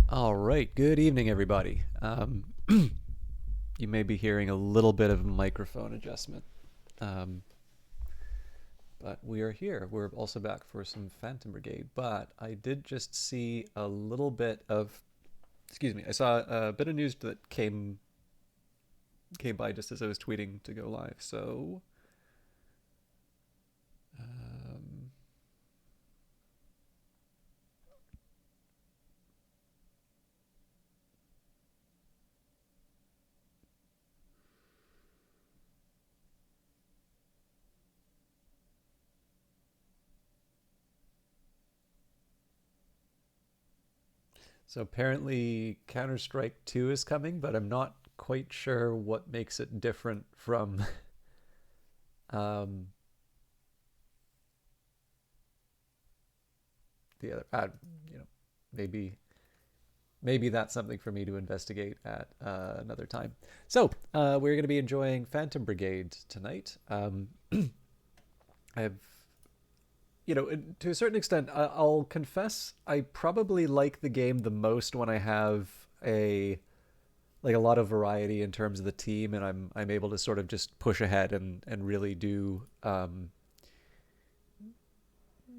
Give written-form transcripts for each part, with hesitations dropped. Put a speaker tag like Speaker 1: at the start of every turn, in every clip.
Speaker 1: All right, good evening, everybody. You may be hearing a little bit of microphone adjustment, um, but we are here. We're also back for some Phantom Brigade, but I did just see a little bit of, excuse me, I saw a bit of news that came by just as I was tweeting to go live. So, um, so apparently Counter-Strike 2 is coming, but I'm not quite sure what makes it different from um, the other. You know, maybe maybe that's something for me to investigate at another time. So we're going to be enjoying Phantom Brigade tonight. I've, to a certain extent, I'll confess I probably like the game the most when I have a a lot of variety in terms of the team, and I'm able to sort of just push ahead and really do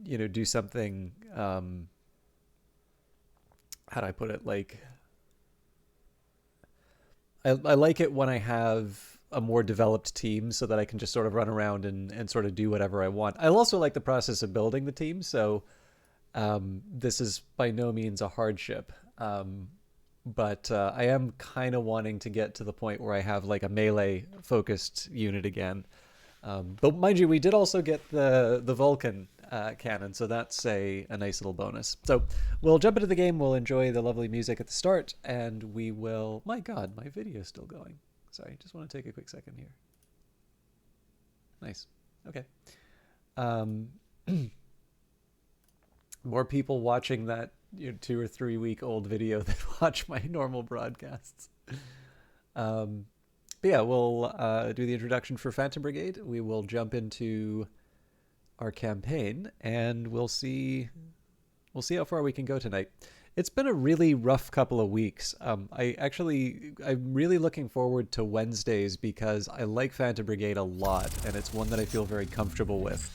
Speaker 1: do something. How do I put it? I like it when I have a more developed team so that I can just sort of run around and sort of do whatever I want. I also like the process of building the team, so this is by no means a hardship. But I am kind of wanting to get to the point where I have like a melee focused unit again. But mind you, we did also get the Vulcan cannon, so that's a nice little bonus. So we'll jump into the game. We'll enjoy the lovely music at the start, and we will. My God, my video is still going. Sorry, just want to take a quick second here. Nice. Okay. Um, more people watching that 2 or 3 week old video than watch my normal broadcasts. But yeah, we'll do the introduction for Phantom Brigade. We will jump into our campaign, and we'll see how far we can go tonight. It's been a really rough couple of weeks. I'm really looking forward to Wednesdays because I like Phantom Brigade a lot, and it's one that I feel very comfortable with.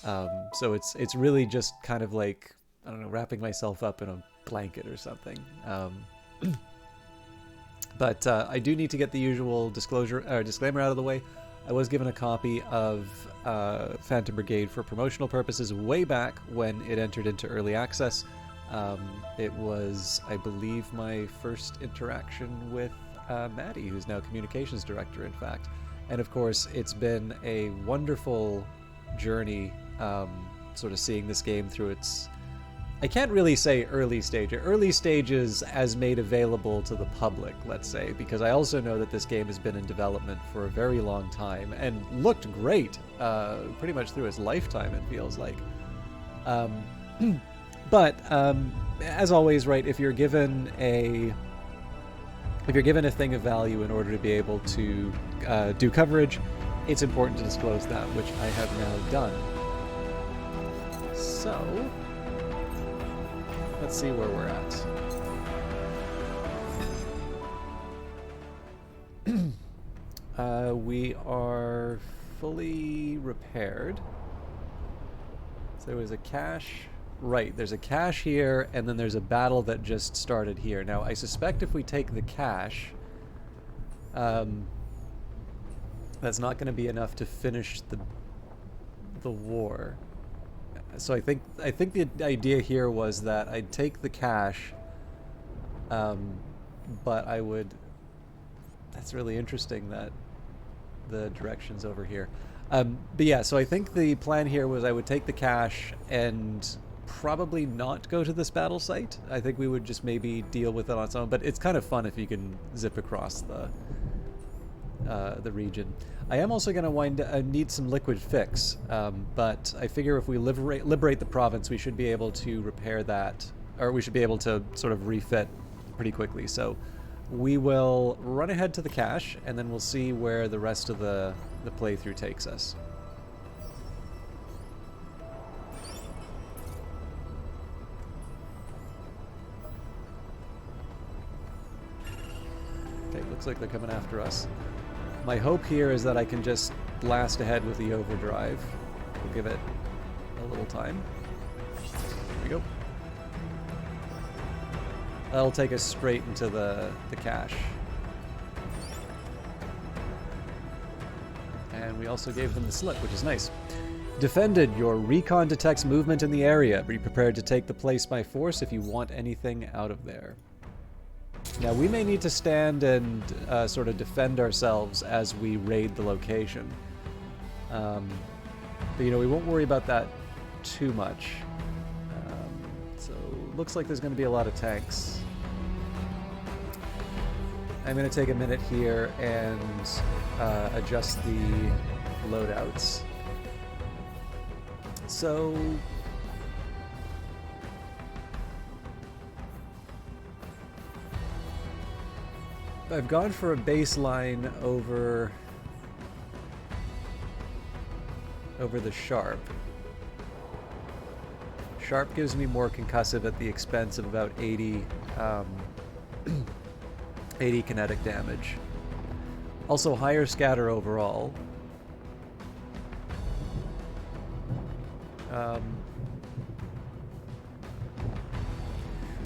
Speaker 1: So it's really just kind of like, I don't know, wrapping myself up in a blanket or something. But I do need to get the usual disclaimer out of the way. I was given a copy of Phantom Brigade for promotional purposes way back when it entered into early access. It was, I believe, my first interaction with Maddie, who's now communications director, in fact. And of course, it's been a wonderful journey, sort of seeing this game through its, I can't really say early stages as made available to the public, let's say, because I also know that this game has been in development for a very long time and looked great pretty much through its lifetime, it feels like. But as always, right, if you're given a thing of value in order to be able to do coverage, it's important to disclose that, which I have now done. So let's see where we're at. We are fully repaired. So there was a cache. Right, there's a cache here, and then there's a battle that just started here. Now, I suspect if we take the cache, that's not going to be enough to finish the war. So I think the idea here was that I'd take the cache, but I would. That's really interesting that the direction's over here. But yeah, so I think the plan here was I would take the cache and probably not go to this battle site. I think we would just maybe deal with it on its own. But it's kind of fun if you can zip across the region. I am also going to need some liquid fix, but I figure if we liberate the province, we should be able to repair that, or we should be able to sort of refit pretty quickly. So we will run ahead to the cache, and then we'll see where the rest of the playthrough takes us. looks like they're coming after us. My hope here is that I can just blast ahead with the overdrive. We'll give it a little time. There we go. That'll take us straight into the cache. And we also gave them the slip, which is nice. Defended. Your recon detects movement in the area. Be prepared to take the place by force if you want anything out of there. Now, we may need to stand and sort of defend ourselves as we raid the location. But, you know, we won't worry about that too much. So, looks like there's going to be a lot of tanks. I'm going to take a minute here and adjust the loadouts. So... I've gone for a baseline over the Sharp. Sharp gives me more concussive at the expense of about 80 kinetic damage. Also higher scatter overall.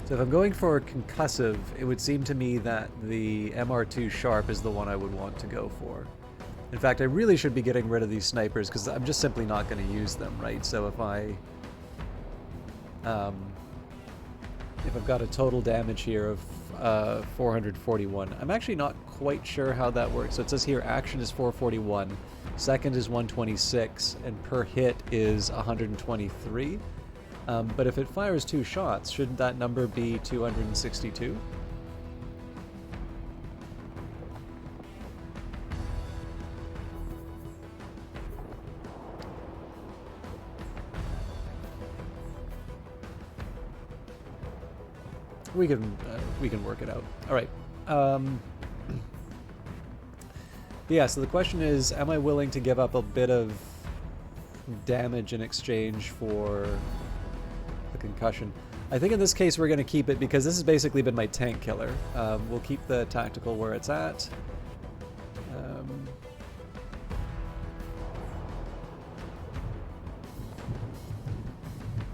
Speaker 1: So if I'm going for concussive, it would seem to me that the MR2 Sharp is the one I would want to go for. In fact, I really should be getting rid of these snipers because I'm just simply not going to use them, right? So if I've got a total damage here of 441, I'm actually not quite sure how that works. So it says here action is 441, second is 126, and per hit is 123. But if it fires 2 shots, shouldn't that number be 262? We can work it out. All right. Yeah. So the question is, am I willing to give up a bit of damage in exchange for the concussion? I think in this case we're going to keep it because this has basically been my tank killer. We'll keep the tactical where it's at.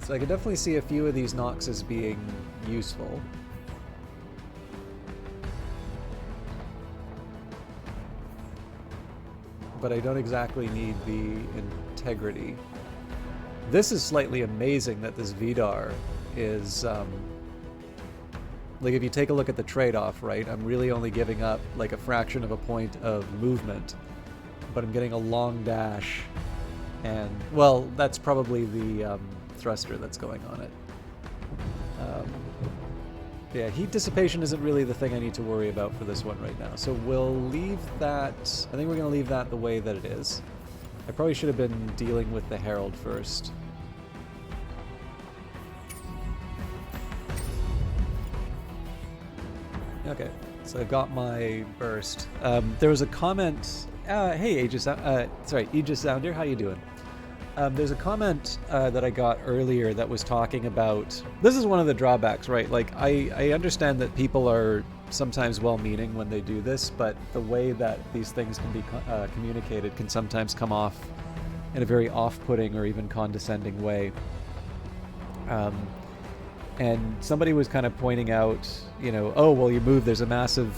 Speaker 1: So I can definitely see a few of these knocks as being useful. But I don't exactly need the integrity. This is slightly amazing that this VDAR is, like if you take a look at the trade-off, right, I'm really only giving up like a fraction of a point of movement, but I'm getting a long dash, and, well, that's probably the thruster that's going on it. Yeah, heat dissipation isn't really the thing I need to worry about for this one right now, so we'll leave that, I think we're going to leave that the way that it is. I probably should have been dealing with the Herald first. Okay, so I've got my burst. There was a comment. Hey, Aegis Sounder, how you doing? There's a comment that I got earlier that was talking about. This is one of the drawbacks, right? Like I understand that people are sometimes well-meaning when they do this, but the way that these things can be communicated can sometimes come off in a very off-putting or even condescending way. And somebody was kind of pointing out, you know, oh, well, you move, there's a massive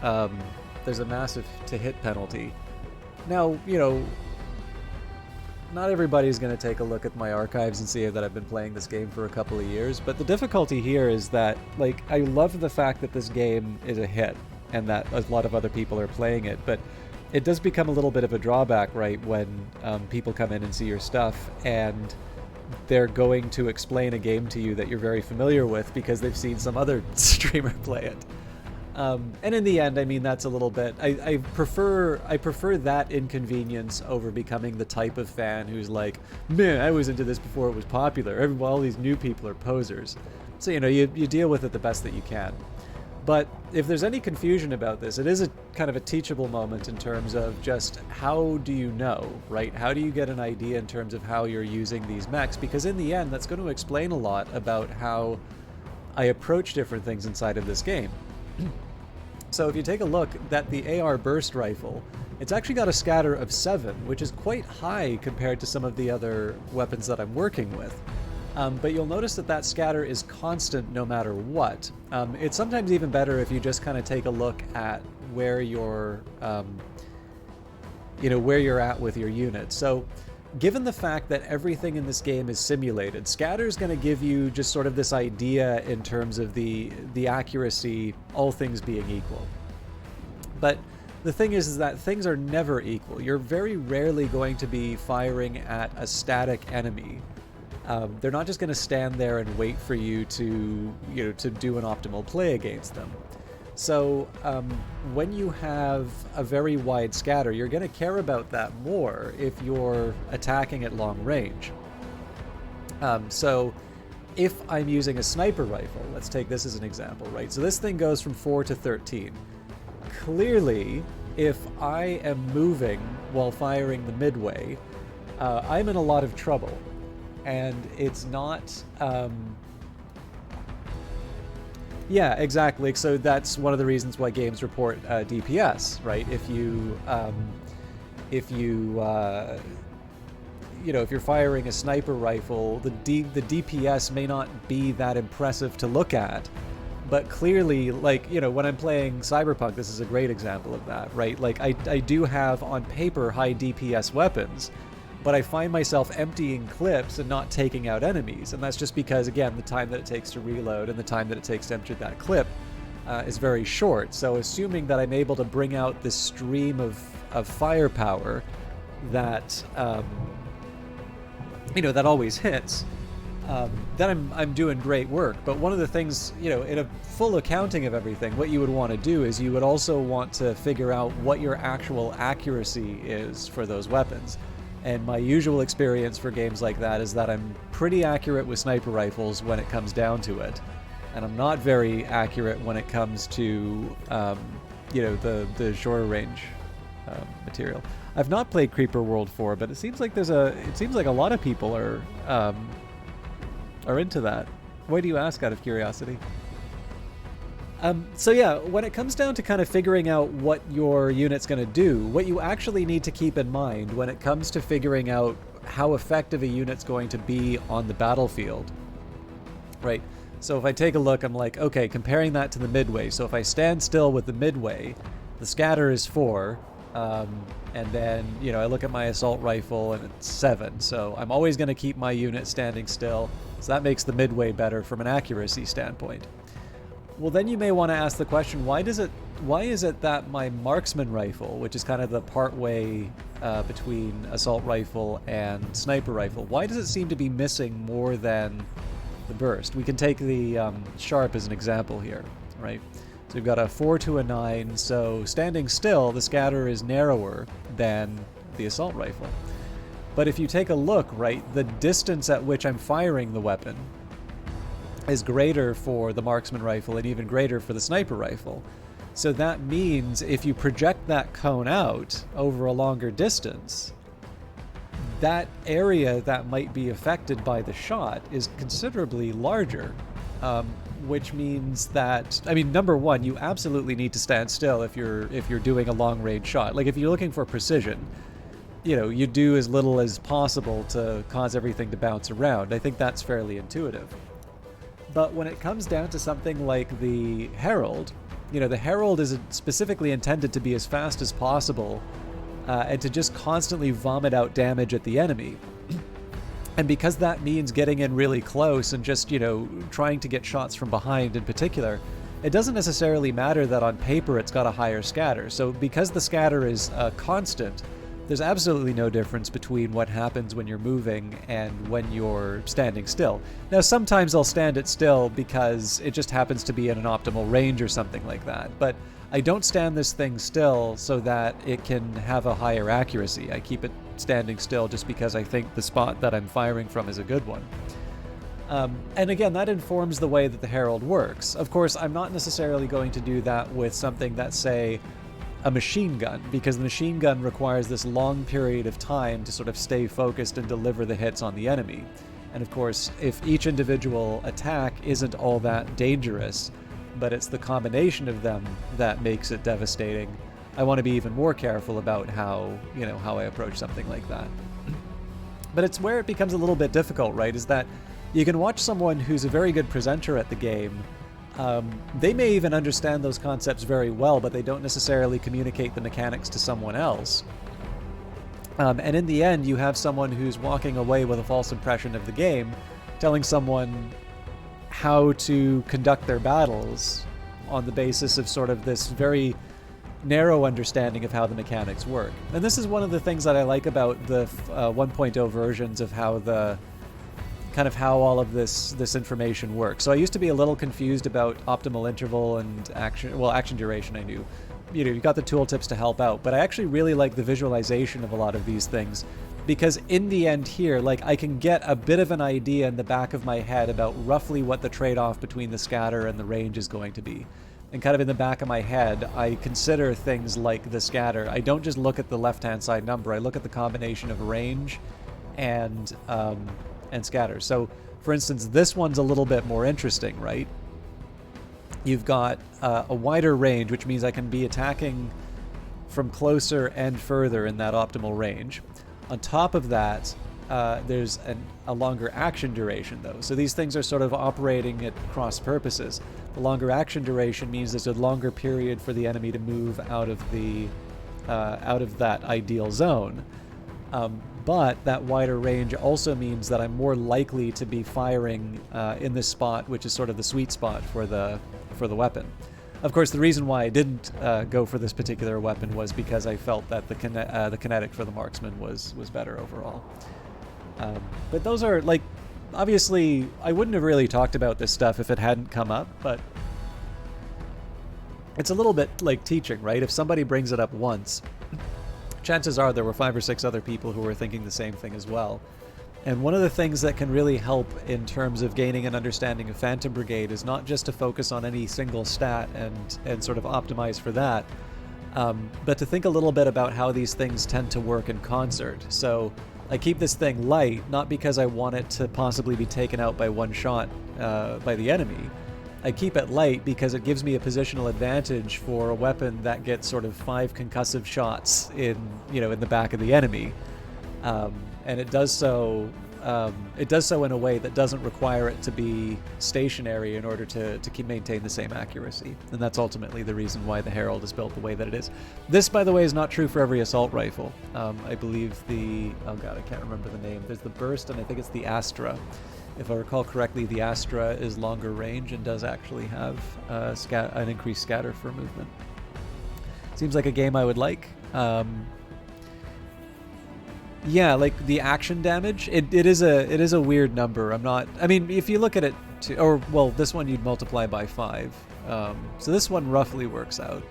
Speaker 1: to hit penalty. Now, you know, not everybody's going to take a look at my archives and see that I've been playing this game for a couple of years, but the difficulty here is that, like, I love the fact that this game is a hit and that a lot of other people are playing it, but it does become a little bit of a drawback, right, when people come in and see your stuff and they're going to explain a game to you that you're very familiar with because they've seen some other streamer play it. And in the end, I mean, that's a little bit... I prefer that inconvenience over becoming the type of fan who's like, man, I was into this before it was popular. All these new people are posers. So, you know, you deal with it the best that you can. But if there's any confusion about this, it is a kind of a teachable moment in terms of just how do you know, right? How do you get an idea in terms of how you're using these mechs? Because in the end, that's going to explain a lot about how I approach different things inside of this game. So if you take a look at the AR burst rifle, it's actually got a scatter of 7, which is quite high compared to some of the other weapons that I'm working with. But you'll notice that that scatter is constant no matter what. It's sometimes even better if you just kind of take a look at where you're, where you're at with your unit. So given the fact that everything in this game is simulated, scatter is going to give you just sort of this idea in terms of the accuracy, all things being equal. But the thing is that things are never equal. You're very rarely going to be firing at a static enemy. They're not just going to stand there and wait for you to do an optimal play against them. So when you have a very wide scatter, you're going to care about that more if you're attacking at long range. So if I'm using a sniper rifle, let's take this as an example, right? So this thing goes from 4 to 13. Clearly, if I am moving while firing the midway, I'm in a lot of trouble. And it's not... Yeah, exactly. So that's one of the reasons why games report DPS, right? If you're firing a sniper rifle, the DPS may not be that impressive to look at, but clearly, like, when I'm playing Cyberpunk, this is a great example of that, right? Like, I do have on paper high DPS weapons, but I find myself emptying clips and not taking out enemies. And that's just because, again, the time that it takes to reload and the time that it takes to empty that clip is very short. So assuming that I'm able to bring out this stream of firepower that, that always hits, then I'm doing great work. But one of the things, in a full accounting of everything, what you would want to do is you would also want to figure out what your actual accuracy is for those weapons. And my usual experience for games like that is that I'm pretty accurate with sniper rifles when it comes down to it. And I'm not very accurate when it comes to, the shorter range material. I've not played Creeper World 4, but it seems like a lot of people are into that. Why do you ask, out of curiosity? So yeah, when it comes down to kind of figuring out what your unit's going to do, what you actually need to keep in mind when it comes to figuring out how effective a unit's going to be on the battlefield, right? So if I take a look, I'm like, okay, comparing that to the midway. So if I stand still with the midway, the scatter is 4, and then, I look at my assault rifle and it's 7. So I'm always going to keep my unit standing still. So that makes the midway better from an accuracy standpoint. Well, then you may want to ask the question, why is it that my marksman rifle, which is kind of the part way between assault rifle and sniper rifle, why does it seem to be missing more than the burst? We can take the sharp as an example here, right? So we've got a 4 to a 9, so standing still, the scatter is narrower than the assault rifle. But if you take a look, right, the distance at which I'm firing the weapon is greater for the marksman rifle and even greater for the sniper rifle. So that means if you project that cone out over a longer distance, that area that might be affected by the shot is considerably larger, which means that, number one, you absolutely need to stand still if you're doing a long-range shot. Like, if you're looking for precision, you do as little as possible to cause everything to bounce around. I think that's fairly intuitive. But when it comes down to something like the Herald, the Herald is specifically intended to be as fast as possible and to just constantly vomit out damage at the enemy. And because that means getting in really close and just, trying to get shots from behind in particular, it doesn't necessarily matter that on paper it's got a higher scatter. So because the scatter is constant, there's absolutely no difference between what happens when you're moving and when you're standing still. Now, sometimes I'll stand it still because it just happens to be in an optimal range or something like that, but I don't stand this thing still so that it can have a higher accuracy. I keep it standing still just because I think the spot that I'm firing from is a good one. And again, that informs the way that the Herald works. Of course, I'm not necessarily going to do that with something that's, say, a machine gun, because the machine gun requires this long period of time to sort of stay focused and deliver the hits on the enemy. And of course, if each individual attack isn't all that dangerous, but it's the combination of them that makes it devastating. I want to be even more careful about how, how I approach something like that. But it's where it becomes a little bit difficult, right? Is that you can watch someone who's a very good presenter at the game. They may even understand those concepts very well, but they don't necessarily communicate the mechanics to someone else. And in the end, you have someone who's walking away with a false impression of the game, telling someone how to conduct their battles on the basis of sort of this very narrow understanding of how the mechanics work. And this is one of the things that I like about the 1.0 versions of how how all of this information works. So I used to be a little confused about optimal interval and action duration. I knew, you got the tooltips to help out, but I actually really like the visualization of a lot of these things, because in the end here, like, I can get a bit of an idea in the back of my head about roughly what the trade-off between the scatter and the range is going to be. And kind of in the back of my head, I consider things like the scatter. I don't just look at the left-hand side number. I look at the combination of range and scatter. So, for instance, this one's a little bit more interesting, right? You've got a wider range, which means I can be attacking from closer and further in that optimal range. On top of that, there's a longer action duration, though. So these things are sort of operating at cross purposes. The longer action duration means there's a longer period for the enemy to move out of that ideal zone. But that wider range also means that I'm more likely to be firing in this spot, which is sort of the sweet spot for the weapon. Of course, the reason why I didn't go for this particular weapon was because I felt that the kinetic for the marksman was better overall. But those are, like, obviously, I wouldn't have really talked about this stuff if it hadn't come up, but it's a little bit like teaching, right? If somebody brings it up once, chances are there were 5 or 6 other people who were thinking the same thing as well. And one of the things that can really help in terms of gaining an understanding of Phantom Brigade is not just to focus on any single stat and sort of optimize for that, but to think a little bit about how these things tend to work in concert. So I keep this thing light, not because I want it to possibly be taken out by one shot by the enemy. I keep it light because it gives me a positional advantage for a weapon that gets sort of 5 concussive shots in the back of the enemy. And it does so in a way that doesn't require it to be stationary in order to maintain the same accuracy. And that's ultimately the reason why the Herald is built the way that it is. This, by the way, is not true for every assault rifle. I believe oh god, I can't remember the name. There's the Burst, and I think it's the Astra. If I recall correctly, the Astra is longer range and does actually have an increased scatter for movement. Seems like a game I would like. Yeah, like the action damage, it is a weird number. I mean, if you look at it, this one you'd multiply by 5. So this one roughly works out.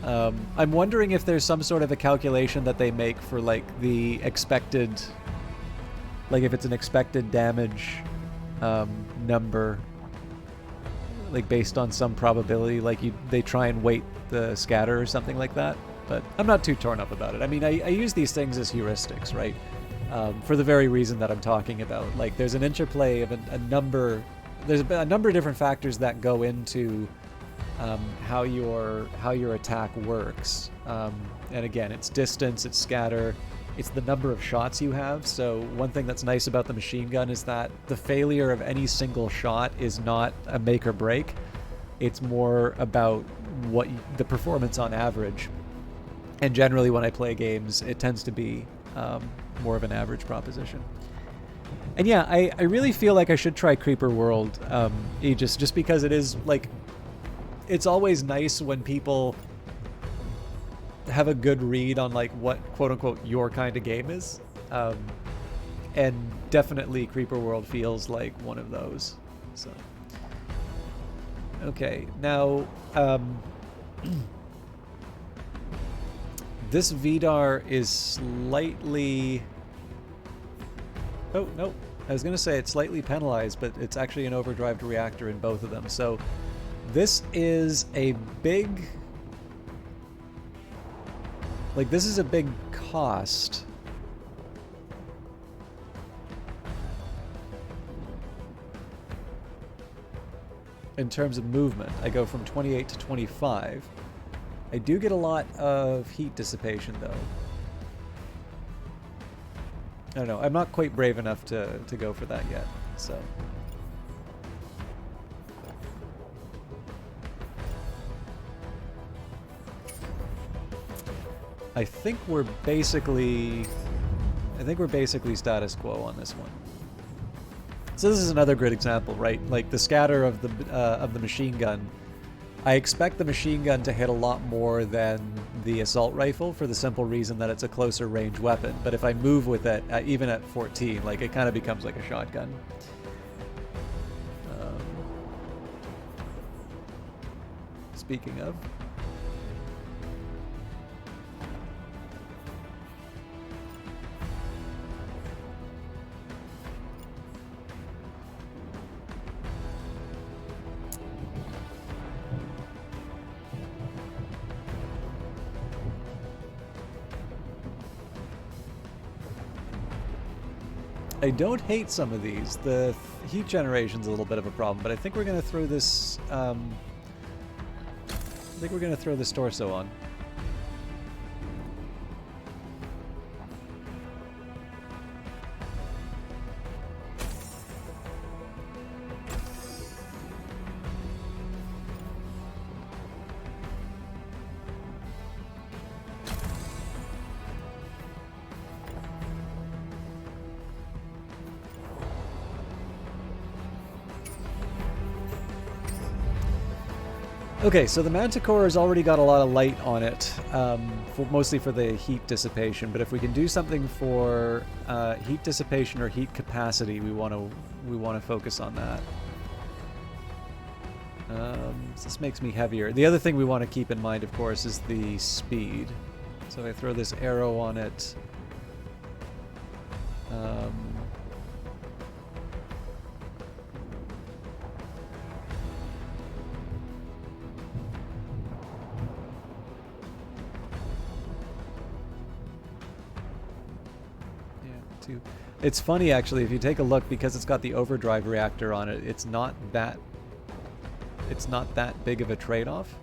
Speaker 1: I'm wondering if there's some sort of a calculation that they make for, like, the expected, like, if it's an expected damage number, like based on some probability, like they try and weight the scatter or something like that. But I'm not too torn up about it. I mean, I use these things as heuristics, right? For the very reason that I'm talking about. Like, there's an interplay of a number. There's a number of different factors that go into how your attack works. And again, it's distance, it's scatter, it's the number of shots you have. So one thing that's nice about the machine gun is that the failure of any single shot is not a make or break. It's more about the performance on average. And generally, when I play games, it tends to be more of an average proposition. And yeah, I really feel like I should try Creeper World, Aegis, just because it is, like, it's always nice when people have a good read on, like, what quote-unquote your kind of game is. And definitely Creeper World feels like one of those. So, okay, now this VDAR is slightly... Oh, no. I was going to say it's slightly penalized, but it's actually an overdrive reactor in both of them. So this is a big... Like, this is a big cost. in terms of movement. I go from 28 to 25. I do get a lot of heat dissipation, though. I don't know. I'm not quite brave enough to go for that yet, so... I think we're basically status quo on this one. So this is another great example, right? Like the scatter of the machine gun. I expect the machine gun to hit a lot more than the assault rifle for the simple reason that it's a closer range weapon. But if I move with it, even at 14, like it kind of becomes like a shotgun. Speaking of. I don't hate some of these. The heat generation's a little bit of a problem, but I think we're gonna throw this. I think we're gonna throw this torso on. Okay, so the Manticore has already got a lot of light on it, mostly for the heat dissipation. But if we can do something for heat dissipation or heat capacity, we want to focus on that. So this makes me heavier. The other thing we want to keep in mind, of course, is the speed. So if I throw this arrow on it. It's funny, actually, if you take a look, because it's got the overdrive reactor on it, it's not that big of a trade-off.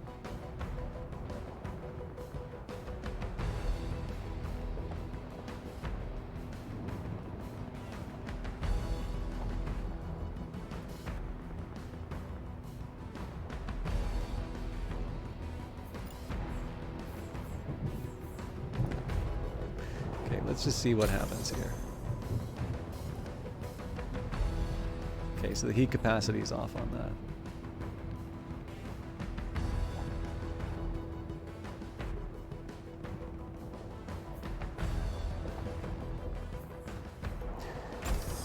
Speaker 1: Okay, let's just see what happens here. Okay, so the heat capacity is off on that.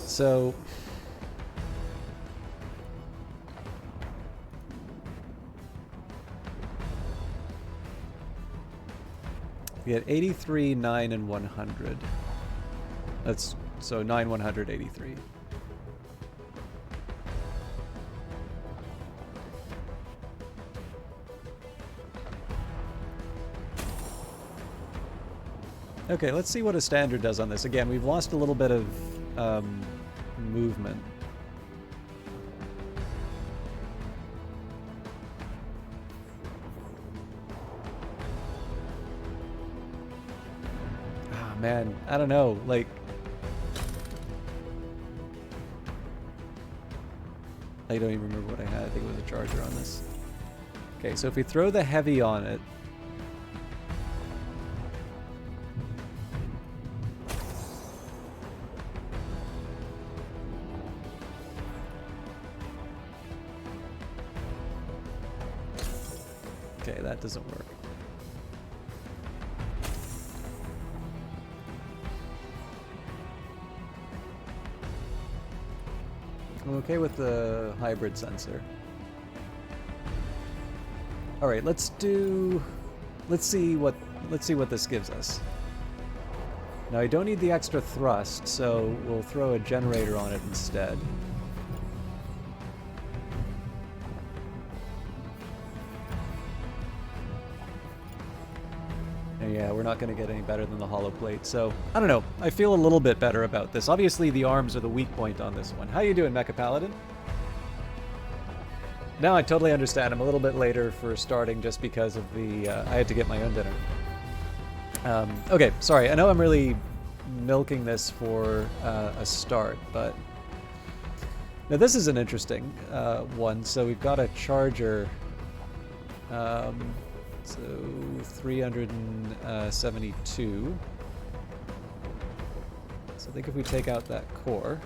Speaker 1: So we had 83, 9, and 100. That's so 9, 100, 83. Okay, let's see what a standard does on this. Again, we've lost a little bit of movement. Ah, man, I don't know, like... I don't even remember what I had. I think it was a charger on this. Okay, so if we throw the heavy on it, okay, that doesn't work. I'm okay with the hybrid sensor. All right, let's see what this gives us. Now I don't need the extra thrust, so we'll throw a generator on it instead. Yeah, we're not going to get any better than the hollow plate, so I don't know. I feel a little bit better about this. Obviously, the arms are the weak point on this one. How you doing, Mecha Paladin? No, I totally understand. I'm a little bit later for starting just because of the... I had to get my own dinner. Okay, sorry. I know I'm really milking this for a start, but... Now this is an interesting one. So we've got a charger. So 372. So I think if we take out that core...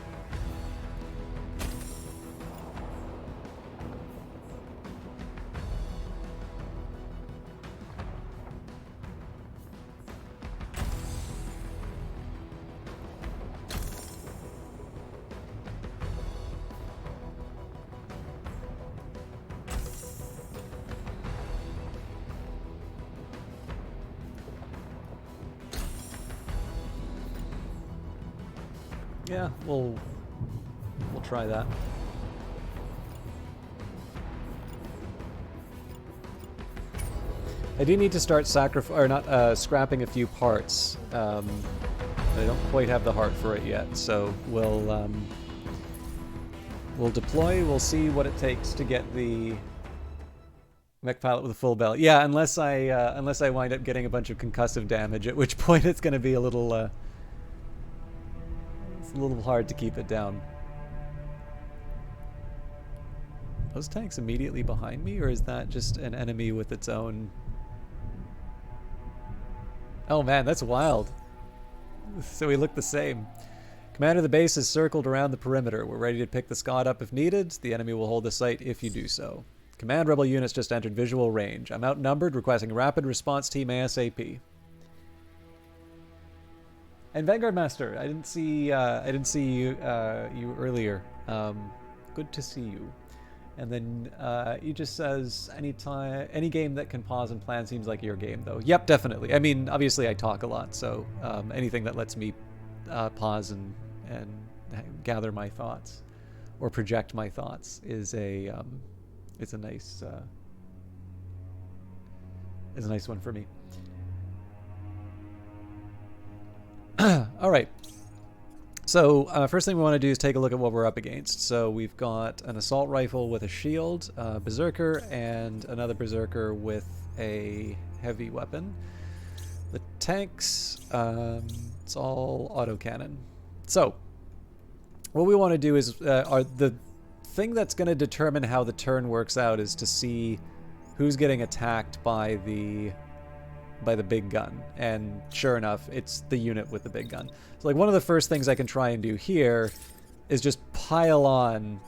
Speaker 1: Yeah, we'll try that. I do need to start scrapping a few parts. I don't quite have the heart for it yet, so we'll deploy. We'll see what it takes to get the mech pilot with a full belly. Yeah, unless I wind up getting a bunch of concussive damage, at which point it's going to be a little hard to keep it down. Those tanks immediately behind me, or is that just an enemy with its own... Oh man, that's wild. So we look the same. Commander of the base is circled around the perimeter. We're ready to pick the Scud up if needed. The enemy will hold the site if you do so. Command rebel units just entered visual range. I'm outnumbered, requesting rapid response team ASAP. And Vanguard Master, I didn't see you earlier. Good to see you. And then he just says, any game that can pause and plan seems like your game, though. Yep, definitely. I mean, obviously I talk a lot, so anything that lets me pause and gather my thoughts or project my thoughts is a nice one for me. All right. So first thing we want to do is take a look at what we're up against. So we've got an assault rifle with a shield, berserker, and another berserker with a heavy weapon. The tanks, it's all autocannon. So what we want to do is, the thing that's going to determine how the turn works out is to see who's getting attacked by the big gun, and sure enough, it's the unit with the big gun. So like one of the first things I can try and do here is just pile on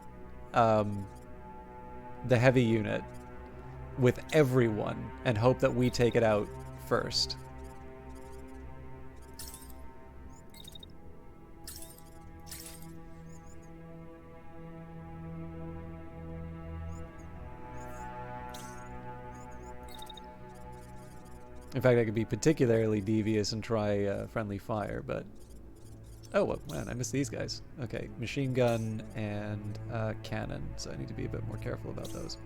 Speaker 1: the heavy unit with everyone and hope that we take it out first. In fact, I could be particularly devious and try friendly fire, but... Oh, well, man, I missed these guys. Okay, machine gun and cannon, so I need to be a bit more careful about those.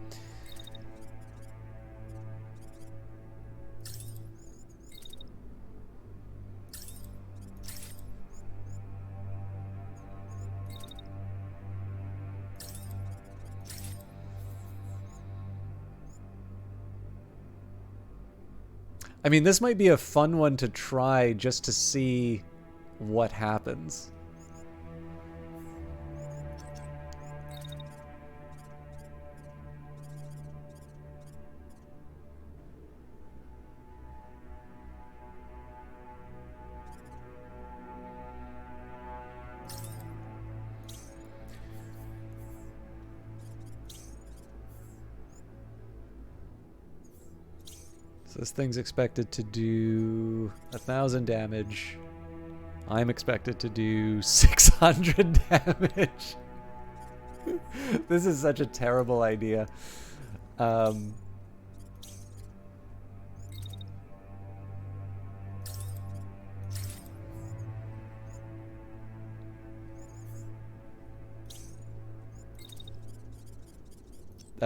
Speaker 1: I mean, this might be a fun one to try just to see what happens. So this thing's expected to do 1,000 damage. I'm expected to do 600 damage. This is such a terrible idea. I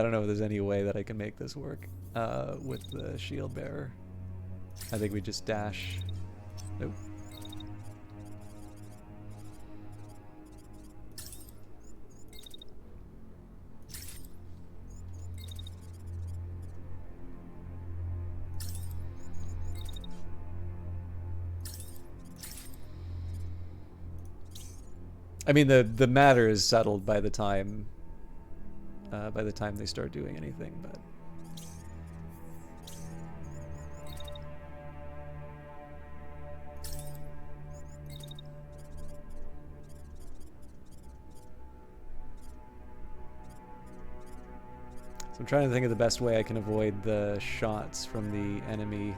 Speaker 1: don't know if there's any way that I can make this work with the shield bearer. I think we just dash. Nope. I mean, the matter is settled by the time they start doing anything, but. So I'm trying to think of the best way I can avoid the shots from the enemy.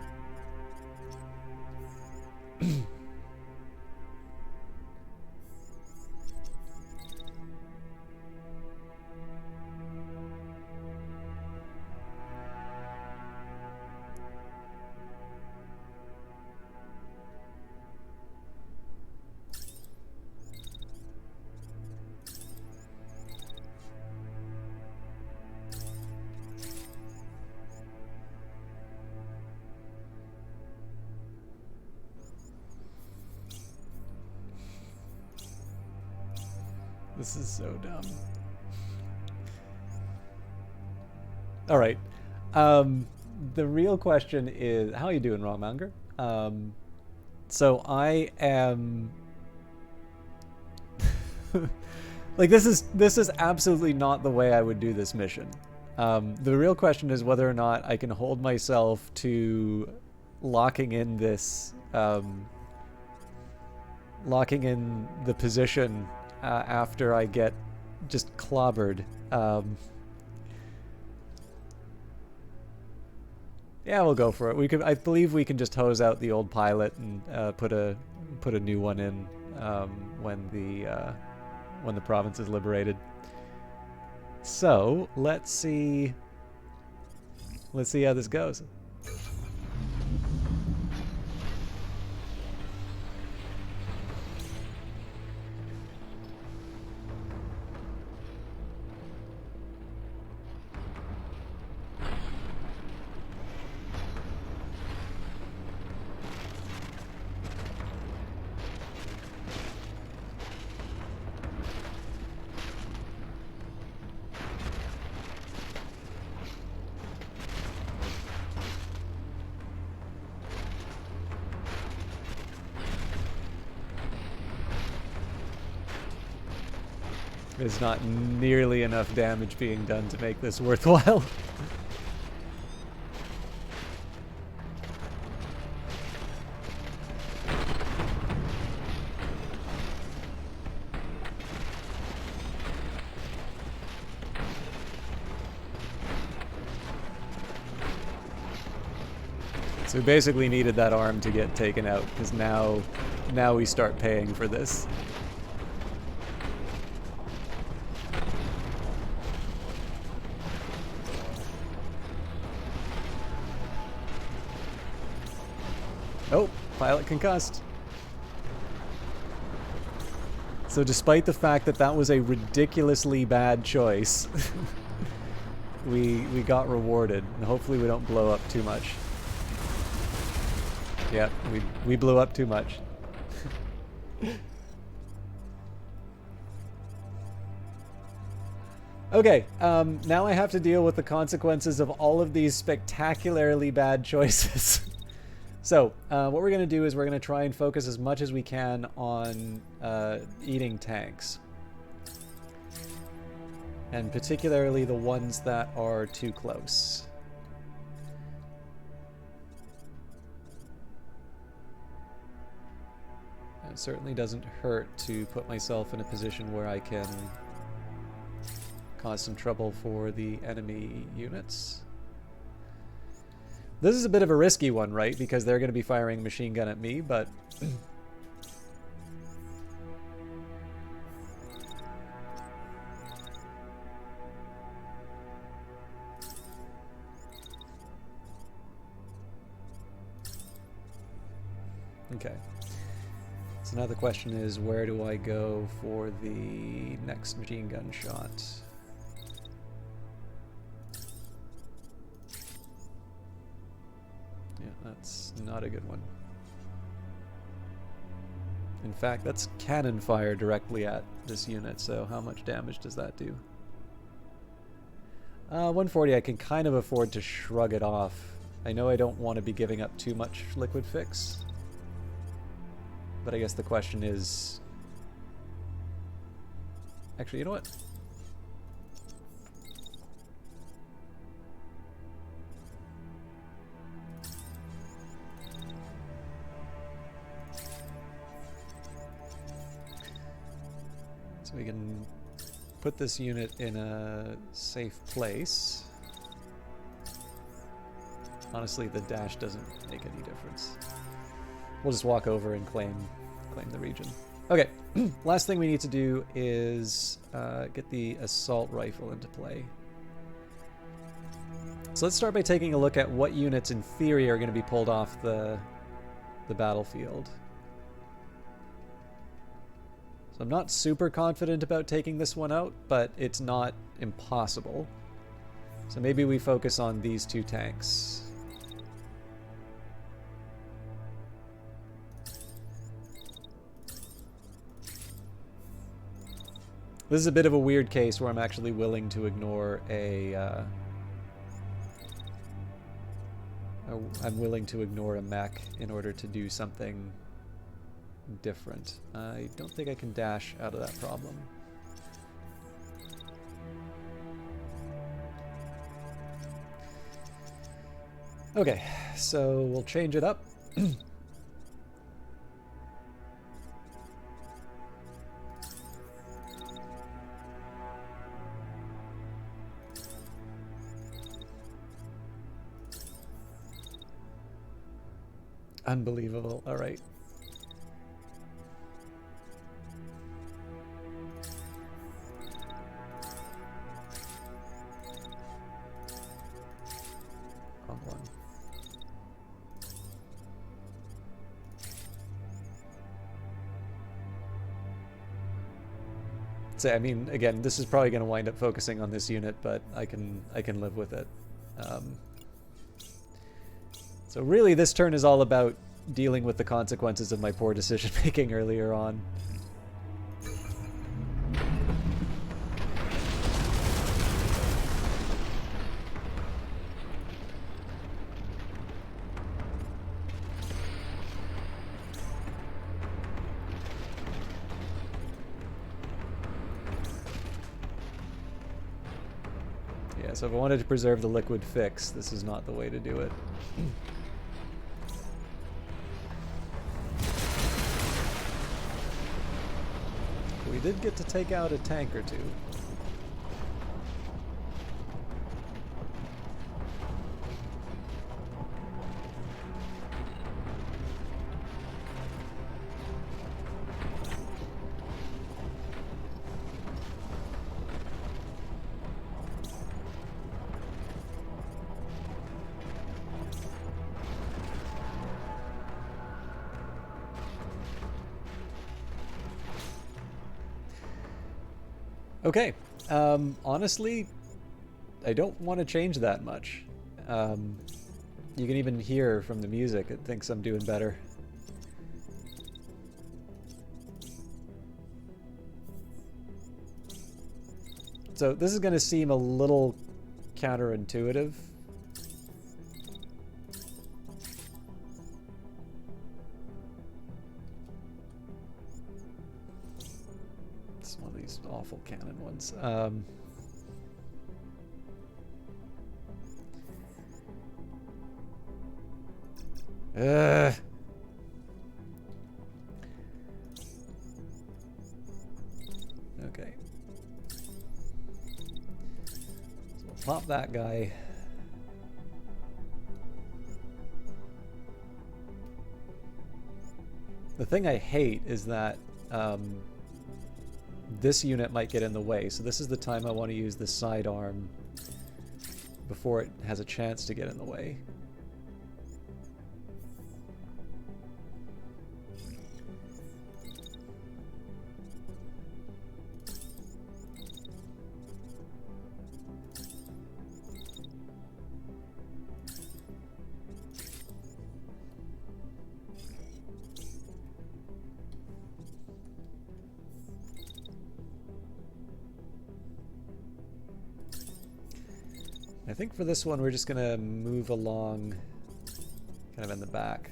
Speaker 1: This is so dumb. All right. The real question is, how are you doing, Wrongmonger? So I am like this is absolutely not the way I would do this mission. The real question is whether or not I can hold myself to locking in this locking in the position after I get just clobbered. Yeah, we'll go for it. We could. I believe we can just hose out the old pilot and put a new one in when the province is liberated. So let's see. Let's see how this goes. There's not nearly enough damage being done to make this worthwhile. So we basically needed that arm to get taken out, because now we start paying for this. Oh, pilot concussed. So despite the fact that that was a ridiculously bad choice, we got rewarded, and hopefully we don't blow up too much. Yep, we blew up too much. Okay, now I have to deal with the consequences of all of these spectacularly bad choices. So, what we're going to do is we're going to try and focus as much as we can on eating tanks. And particularly the ones that are too close. It certainly doesn't hurt to put myself in a position where I can cause some trouble for the enemy units. This is a bit of a risky one, right? Because they're going to be firing a machine gun at me, but... Okay. So now the question is, where do I go for the next machine gun shot? Yeah, that's not a good one. In fact, that's cannon fire directly at this unit, so how much damage does that do? 140, I can kind of afford to shrug it off. I know I don't want to be giving up too much liquid fix. But I guess the question is, Actually, you know what? So we can put this unit in a safe place. Honestly, the dash doesn't make any difference. We'll just walk over and claim the region. Okay, last thing we need to do is get the assault rifle into play. So let's start by taking a look at what units in theory are going to be pulled off the battlefield. So I'm not super confident about taking this one out, but it's not impossible. So maybe we focus on these two tanks. This is a bit of a weird case where I'm actually willing to ignore I'm willing to ignore a mech in order to do something different. I don't think I can dash out of that problem. Okay, so we'll change it up. Unbelievable. All right. Wrong one. So, I mean, again, this is probably going to wind up focusing on this unit, but I can live with it. So really, this turn is all about dealing with the consequences of my poor decision making earlier on. Yeah, so if I wanted to preserve the liquid fix, this is not the way to do it. We did get to take out a tank or two. Okay, honestly, I don't want to change that much. You can even hear from the music, it thinks I'm doing better. So this is going to seem a little counterintuitive. It's one of these awful cannon ones. Okay. So we'll pop that guy. The thing I hate is that this unit might get in the way, so this is the time I want to use the sidearm before it has a chance to get in the way. I think for this one we're just going to move along kind of in the back.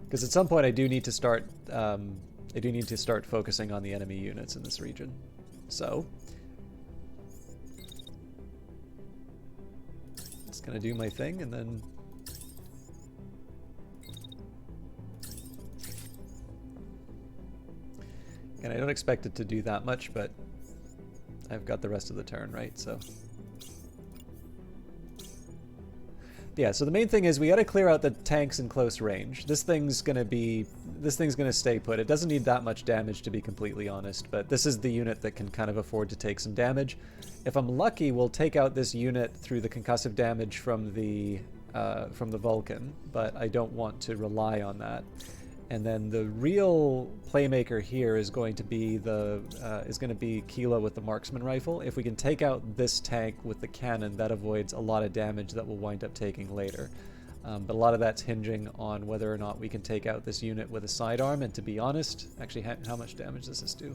Speaker 1: Because at some point I do need to start I do need to start focusing on the enemy units in this region. So, just gonna do my thing and then and I don't expect it to do that much, but I've got the rest of the turn, right? So yeah, so the main thing is we got to clear out the tanks in close range. This thing's gonna stay put. It doesn't need that much damage, to be completely honest, but this is the unit that can kind of afford to take some damage. If I'm lucky, we'll take out this unit through the concussive damage from the Vulcan, but I don't want to rely on that. And then the real playmaker here is going to be Kilo with the marksman rifle. If we can take out this tank with the cannon, that avoids a lot of damage that we'll wind up taking later. But a lot of that's hinging on whether or not we can take out this unit with a sidearm. And to be honest, actually, how much damage does this do?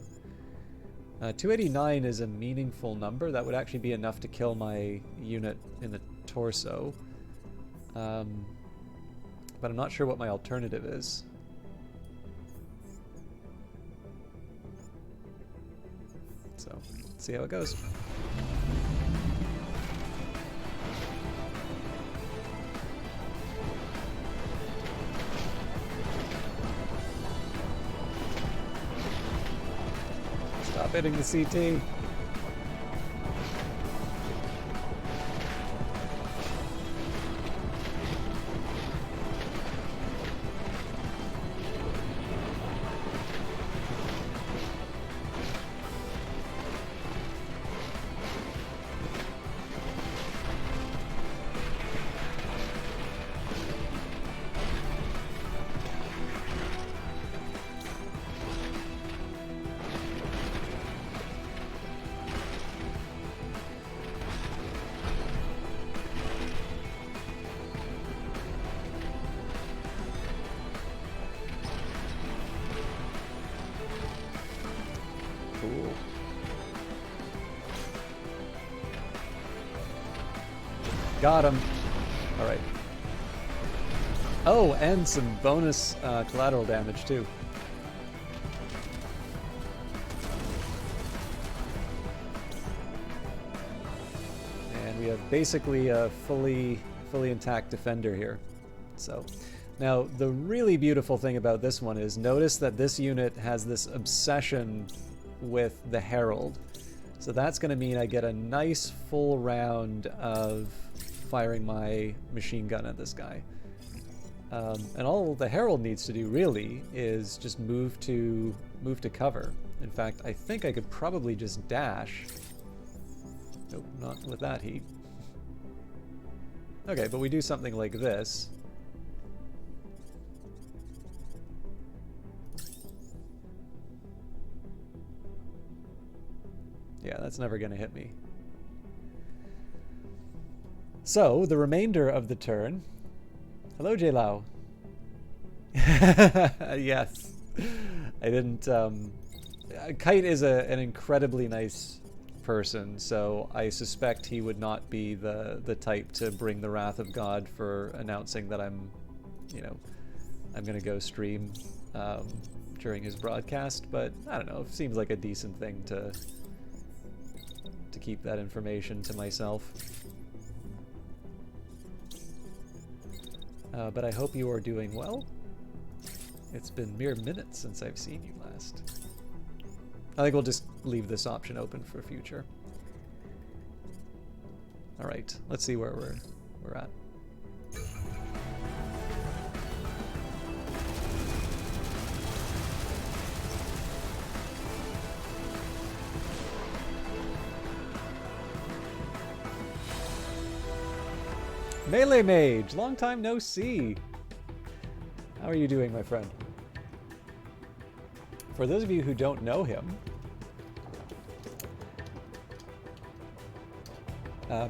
Speaker 1: 289 is a meaningful number. That would actually be enough to kill my unit in the torso. But I'm not sure what my alternative is. So, let's see how it goes. Stop hitting the CT. Cool. Got him. All right. Oh, and some bonus collateral damage too. And we have basically a fully intact defender here. So now the really beautiful thing about this one is notice that this unit has this obsession with the Herald. So that's going to mean I get a nice full round of firing my machine gun at this guy. And all the Herald needs to do really is just move to cover. In fact, I think I could probably just dash. Nope, not with that heat. Okay, but we do something like this. Yeah, that's never going to hit me. So, the remainder of the turn... Hello, J. Lau. Yes. I didn't... Kite is an incredibly nice person, so I suspect he would not be the type to bring the wrath of God for announcing that I'm going to go stream during his broadcast, but I don't know, it seems like a decent thing to keep that information to myself. But I hope you are doing well. It's been mere minutes since I've seen you last. I think we'll just leave this option open for future. All right, let's see where we're at. Melee Mage, long time no see. How are you doing, my friend? For those of you who don't know him,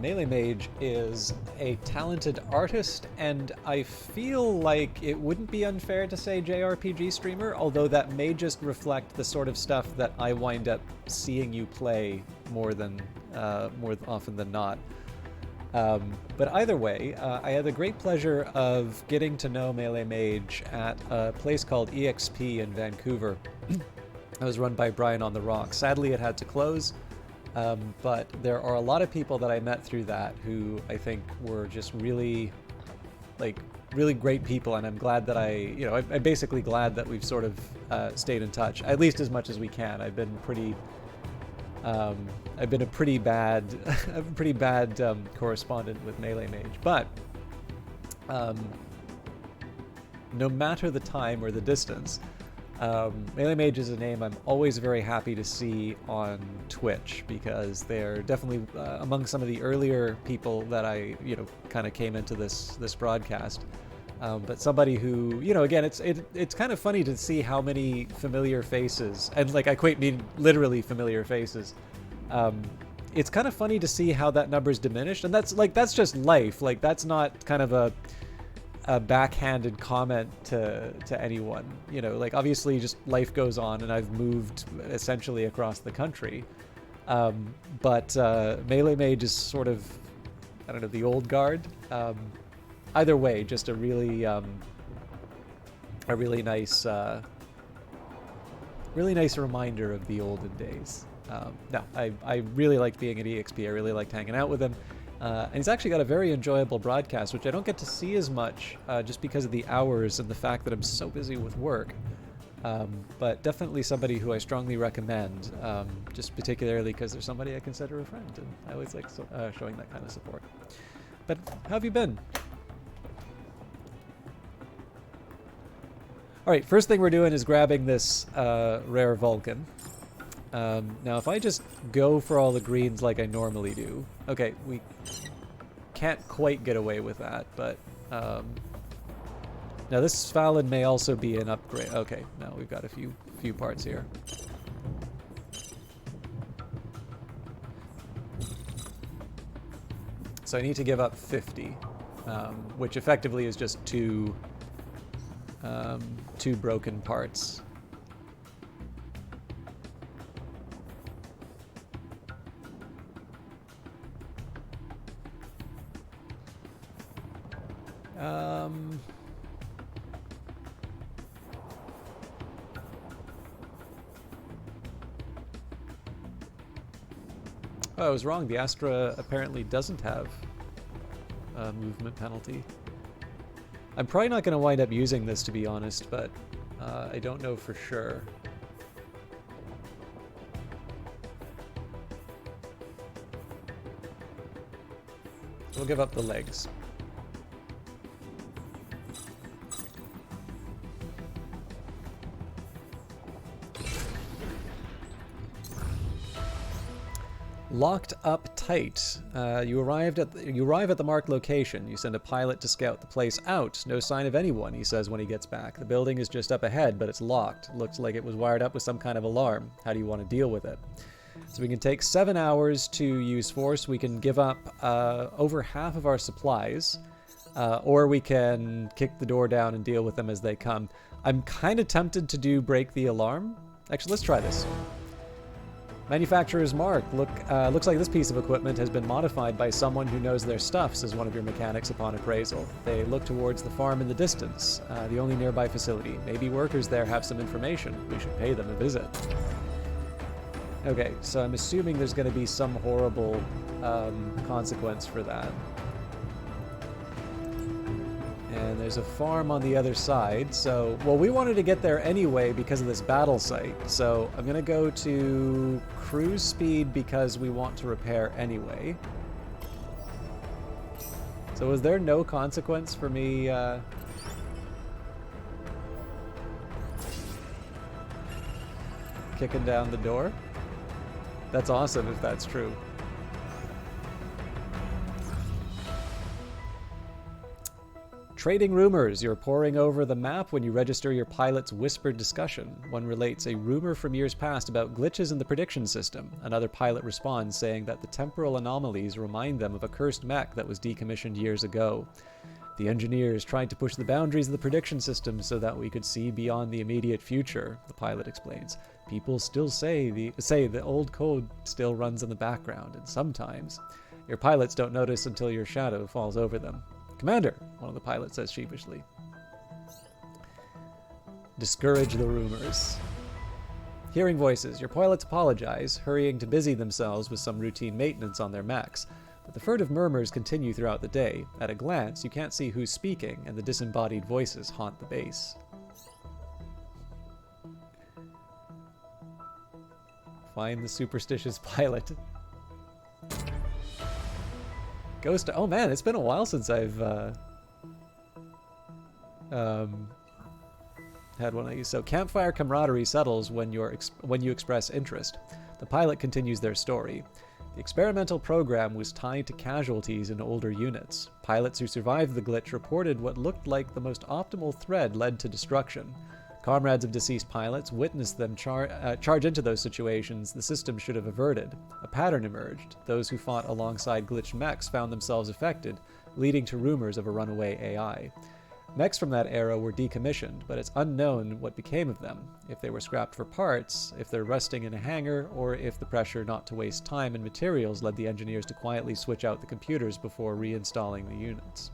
Speaker 1: Melee Mage is a talented artist, and I feel like it wouldn't be unfair to say JRPG streamer, although that may just reflect the sort of stuff that I wind up seeing you play more often than not. But either way, I had the great pleasure of getting to know Melee Mage at a place called EXP in Vancouver. It was run by Brian on the Rock. Sadly, it had to close, but there are a lot of people that I met through that who I think were just really, really great people, and I'm glad that I'm basically glad that we've sort of stayed in touch, at least as much as we can. I've been a pretty bad, correspondent with Melee Mage, but no matter the time or the distance, Melee Mage is a name I'm always very happy to see on Twitch, because they're definitely among some of the earlier people that I, kind of came into this broadcast. But somebody who, again, it's kind of funny to see how many familiar faces, and I mean literally familiar faces. It's kind of funny to see how that number's diminished, and that's just life. That's not kind of a backhanded comment to anyone. Obviously just life goes on, and I've moved essentially across the country. But Melee Mage is sort of, I don't know, the old guard. Either way, just a really nice reminder of the olden days. No, I really liked being at EXP. I really liked hanging out with him. And he's actually got a very enjoyable broadcast, which I don't get to see as much just because of the hours and the fact that I'm so busy with work. But definitely somebody who I strongly recommend, just particularly because they're somebody I consider a friend, and I always like showing that kind of support. But how have you been? Alright, first thing we're doing is grabbing this rare Vulcan. Now if I just go for all the greens like I normally do... Okay, we can't quite get away with that, but... now this Fallon may also be an upgrade. Okay, now we've got a few parts here. So I need to give up 50, which effectively is just two broken parts. Oh, I was wrong. The Astra apparently doesn't have a movement penalty. I'm probably not going to wind up using this, to be honest, but I don't know for sure. We'll give up the legs. Locked up tight. You arrive at the marked location. You send a pilot to scout the place out. No sign of anyone, he says when he gets back. The building is just up ahead, but it's locked. Looks like it was wired up with some kind of alarm. How do you want to deal with it? So we can take 7 hours to use force. We can give up over half of our supplies, or we can kick the door down and deal with them as they come. I'm kind of tempted to do break the alarm. Actually, let's try this. Manufacturer's mark. Looks like this piece of equipment has been modified by someone who knows their stuff, says one of your mechanics upon appraisal. They look towards the farm in the distance, the only nearby facility. Maybe workers there have some information. We should pay them a visit. Okay, so I'm assuming there's going to be some horrible consequence for that. And there's a farm on the other side, so... Well, we wanted to get there anyway because of this battle site, so I'm going to go to cruise speed because we want to repair anyway. So was there no consequence for me... kicking down the door? That's awesome if that's true. Trading rumors. You're poring over the map when you register your pilot's whispered discussion. One relates a rumor from years past about glitches in the prediction system. Another pilot responds saying that the temporal anomalies remind them of a cursed mech that was decommissioned years ago. The engineers tried to push the boundaries of the prediction system so that we could see beyond the immediate future, the pilot explains. People still say the old code still runs in the background, and sometimes Your pilots don't notice until your shadow falls over them. Commander, one of the pilots says sheepishly. Discourage the rumors. Hearing voices, your pilots apologize, hurrying to busy themselves with some routine maintenance on their mechs. But the furtive murmurs continue throughout the day. At a glance, you can't see who's speaking, and the disembodied voices haunt the base. Find the superstitious pilot. Ghost. Oh man, it's been a while since I've had one of these. So campfire camaraderie settles when you express interest. The pilot continues their story. The experimental program was tied to casualties in older units. Pilots who survived the glitch reported what looked like the most optimal thread led to destruction. Comrades of deceased pilots witnessed them charge into those situations the system should have averted. A pattern emerged. Those who fought alongside glitched mechs found themselves affected, leading to rumors of a runaway AI. Mechs from that era were decommissioned, but it's unknown what became of them, if they were scrapped for parts, if they're rusting in a hangar, or if the pressure not to waste time and materials led the engineers to quietly switch out the computers before reinstating the units.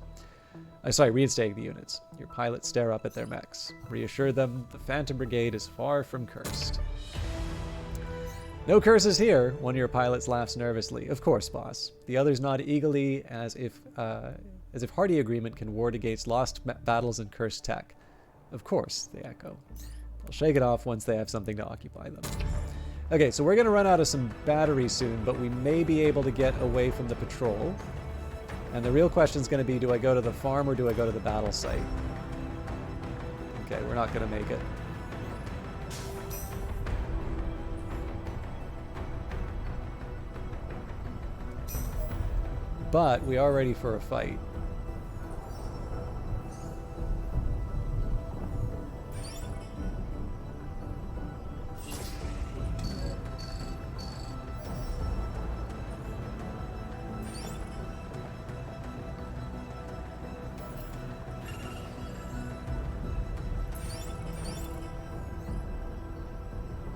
Speaker 1: Your pilots stare up at their mechs. Reassure them the Phantom Brigade is far from cursed. No curses here, one of your pilots laughs nervously. Of course, boss. The others nod eagerly as if hearty agreement can ward against lost battles and cursed tech. Of course, they echo. They'll shake it off once they have something to occupy them. Okay, so we're going to run out of some batteries soon, but we may be able to get away from the patrol. And the real question is going to be, do I go to the farm or do I go to the battle site? Okay, we're not going to make it. But we are ready for a fight.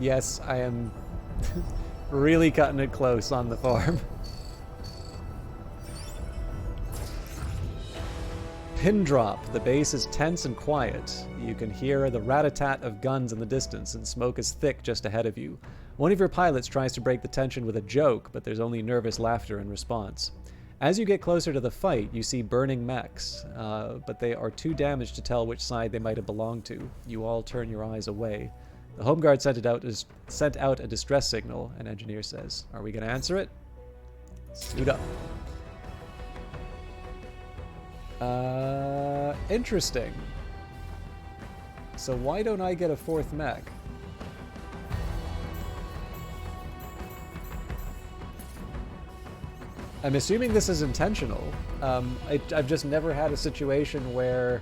Speaker 1: Yes, I am really cutting it close on the farm. Pin drop. The base is tense and quiet. You can hear the rat-a-tat of guns in the distance, and smoke is thick just ahead of you. One of your pilots tries to break the tension with a joke, but there's only nervous laughter in response. As you get closer to the fight, you see burning mechs, but they are too damaged to tell which side they might have belonged to. You all turn your eyes away. The Home Guard sent out a distress signal, an engineer says. Are we going to answer it? Suit up. Interesting. So why don't I get a fourth mech? I'm assuming this is intentional. I've just never had a situation where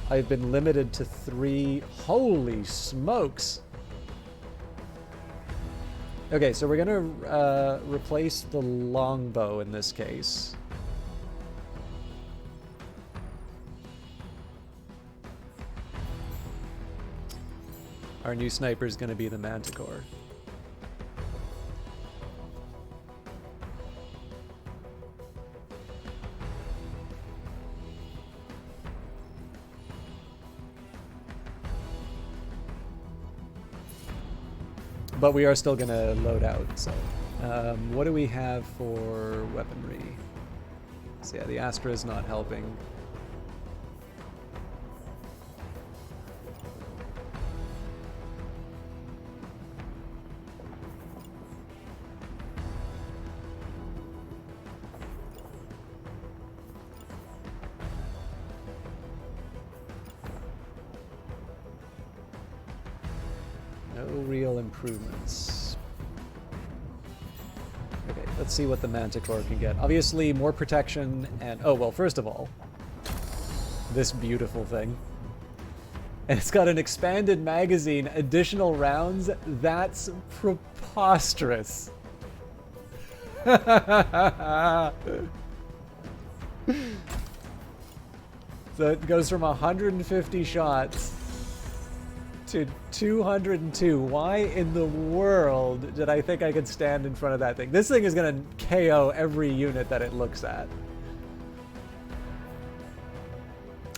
Speaker 1: I've been limited to 3. Holy smokes! Okay, so we're gonna replace the longbow in this case. Our new sniper is gonna be the Manticore. But we are still going to load out, so... what do we have for weaponry? So yeah, the Astra is not helping. Real improvements. Okay, let's see what the Manticore can get. Obviously, more protection and... Oh, well, first of all, this beautiful thing. And it's got an expanded magazine, additional rounds. That's preposterous. So it goes from 150 shots to 202. Why in the world did I think I could stand in front of that thing? This thing is going to KO every unit that it looks at.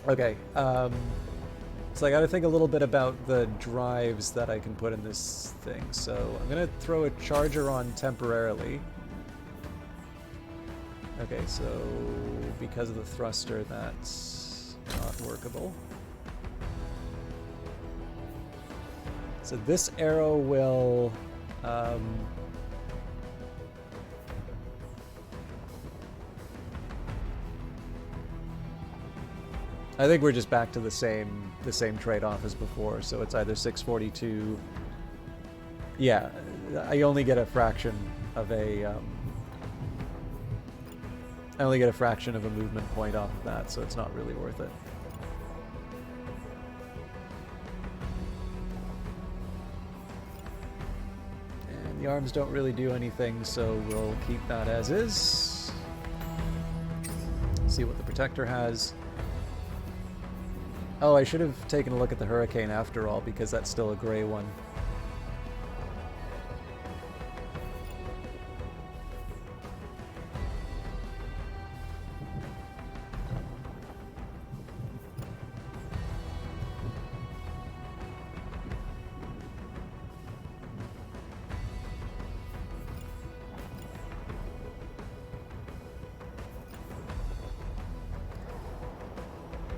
Speaker 1: Okay, so I got to think a little bit about the drives that I can put in this thing. So I'm going to throw a charger on temporarily. Okay, so because of the thruster, that's not workable. So this arrow will... I think we're just back to the same trade-off as before. So it's either 642. Yeah, I only get a fraction of a. I only get a fraction of a movement point off of that, so it's not really worth it. And the arms don't really do anything, so we'll keep that as is. See what the protector has. Oh, I should have taken a look at the Hurricane after all, because that's still a gray one.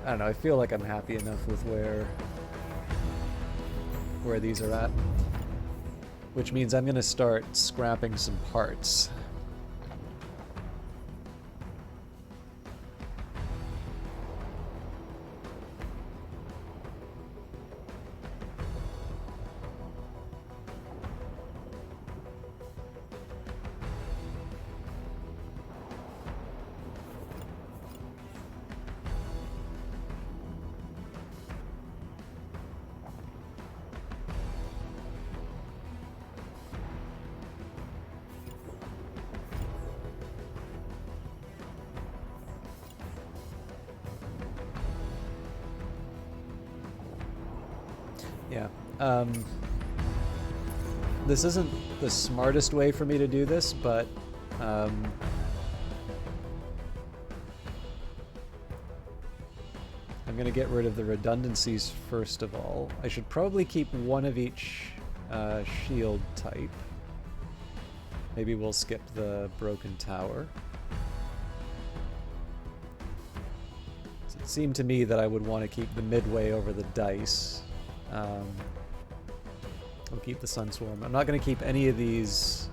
Speaker 1: I don't know, I feel like I'm happy enough with where these are at. Which means I'm gonna start scrapping some parts. Yeah. This isn't the smartest way for me to do this, but I'm going to get rid of the redundancies first of all. I should probably keep one of each shield type. Maybe we'll skip the broken tower. So it seemed to me that I would want to keep the midway over the dice. I'll keep the Sun Swarm. I'm not going to keep any of these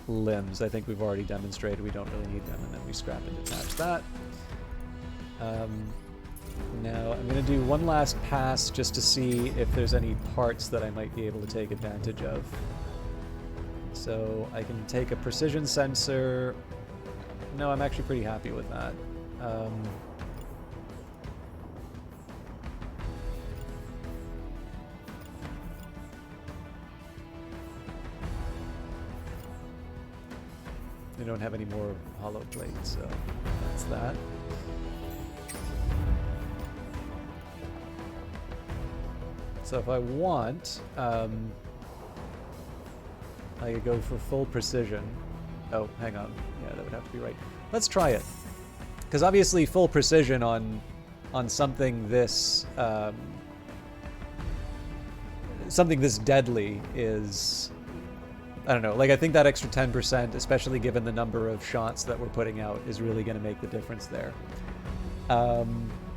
Speaker 1: limbs. I think we've already demonstrated we don't really need them, and then we scrap and detach that. Now I'm going to do one last pass just to see if there's any parts that I might be able to take advantage of. So I can take a precision sensor. No, I'm actually pretty happy with that. I don't have any more hollow plates, so that's that. So if I want, I could go for full precision. Oh, hang on. Yeah, that would have to be right. Let's try it. Because obviously full precision on something this deadly is... I don't know, like I think that extra 10%, especially given the number of shots that we're putting out, is really going to make the difference there.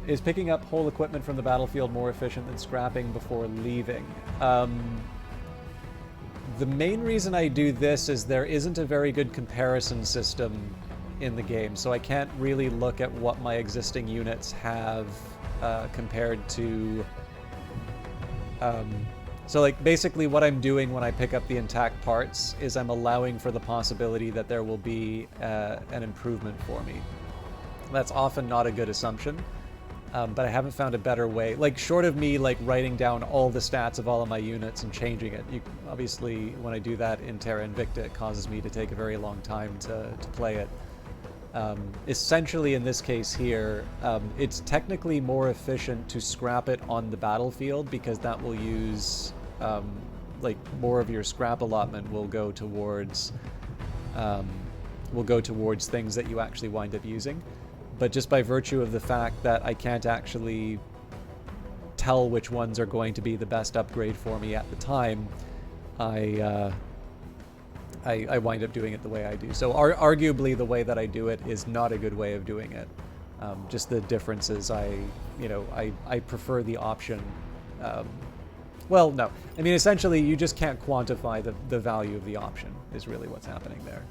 Speaker 1: Is picking up whole equipment from the battlefield more efficient than scrapping before leaving? The main reason I do this is there isn't a very good comparison system in the game, so I can't really look at what my existing units have compared to... So like basically what I'm doing when I pick up the intact parts is I'm allowing for the possibility that there will be an improvement for me. That's often not a good assumption, but I haven't found a better way. Like short of me like writing down all the stats of all of my units and changing it. Obviously when I do that in Terra Invicta it causes me to take a very long time to play it. Essentially, in this case here, it's technically more efficient to scrap it on the battlefield because that will use, like, more of your scrap allotment will go towards things that you actually wind up using. But just by virtue of the fact that I can't actually tell which ones are going to be the best upgrade for me at the time, I wind up doing it the way I do. So arguably the way that I do it is not a good way of doing it. Just the difference is I prefer the option. Well, no. I mean, essentially, you just can't quantify the value of the option is really what's happening there.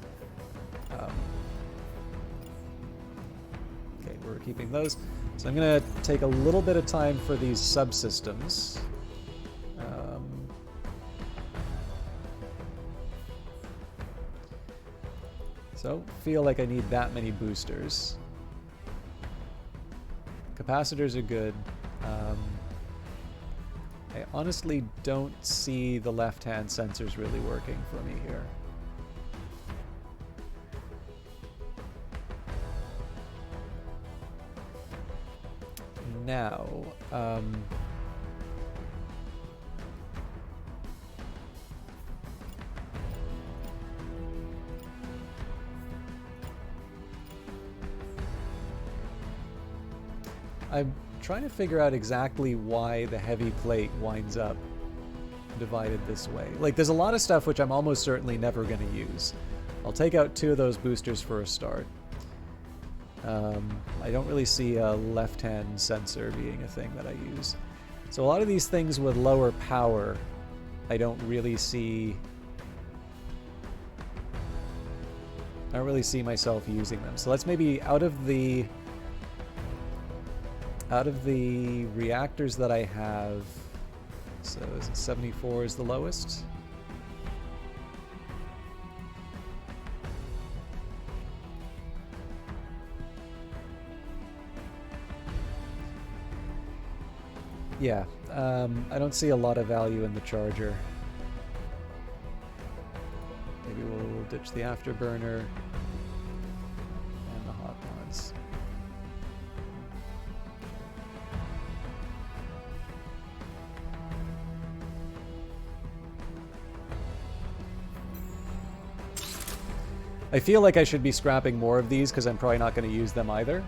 Speaker 1: Okay, we're keeping those. So I'm going to take a little bit of time for these subsystems. So, feel like I need that many boosters. Capacitors are good. I honestly don't see the left-hand sensors really working for me here. Now, I'm trying to figure out exactly why the heavy plate winds up divided this way. Like, there's a lot of stuff which I'm almost certainly never going to use. I'll take out 2 of those boosters for a start. I don't really see a left-hand sensor being a thing that I use. So a lot of these things with lower power, I don't really see myself using them. So let's maybe out of the reactors that I have, so is it 74 is the lowest? Yeah, I don't see a lot of value in the charger. Maybe we'll ditch the afterburner and the hot rods. I feel like I should be scrapping more of these because I'm probably not going to use them either.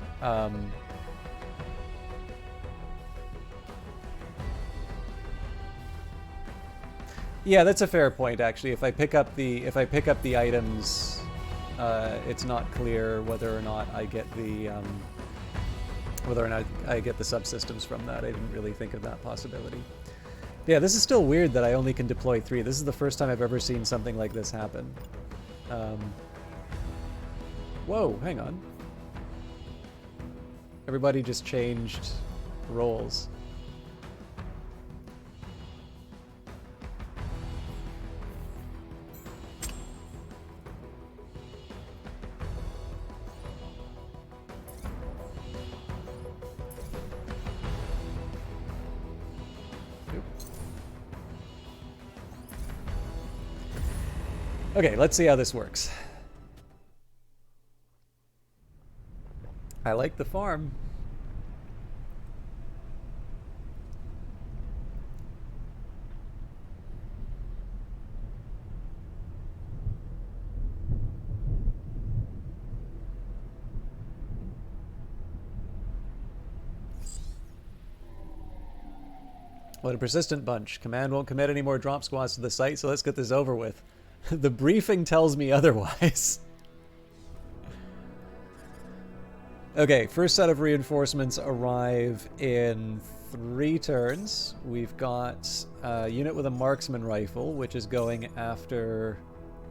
Speaker 1: Yeah, that's a fair point actually. If I pick up the items, it's not clear whether or not I get the subsystems from that. I didn't really think of that possibility. Yeah, this is still weird that I only can deploy 3. This is the first time I've ever seen something like this happen. Whoa, hang on. Everybody just changed roles. Okay, let's see how this works. I like the farm. What a persistent bunch. Command won't commit any more drop squads to the site, so let's get this over with. The briefing tells me otherwise. Okay, first set of reinforcements arrive in 3 turns. We've got a unit with a marksman rifle, which is going after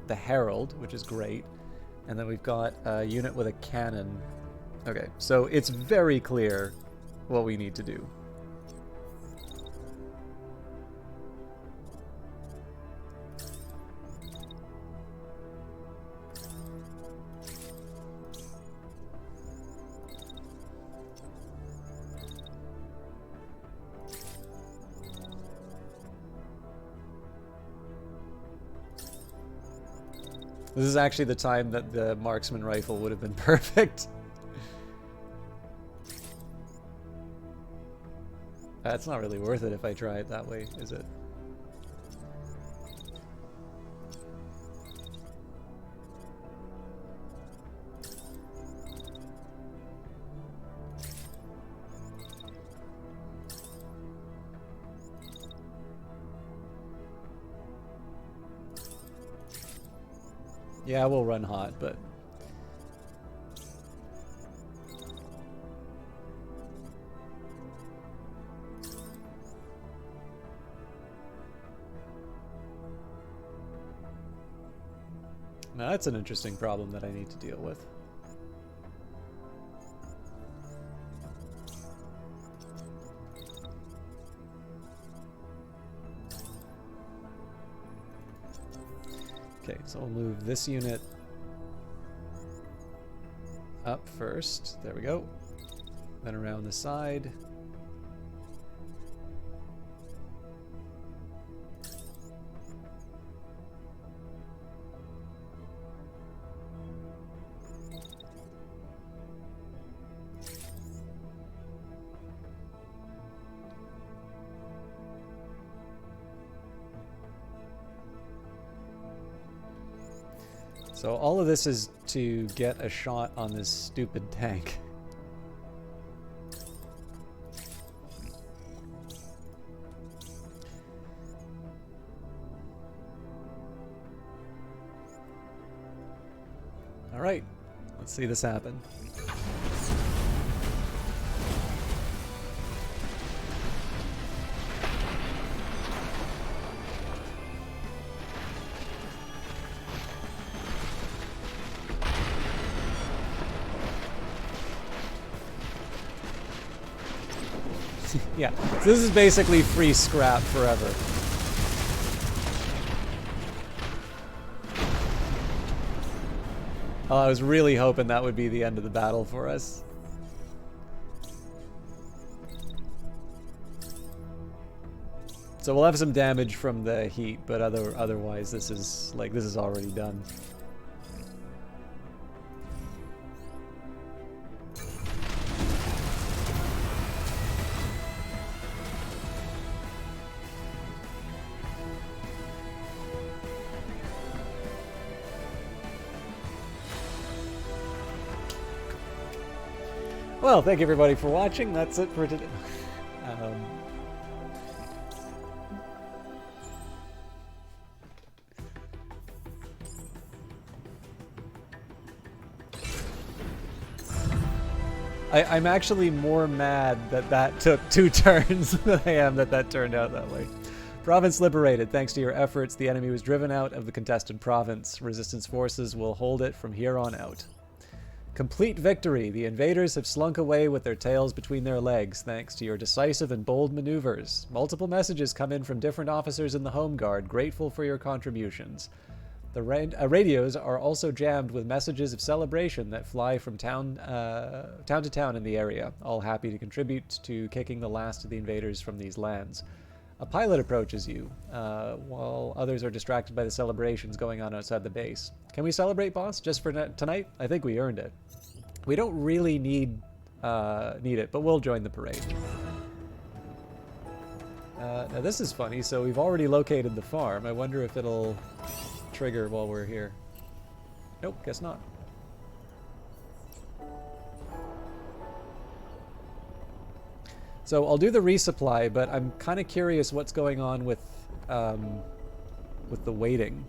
Speaker 1: the Herald, which is great. And then we've got a unit with a cannon. Okay, so it's very clear what we need to do. This is actually the time that the marksman rifle would have been perfect. It's not really worth it if I try it that way, is it? Yeah, we'll run hot, but... Now that's an interesting problem that I need to deal with. Okay, so we'll move this unit up first. There we go. Then around the side. So all of this is to get a shot on this stupid tank. All right, let's see this happen. Yeah, so this is basically free scrap forever. Oh, I was really hoping that would be the end of the battle for us. So we'll have some damage from the heat, but otherwise this is already done. Well, thank you everybody for watching. That's it for today. I'm actually more mad that that took 2 turns than I am that that turned out that way. Province liberated. Thanks to your efforts, the enemy was driven out of the contested province. Resistance forces will hold it from here on out. Complete victory. The invaders have slunk away with their tails between their legs, thanks to your decisive and bold maneuvers. Multiple messages come in from different officers in the Home Guard, grateful for your contributions. The radios are also jammed with messages of celebration that fly from town to town in the area, all happy to contribute to kicking the last of the invaders from these lands. A pilot approaches you, while others are distracted by the celebrations going on outside the base. Can we celebrate, boss, just for tonight? I think we earned it. We don't really need it, but we'll join the parade. Now this is funny, so we've already located the farm. I wonder if it'll trigger while we're here. Nope, guess not. So I'll do the resupply, but I'm kind of curious what's going on with the waiting.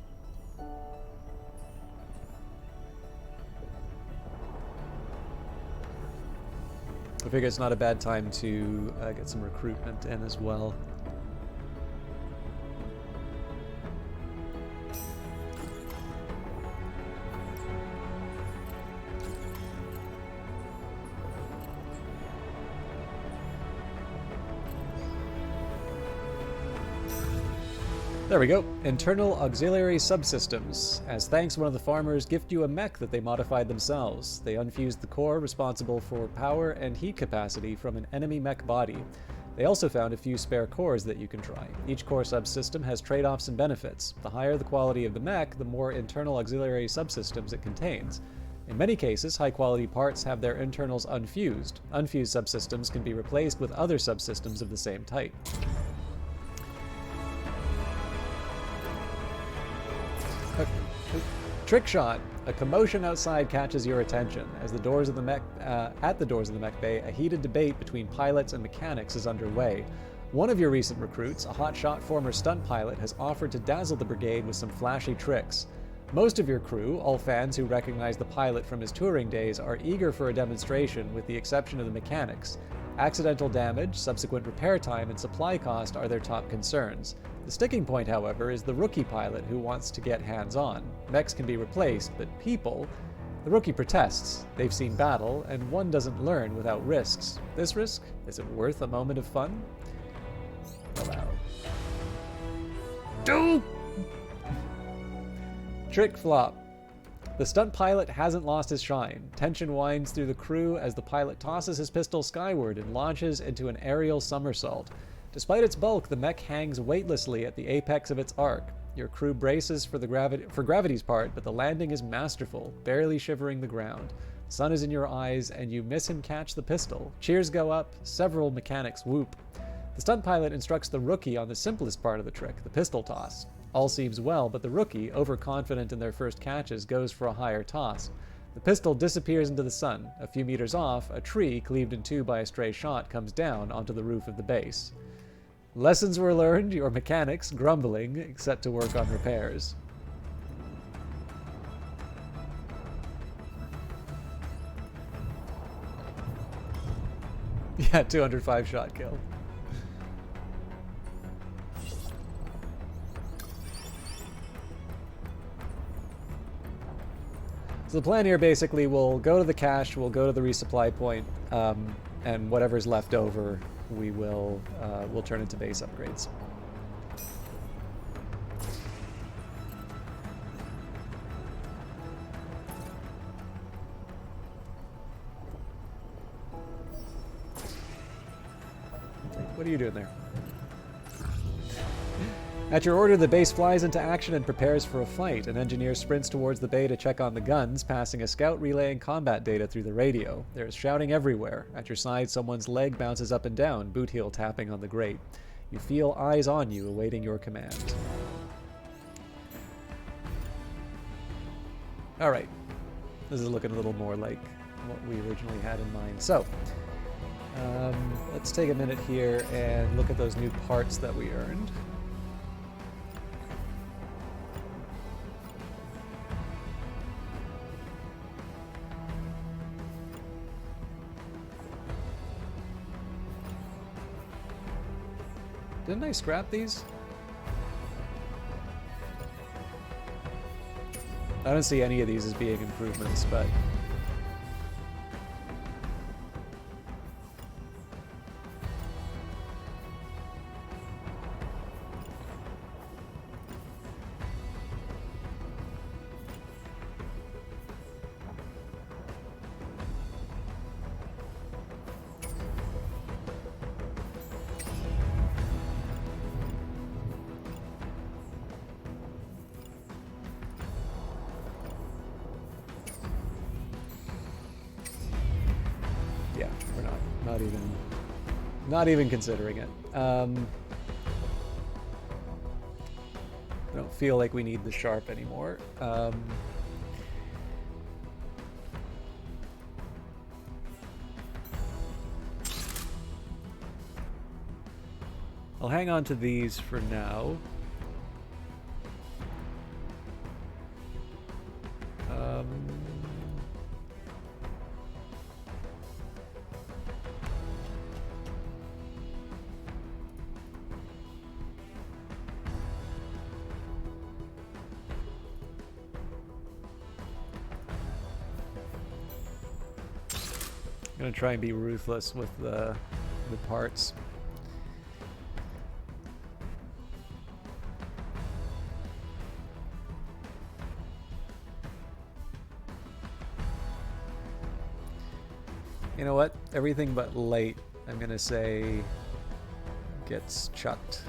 Speaker 1: I figure it's not a bad time to get some recruitment in as well. There we go. Internal auxiliary subsystems. As thanks, one of the farmers gift you a mech that they modified themselves. They unfused the core responsible for power and heat capacity from an enemy mech body. They also found a few spare cores that you can try. Each core subsystem has trade-offs and benefits. The higher the quality of the mech, the more internal auxiliary subsystems it contains. In many cases, high-quality parts have their internals unfused. Unfused subsystems can be replaced with other subsystems of the same type. Trick shot. A commotion outside catches your attention. As the doors of the mech, at the doors of the mech bay, a heated debate between pilots and mechanics is underway. One of your recent recruits, a hotshot former stunt pilot, has offered to dazzle the brigade with some flashy tricks. Most of your crew, all fans who recognize the pilot from his touring days, are eager for a demonstration with the exception of the mechanics. Accidental damage, subsequent repair time, and supply cost are their top concerns. The sticking point, however, is the rookie pilot who wants to get hands-on. Mechs can be replaced, but people... The rookie protests. They've seen battle, and one doesn't learn without risks. This risk? Is it worth a moment of fun? Allow. Do! Trick flop. The stunt pilot hasn't lost his shine. Tension winds through the crew as the pilot tosses his pistol skyward and launches into an aerial somersault. Despite its bulk, the mech hangs weightlessly at the apex of its arc. Your crew braces for gravity's part, but the landing is masterful, barely shivering the ground. The sun is in your eyes, and you miss him catch the pistol. Cheers go up, several mechanics whoop. The stunt pilot instructs the rookie on the simplest part of the trick, the pistol toss. All seems well, but the rookie, overconfident in their first catches, goes for a higher toss. The pistol disappears into the sun. A few meters off, a tree, cleaved in two by a stray shot, comes down onto the roof of the base. Lessons were learned, your mechanics, grumbling, set to work on repairs. Yeah, 205 shot kill. So the plan here basically, we'll go to the cache, we'll go to the resupply point, and whatever's left over, we'll turn into base upgrades. What are you doing there? At your order, the base flies into action and prepares for a fight. An engineer sprints towards the bay to check on the guns, passing a scout relaying combat data through the radio. There is shouting everywhere. At your side, someone's leg bounces up and down, boot heel tapping on the grate. You feel eyes on you, awaiting your command. Alright. This is looking a little more like what we originally had in mind. So, let's take a minute here and look at those new parts that we earned. Didn't I scrap these? I don't see any of these as being improvements, but... yeah, we're not even considering it. I don't feel like we need the sharp anymore. I'll hang on to these for now. I'm gonna try and be ruthless with the parts. You know what? Everything but light, I'm gonna say gets chucked.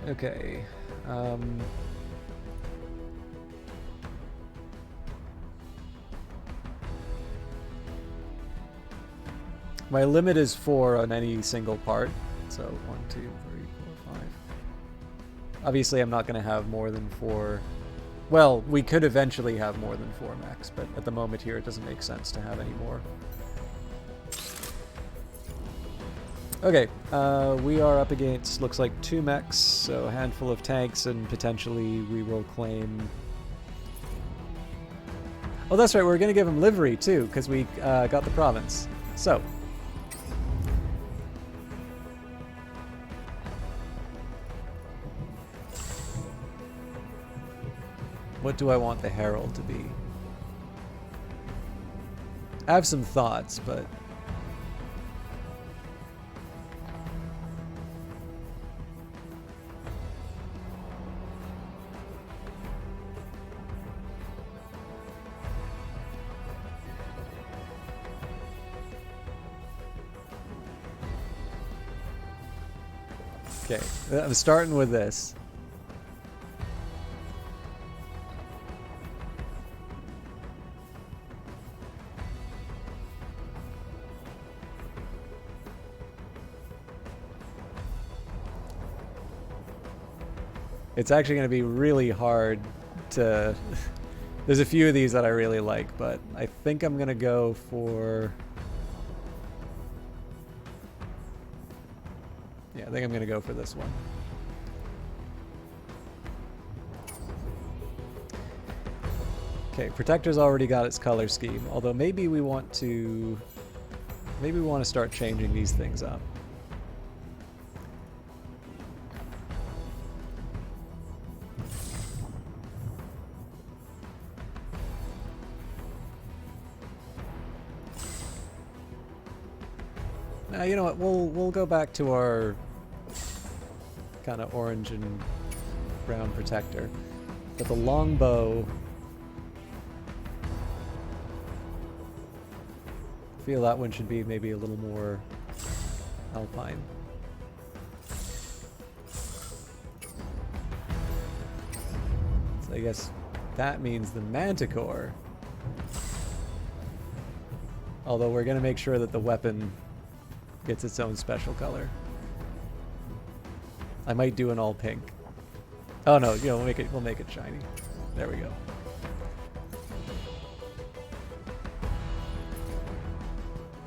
Speaker 1: Okay. My limit is 4 on any single part. So 1, 2, 3, 4, 5. Obviously, I'm not going to have more than 4. Well, we could eventually have more than 4 mechs, but at the moment here, it doesn't make sense to have any more. Okay, we are up against, looks like 2 mechs, so a handful of tanks, and potentially we will claim... Oh, that's right, we're going to give them livery, too, because we got the province. So... what do I want the Herald to be? I have some thoughts, but... okay, I'm starting with this. It's actually going to be really hard to... There's a few of these that I really like, but I think I'm going to go for... Yeah, I think I'm going to go for this one. Okay, Protector's already got its color scheme, although maybe we want to... Maybe we want to start changing these things up. Now, you know what, we'll go back to our kind of orange and brown Protector. But the longbow... I feel that one should be maybe a little more alpine. So I guess that means the Manticore. Although we're going to make sure that the weapon gets its own special color. I might do an all pink. Oh no, you know, we'll make it shiny. There we go.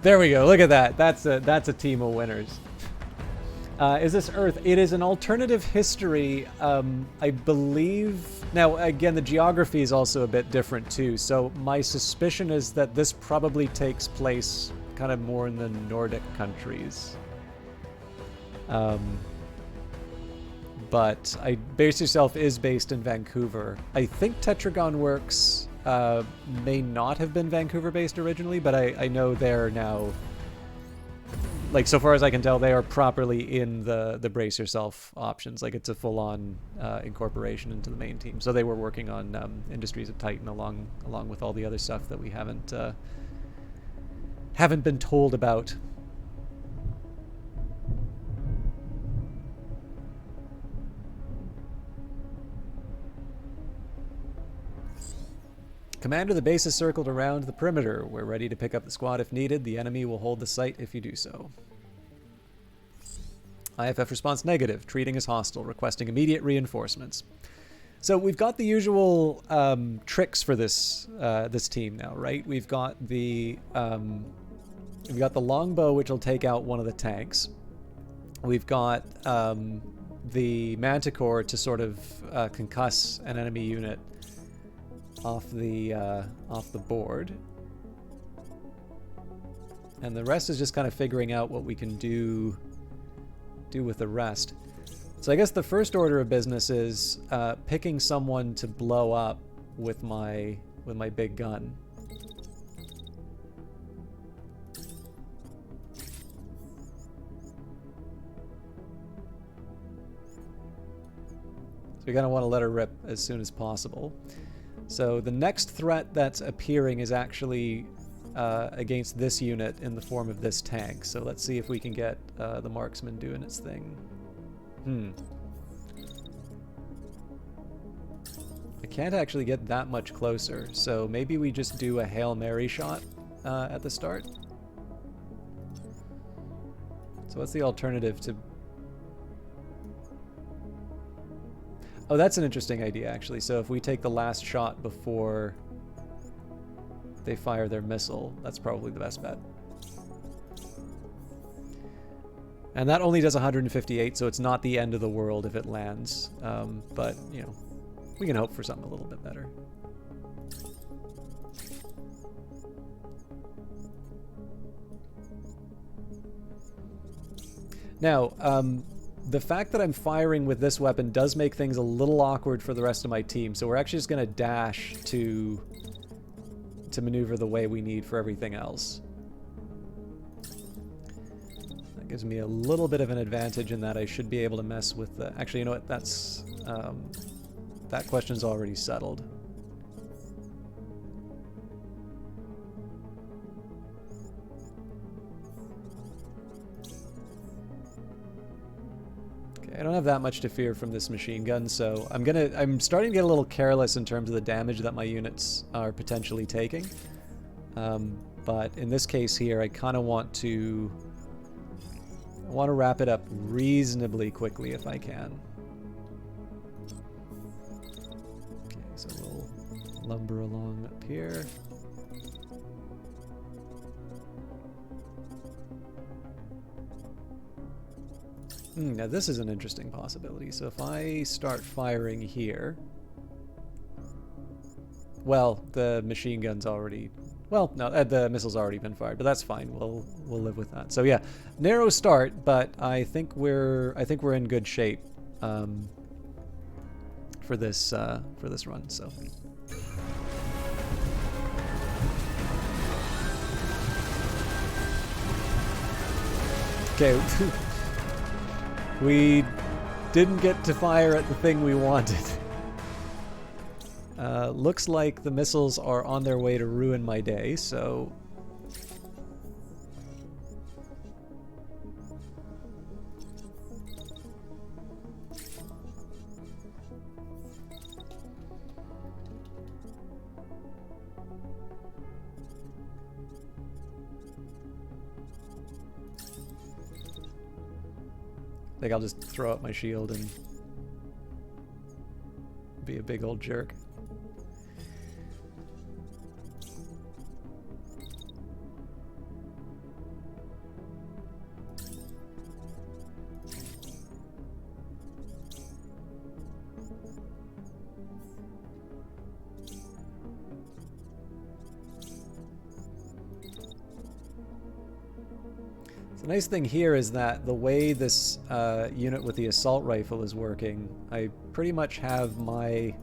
Speaker 1: There we go. Look at that. That's a team of winners. Is this Earth? It is an alternative history. I believe. Now, again, the geography is also a bit different too. So my suspicion is that this probably takes place kind of more in the Nordic countries. But Base Yourself is based in Vancouver. I think Tetragon Works may not have been Vancouver-based originally, but I know they're now, like, so far as I can tell, they are properly in the Brace Yourself options. Like, it's a full-on incorporation into the main team. So they were working on Industries of Titan along with all the other stuff that we haven't been told about. Commander, the base is circled around the perimeter. We're ready to pick up the squad if needed. The enemy will hold the site if you do so. IFF response negative. Treating as hostile. Requesting immediate reinforcements. So we've got the usual tricks for this this team now, right? We've got the longbow, which will take out one of the tanks. We've got the Manticore to sort of concuss an enemy unit off the board, and the rest is just kind of figuring out what we can do with the rest. So I guess the first order of business is picking someone to blow up with my big gun. So you're going to want to let her rip as soon as possible. So the next threat that's appearing is actually against this unit in the form of this tank. So let's see if we can get the marksman doing its thing. I can't actually get that much closer, so maybe we just do a Hail Mary shot at the start. So what's the alternative to... Oh, that's an interesting idea, actually. So if we take the last shot before they fire their missile, that's probably the best bet. And that only does 158, so it's not the end of the world if it lands. But, you know, we can hope for something a little bit better. Now, the fact that I'm firing with this weapon does make things a little awkward for the rest of my team, so we're actually just going to dash to maneuver the way we need for everything else. That gives me a little bit of an advantage in that I should be able to mess with the... Actually, you know what? That's... that question's already settled. I don't have that much to fear from this machine gun, so I'm starting to get a little careless in terms of the damage that my units are potentially taking. But in this case here, I kind of want to wrap it up reasonably quickly if I can. Okay, so we'll lumber along up here. Now this is an interesting possibility. So if I start firing here... Well, the machine gun's already... Well, no, the missile's already been fired, but that's fine. We'll live with that. So yeah, narrow start, but I think we're in good shape for this run. So okay. We didn't get to fire at the thing we wanted. Looks like the missiles are on their way to ruin my day, so... I think I'll just throw up my shield and be a big old jerk. The nice thing here is that the way this unit with the assault rifle is working, I pretty much have my...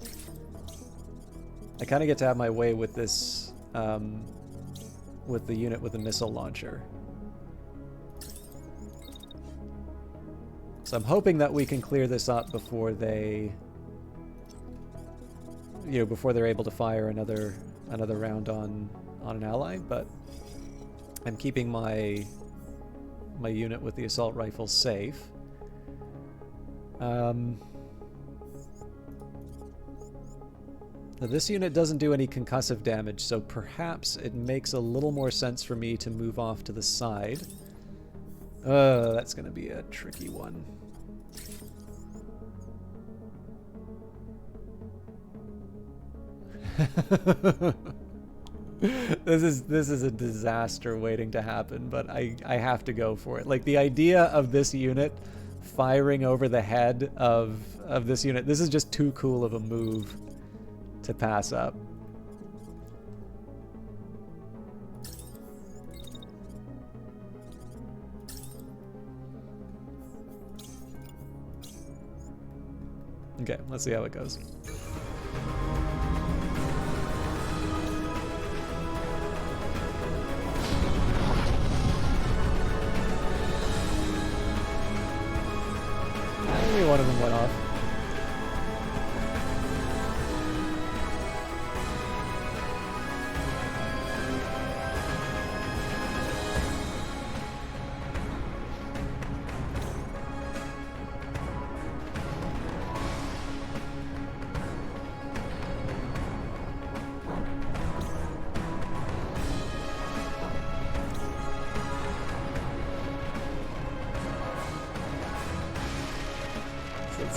Speaker 1: I kind of get to have my way with this, with the unit with the missile launcher. So I'm hoping that we can clear this up before they... You know, before they're able to fire another round on an ally, but I'm keeping my unit with the assault rifle safe. Now this unit doesn't do any concussive damage, so perhaps it makes a little more sense for me to move off to the side. That's going to be a tricky one. This is a disaster waiting to happen, but I have to go for it. Like, the idea of this unit firing over the head of this unit, this is just too cool of a move to pass up. Okay, let's see how it goes. One of them went off.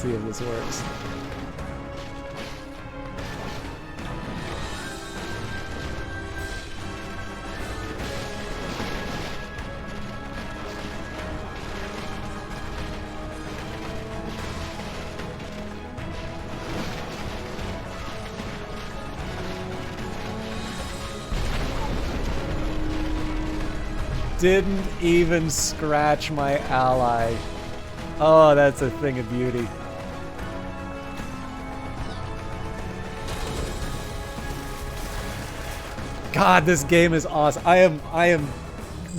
Speaker 1: see if this works. Didn't even scratch my ally. Oh, that's a thing of beauty. God, this game is awesome.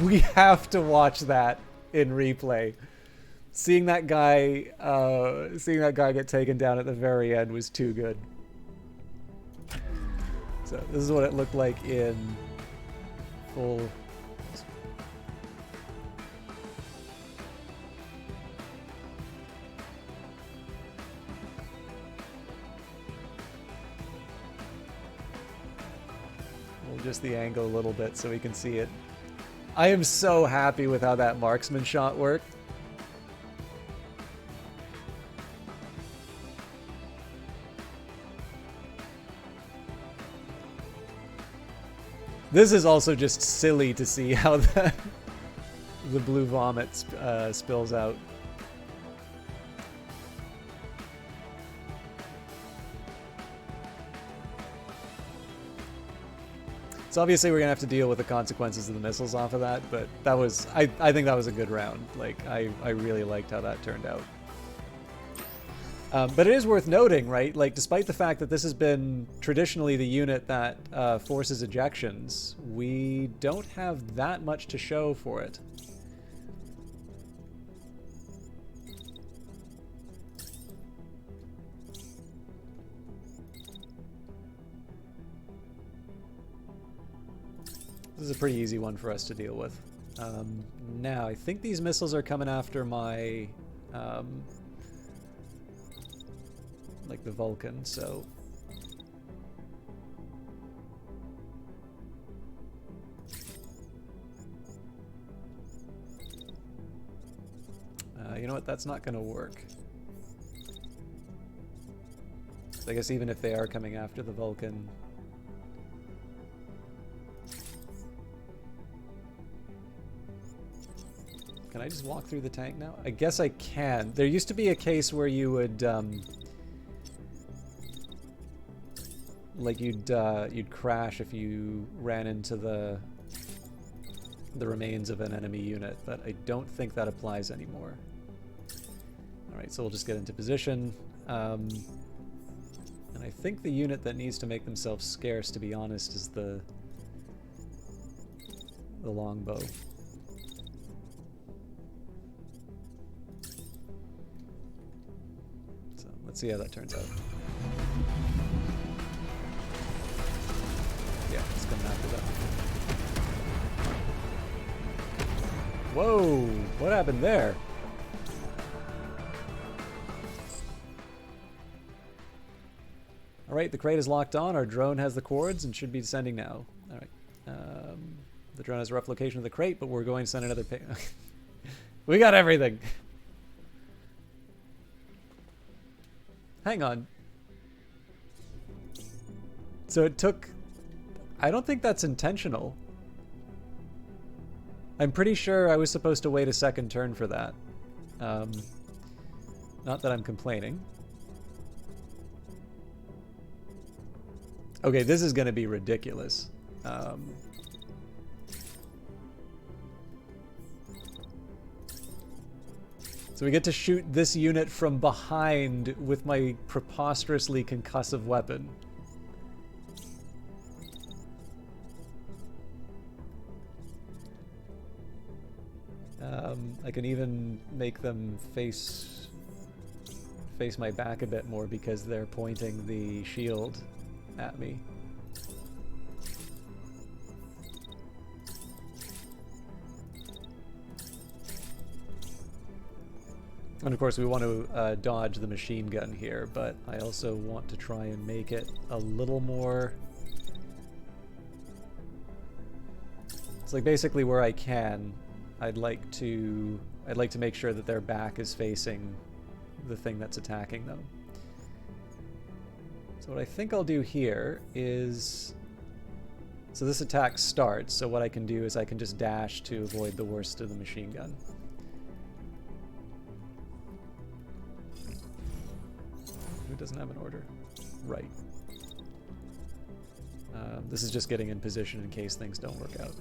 Speaker 1: We have to watch that in replay. Seeing that guy get taken down at the very end was too good. So this is what it looked like in full. Just the angle a little bit so we can see it. I am so happy with how that marksman shot worked. This is also just silly to see how the blue vomit spills out. So obviously we're gonna have to deal with the consequences of the missiles off of that, but that was I think that was a good round. Like I really liked how that turned out. But it is worth noting, right? Like despite the fact that this has been traditionally the unit that forces ejections, we don't have that much to show for it. This is a pretty easy one for us to deal with. Now, I think these missiles are coming after my, like the Vulcan, so... you know what, that's not going to work. So I guess even if they are coming after the Vulcan... Can I just walk through the tank now? I guess I can. There used to be a case where you would, like you'd crash if you ran into the remains of an enemy unit, but I don't think that applies anymore. All right, so we'll just get into position. And I think the unit that needs to make themselves scarce, to be honest, is the longbow. Let's see how that turns out. Yeah, it's coming after that. Whoa! What happened there? Alright, the crate is locked on. Our drone has the cords and should be descending now. Alright. The drone has a rough location of the crate, but we're going to send another We got everything! Hang on. So it took... I don't think that's intentional. I'm pretty sure I was supposed to wait a second turn for that. Not that I'm complaining. Okay, this is going to be ridiculous. So we get to shoot this unit from behind with my preposterously concussive weapon. I can even make them face my back a bit more because they're pointing the shield at me. And of course we want to dodge the machine gun here, but I also want to try and make it a little more... It's like basically where I can, I'd like to make sure that their back is facing the thing that's attacking them. So what I think I'll do here is... So this attack starts, so what I can do is I can just dash to avoid the worst of the machine gun. Who doesn't have an order? Right. This is just getting in position in case things don't work out.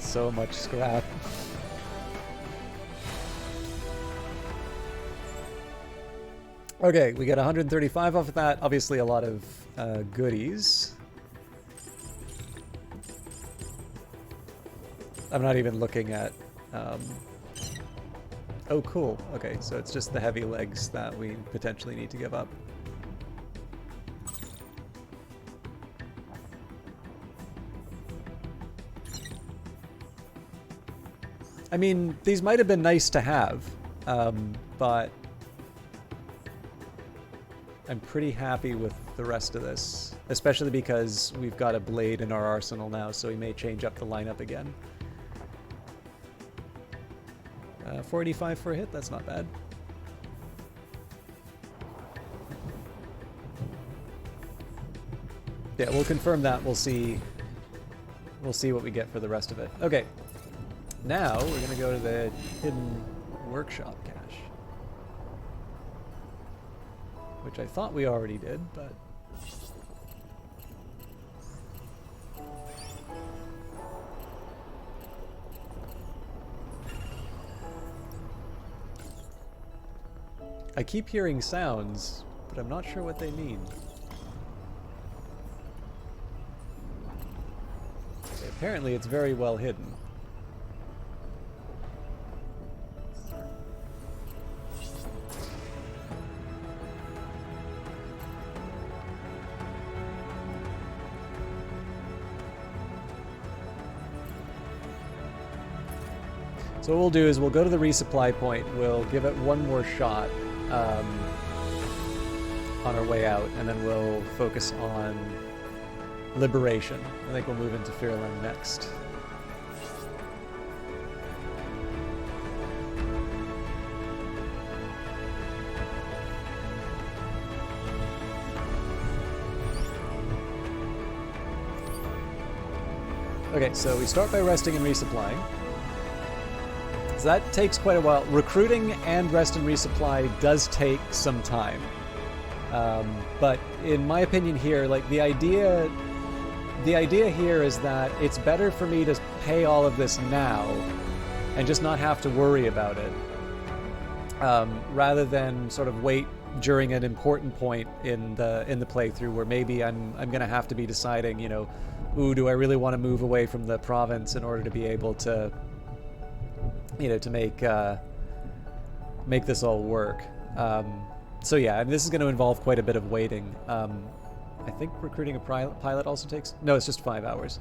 Speaker 1: So much scrap. Okay, we get 135 off of that. Obviously a lot of goodies. I'm not even looking at... Oh, cool. Okay, so it's just the heavy legs that we potentially need to give up. I mean, these might have been nice to have, but I'm pretty happy with the rest of this, especially because we've got a blade in our arsenal now, so we may change up the lineup again. 485 for a hit, that's not bad. Yeah, we'll confirm that. We'll see what we get for the rest of it. Okay. Now, we're going to go to the hidden workshop cache. Which I thought we already did, but... I keep hearing sounds, but I'm not sure what they mean. Okay, apparently it's very well hidden. So what we'll do is we'll go to the resupply point, we'll give it one more shot on our way out, and then we'll focus on liberation. I think we'll move into Fearland next. Okay, so we start by resting and resupplying. So that takes quite a while. Recruiting and rest and resupply does take some time. But in my opinion here, like the idea here is that it's better for me to pay all of this now and just not have to worry about it, rather than sort of wait during an important point in the playthrough where maybe I'm gonna have to be deciding, you know, ooh, do I really want to move away from the province in order to be able to, you know, to make this all work. So yeah, I mean, this is going to involve quite a bit of waiting. I think recruiting a pilot also takes... No, it's just 5 hours.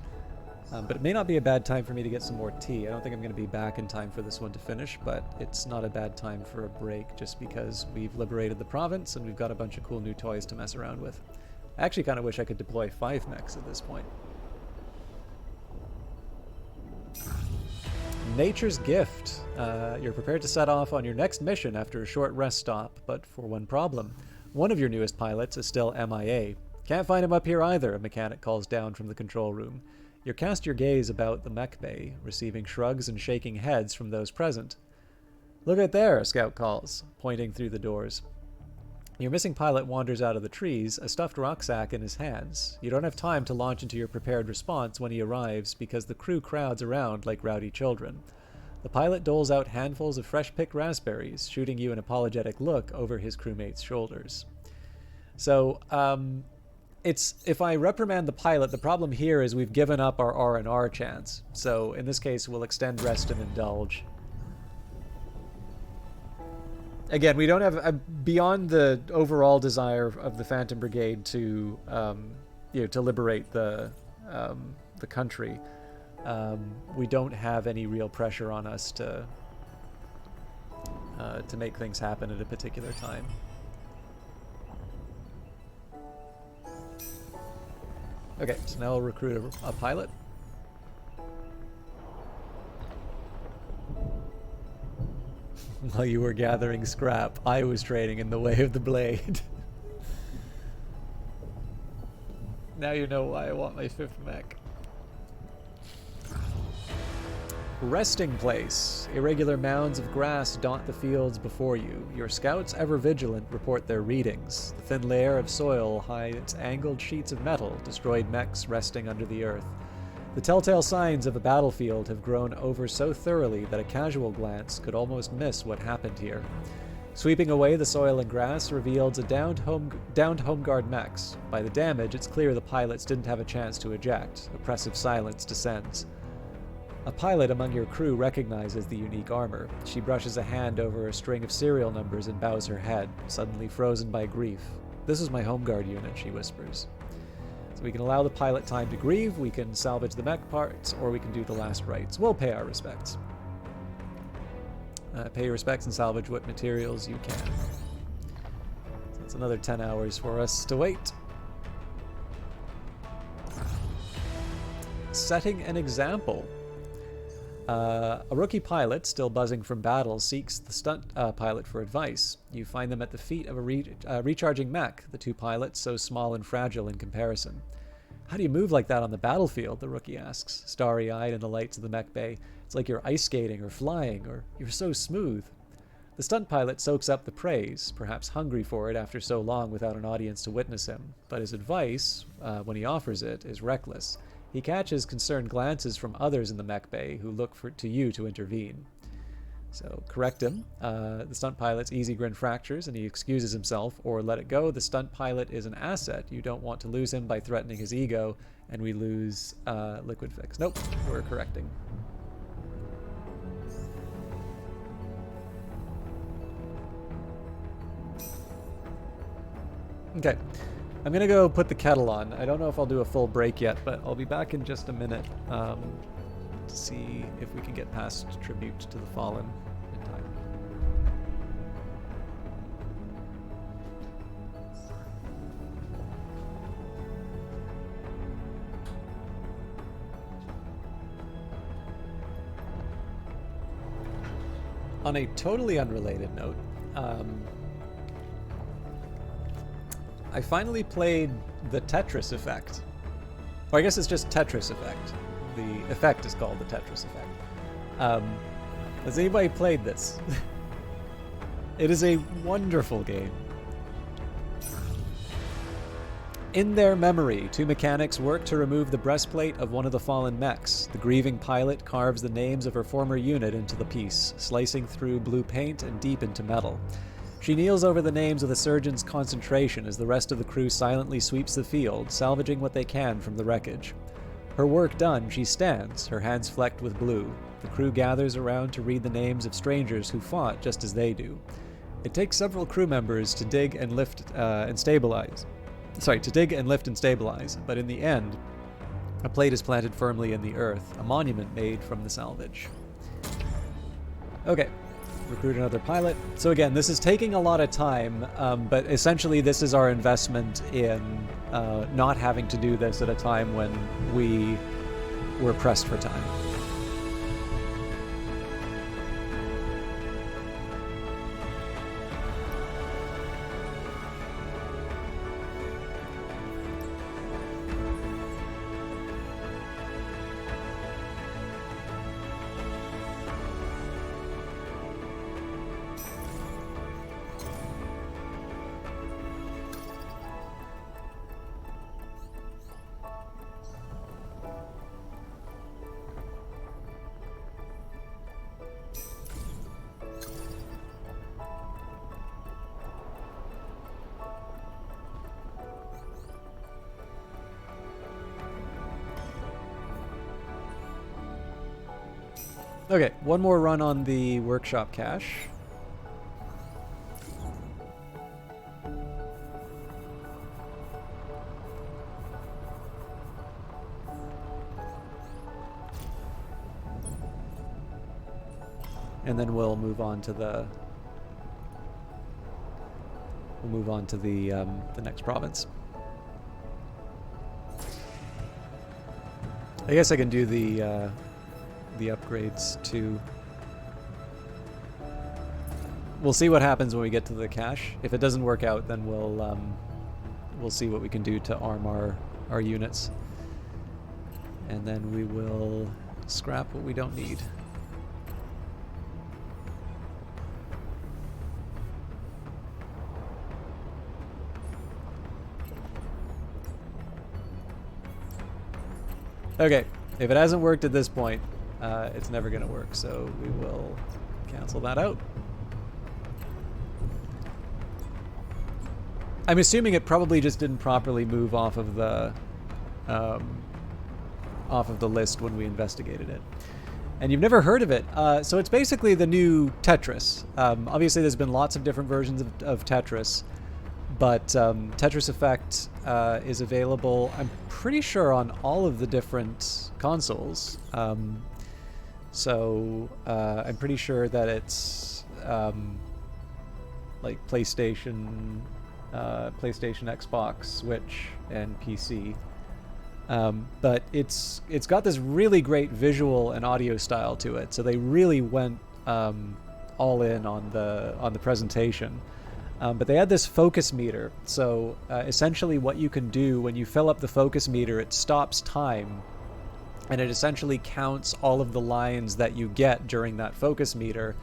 Speaker 1: But it may not be a bad time for me to get some more tea. I don't think I'm going to be back in time for this one to finish, but it's not a bad time for a break just because we've liberated the province and we've got a bunch of cool new toys to mess around with. I actually kind of wish I could deploy 5 mechs at this point. Nature's Gift. You're prepared to set off on your next mission after a short rest stop, but for one problem. One of your newest pilots is still MIA. Can't find him up here either, a mechanic calls down from the control room. You cast your gaze about the mech bay, receiving shrugs and shaking heads from those present. Look at there, a scout calls, pointing through the doors. Your missing pilot wanders out of the trees, a stuffed rucksack in his hands. You don't have time to launch into your prepared response when he arrives because the crew crowds around like rowdy children. The pilot doles out handfuls of fresh-picked raspberries, shooting you an apologetic look over his crewmates' shoulders. So, if I reprimand the pilot, the problem here is we've given up our R&R chance. So, in this case, we'll extend rest and indulge. again, we don't have beyond the overall desire of the Phantom Brigade to to liberate the country. We don't have any real pressure on us to make things happen at a particular time. Okay, so now I'll recruit a pilot. While you were gathering scrap, I was training in the way of the blade. Now you know why I want my 5th mech. Resting place. Irregular mounds of grass dot the fields before you. Your scouts, ever vigilant, report their readings. The thin layer of soil hides angled sheets of metal, destroyed mechs resting under the earth. The telltale signs of a battlefield have grown over so thoroughly that a casual glance could almost miss what happened here. Sweeping away the soil and grass reveals a downed home guard mechs. By the damage, it's clear the pilots didn't have a chance to eject. Oppressive silence descends. A pilot among your crew recognizes the unique armor. She brushes a hand over a string of serial numbers and bows her head, suddenly frozen by grief. "This is my home guard unit," she whispers. So we can allow the pilot time to grieve, we can salvage the mech parts, or we can do the last rites. We'll pay our respects. Pay your respects and salvage what materials you can. So it's another 10 hours for us to wait. Setting an example. A rookie pilot, still buzzing from battle, seeks the stunt pilot for advice. You find them at the feet of a recharging mech, the two pilots so small and fragile in comparison. "How do you move like that on the battlefield?" the rookie asks, starry-eyed in the lights of the mech bay. "It's like you're ice skating or flying, or you're so smooth." The stunt pilot soaks up the praise, perhaps hungry for it after so long without an audience to witness him. But his advice, when he offers it, is reckless. He catches concerned glances from others in the mech bay who look to you to intervene. So correct him. The stunt pilot's easy grin fractures and he excuses himself, or let it go. The stunt pilot is an asset. You don't want to lose him by threatening his ego, and we lose liquid fix. Nope, we're correcting. Okay, I'm gonna go put the kettle on. I don't know if I'll do a full break yet, but I'll be back in just a minute to see if we can get past Tribute to the Fallen in time. On a totally unrelated note, I finally played the Tetris Effect. Or I guess it's just Tetris Effect. The effect is called the Tetris Effect. Has anybody played this? It is a wonderful game. In their memory, two mechanics work to remove the breastplate of one of the fallen mechs. The grieving pilot carves the names of her former unit into the piece, slicing through blue paint and deep into metal. She kneels over the names of the surgeon's concentration as the rest of the crew silently sweeps the field, salvaging what they can from the wreckage. Her work done, she stands, her hands flecked with blue. The crew gathers around to read the names of strangers who fought just as they do. It takes several crew members to dig and lift and stabilize. To dig and lift and stabilize, but in the end, a plate is planted firmly in the earth, a monument made from the salvage. Okay. Recruit another pilot. So again, this is taking a lot of time, but essentially this is our investment in not having to do this at a time when we were pressed for time. Okay, one more run on the workshop cache. and then we'll move on to the the next province. I guess I can do the upgrades too. We'll see what happens when we get to the cache. If it doesn't work out, then we'll see what we can do to arm our units, and then we will scrap what we don't need. Okay, if it hasn't worked at this point, it's never going to work, so we will cancel that out. I'm assuming it probably just didn't properly move off of the list when we investigated it. And you've never heard of it, so it's basically the new Tetris. Obviously, there's been lots of different versions of Tetris, but Tetris Effect is available, I'm pretty sure, on all of the different consoles. So I'm pretty sure that it's like PlayStation, Xbox, Switch, and PC. But it's got this really great visual and audio style to it. So they really went all in on the presentation. But they had this focus meter. So essentially what you can do when you fill up the focus meter, it stops time, and it essentially counts all of the lines that you get during that focus meter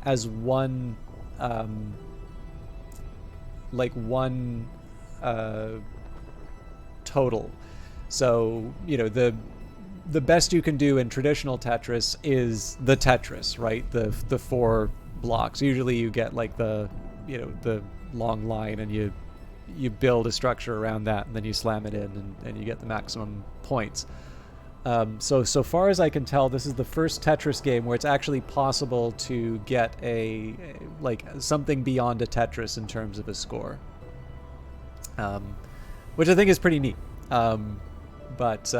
Speaker 1: as one total. So, you know, the best you can do in traditional Tetris is the Tetris, right? The 4 blocks. Usually you get like the long line, and you build a structure around that, and then you slam it in, and you get the maximum points. So far as I can tell, this is the first Tetris game where it's actually possible to get like something beyond a Tetris in terms of a score, which I think is pretty neat. But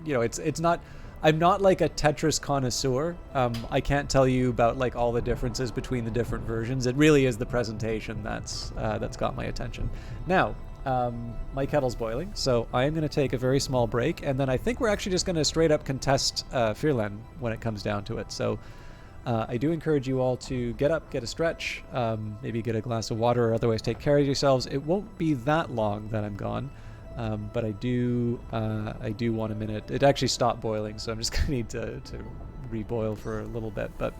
Speaker 1: it's not. I'm not like a Tetris connoisseur. I can't tell you about like all the differences between the different versions. It really is the presentation that's got my attention. Now, my kettle's boiling, so I am going to take a very small break, and then I think we're actually just going to straight up contest Fearland when it comes down to it. So I do encourage you all to get up, get a stretch, maybe get a glass of water, or otherwise take care of yourselves. It won't be that long that I'm gone. But I do want a minute. It actually stopped boiling, so I'm just gonna need to reboil for a little bit. But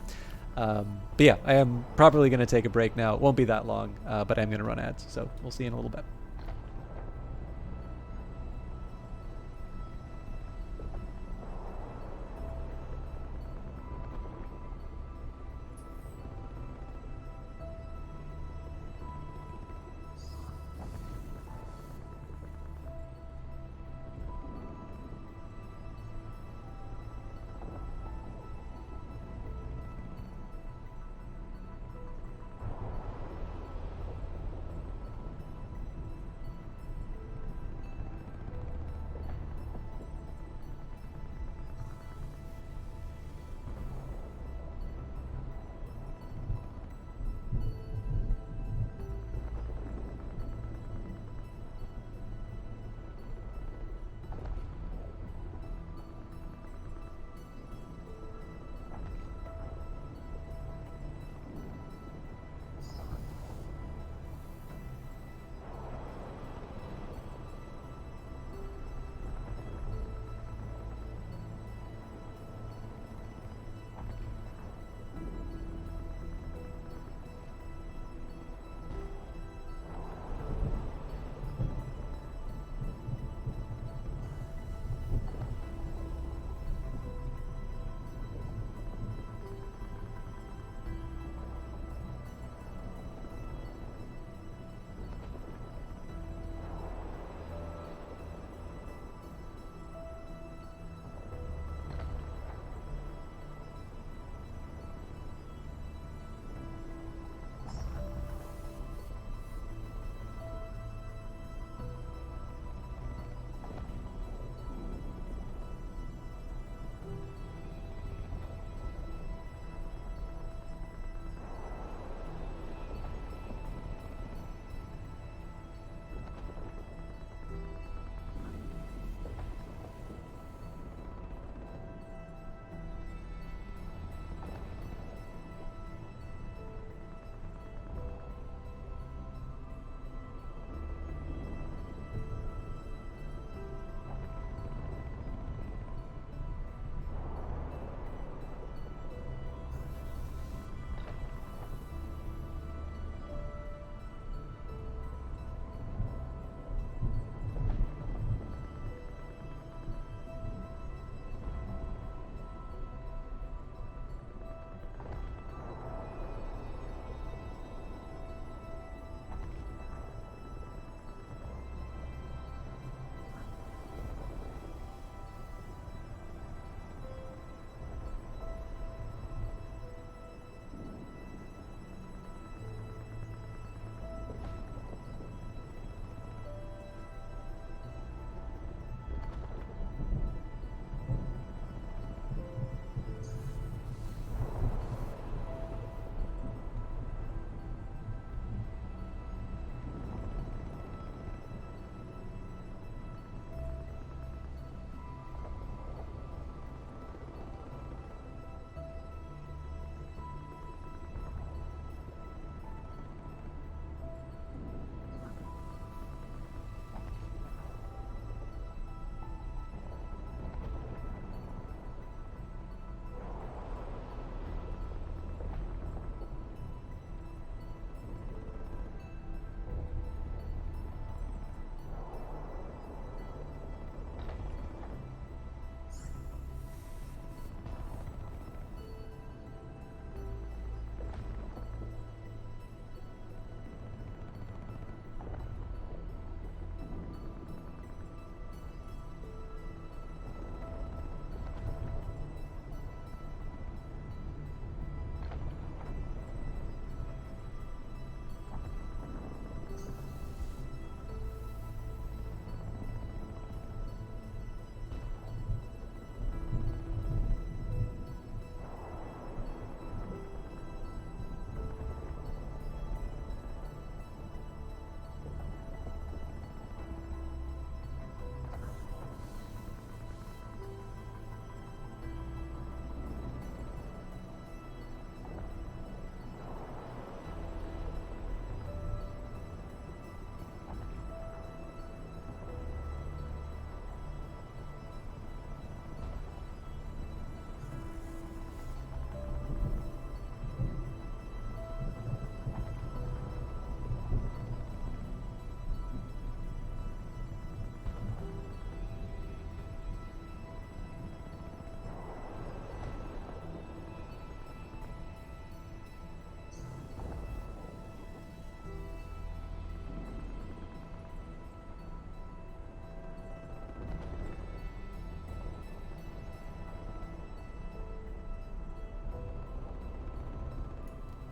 Speaker 1: yeah, I am probably gonna take a break now. It won't be that long, but I'm gonna run ads, so we'll see you in a little bit.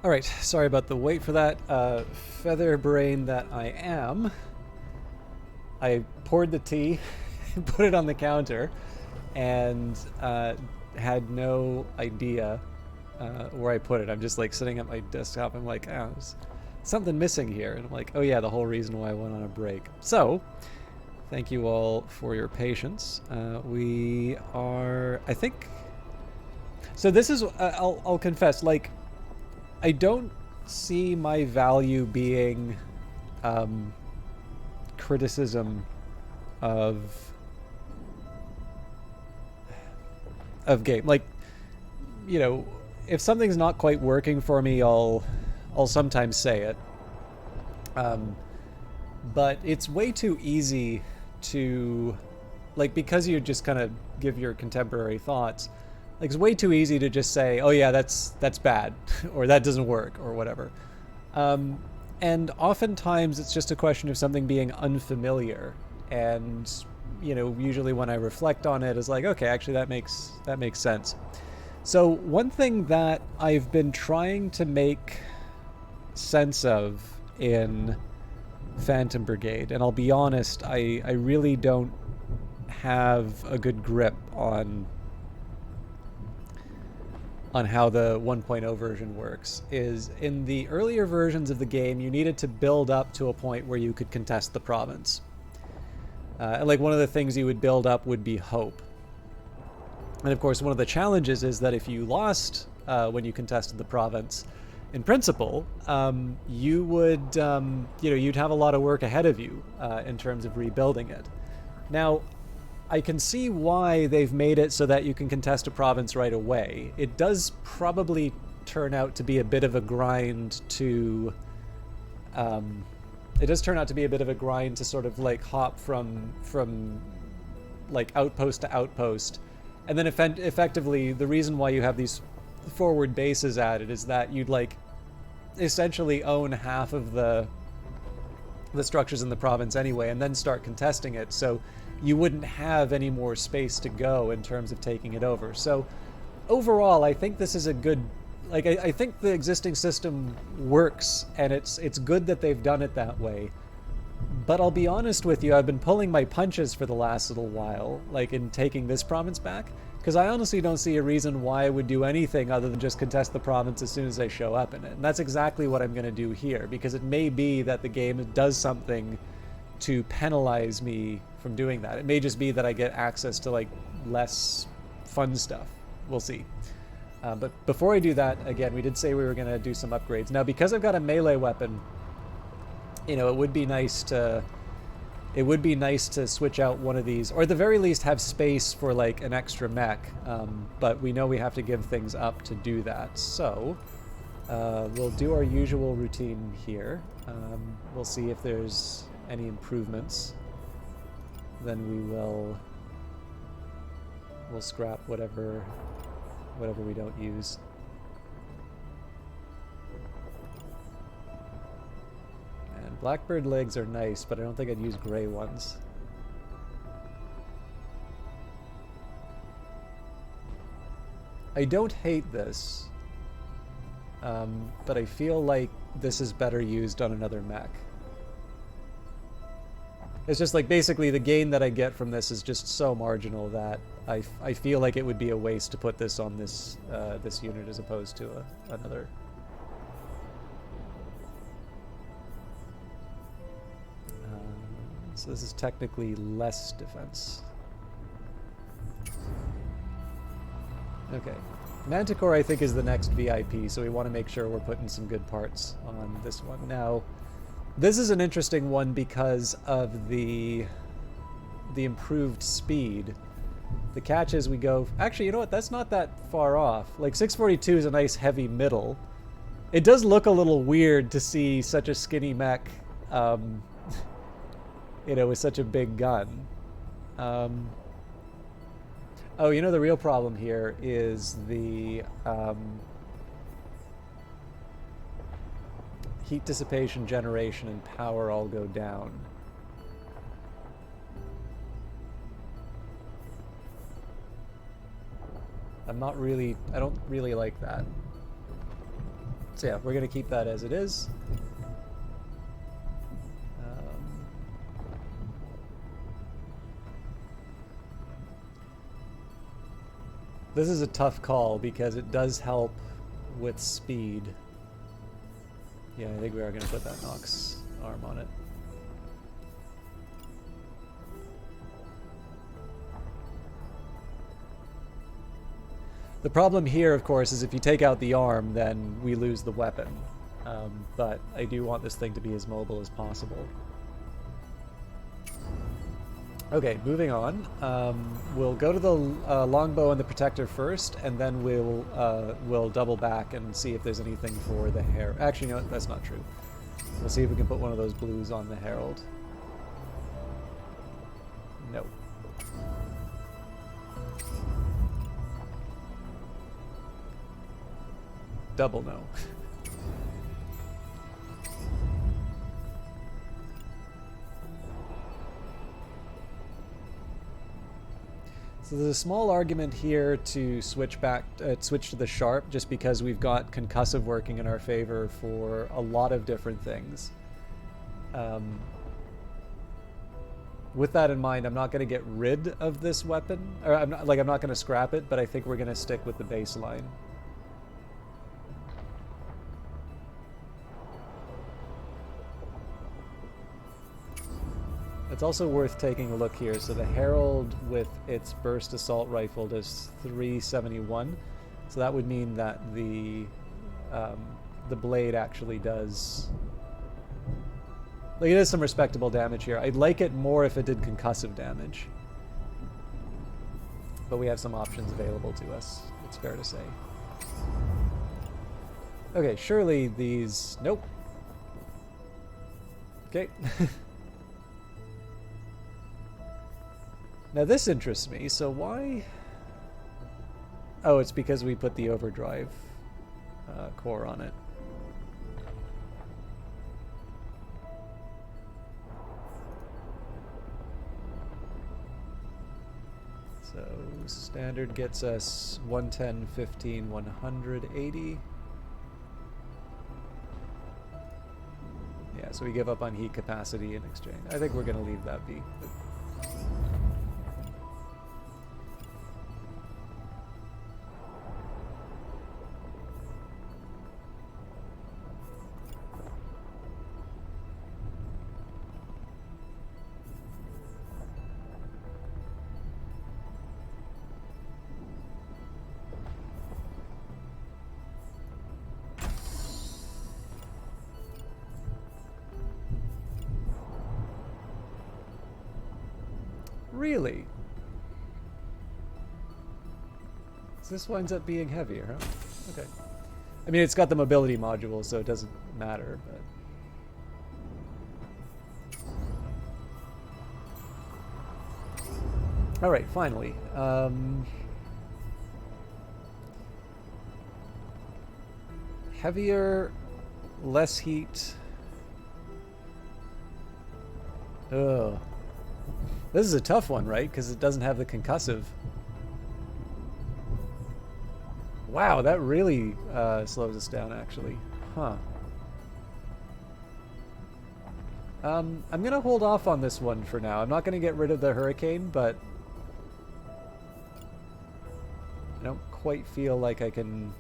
Speaker 1: All right, sorry about the wait for that. Feather brain that I am. I poured the tea, put it on the counter, and had no idea where I put it. I'm just like sitting at my desktop. I'm like, oh, there's something missing here. And I'm like, oh yeah, the whole reason why I went on a break. So, thank you all for your patience. We are, I think... So this is, I'll confess, like, I don't see my value being criticism of game. Like, you know, if something's not quite working for me, I'll sometimes say it. But it's way too easy to, like, because you just kind of give your contemporary thoughts, like, it's way too easy to just say, oh yeah, that's bad, or that doesn't work, or whatever. And oftentimes it's just a question of something being unfamiliar. And, you know, usually when I reflect on it, it's like, okay, actually that makes sense. So one thing that I've been trying to make sense of in Phantom Brigade, and I'll be honest, I really don't have a good grip on how the 1.0 version works, is in the earlier versions of the game, you needed to build up to a point where you could contest the province. And like one of the things you would build up would be hope. And of course, one of the challenges is that if you lost when you contested the province, in principle, you would, you know, you'd have a lot of work ahead of you in terms of rebuilding it. Now, I can see why they've made it so that you can contest a province right away. It does probably turn out to be a bit of a grind to... it does turn out to be a bit of a grind to sort of like hop from like outpost to outpost. And then effectively, the reason why you have these forward bases added is that you'd like essentially own half of the structures in the province anyway, and then start contesting it. So you wouldn't have any more space to go in terms of taking it over. So overall, I think this is a good, like, I think the existing system works, and it's good that they've done it that way. But I'll be honest with you, I've been pulling my punches for the last little while, like in taking this province back, because I honestly don't see a reason why I would do anything other than just contest the province as soon as I show up in it. And that's exactly what I'm going to do here, because it may be that the game does something to penalize me from doing that. It may just be that I get access to like less fun stuff. We'll see. But before I do that, again, we did say we were going to do some upgrades. Now, because I've got a melee weapon, you know, it would be nice to switch out one of these, or at the very least have space for like an extra mech. But we know we have to give things up to do that. So we'll do our usual routine here. We'll see if there's any improvements. Then we'll scrap whatever we don't use. And blackbird legs are nice, but I don't think I'd use gray ones. I don't hate this, but I feel like this is better used on another mech. It's just like basically the gain that I get from this is just so marginal that I feel like it would be a waste to put this on this this unit as opposed to another. So this is technically less defense. Okay. Manticore, I think, is the next VIP, so we want to make sure we're putting some good parts on this one. Now, this is an interesting one because of the improved speed. The catch is we go... Actually, you know what? That's not that far off. Like, 642 is a nice heavy middle. It does look a little weird to see such a skinny mech, you know, with such a big gun. Oh, you know, the real problem here is the heat dissipation, generation, and power all go down. I don't really like that. So yeah, we're going to keep that as it is. This is a tough call because it does help with speed. Yeah, I think we are going to put that Nox arm on it. The problem here, of course, is if you take out the arm, then we lose the weapon. But I do want this thing to be as mobile as possible. Okay, moving on. We'll go to the longbow and the protector first, and then we'll double back and see if there's anything for the herald. Actually, no, that's not true. We'll see if we can put one of those blues on the herald. No. Double no. So there's a small argument here to switch to the sharp, just because we've got concussive working in our favor for a lot of different things. With that in mind, I'm not going to get rid of this weapon, or I'm not going to scrap it, but I think we're going to stick with the baseline. It's also worth taking a look here. So the Herald with its burst assault rifle does 371. So that would mean that the blade actually does, like, it is some respectable damage here. I'd like it more if it did concussive damage, but we have some options available to us, it's fair to say. Okay, surely these, nope. Okay. Now this interests me, so why? Oh, it's because we put the overdrive core on it. So standard gets us 110, 15, 180. Yeah, so we give up on heat capacity in exchange. I think we're going to leave that be. Really? So this winds up being heavier, huh? Okay. I mean, it's got the mobility module, so it doesn't matter, but... Alright, finally. Heavier, less heat. Ugh. This is a tough one, right? Because it doesn't have the concussive. Wow, that really slows us down, actually. Huh. I'm going to hold off on this one for now. I'm not going to get rid of the Hurricane, but I don't quite feel like I can...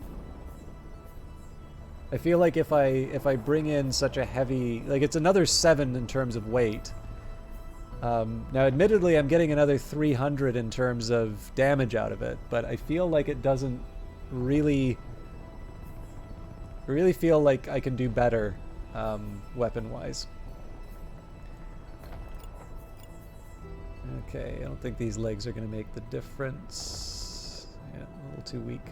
Speaker 1: I feel like if I bring in such a heavy... Like, it's another 7 in terms of weight. Now, admittedly, I'm getting another 300 in terms of damage out of it, but I feel like it doesn't really feel like I can do better weapon-wise. Okay, I don't think these legs are going to make the difference. Yeah, a little too weak.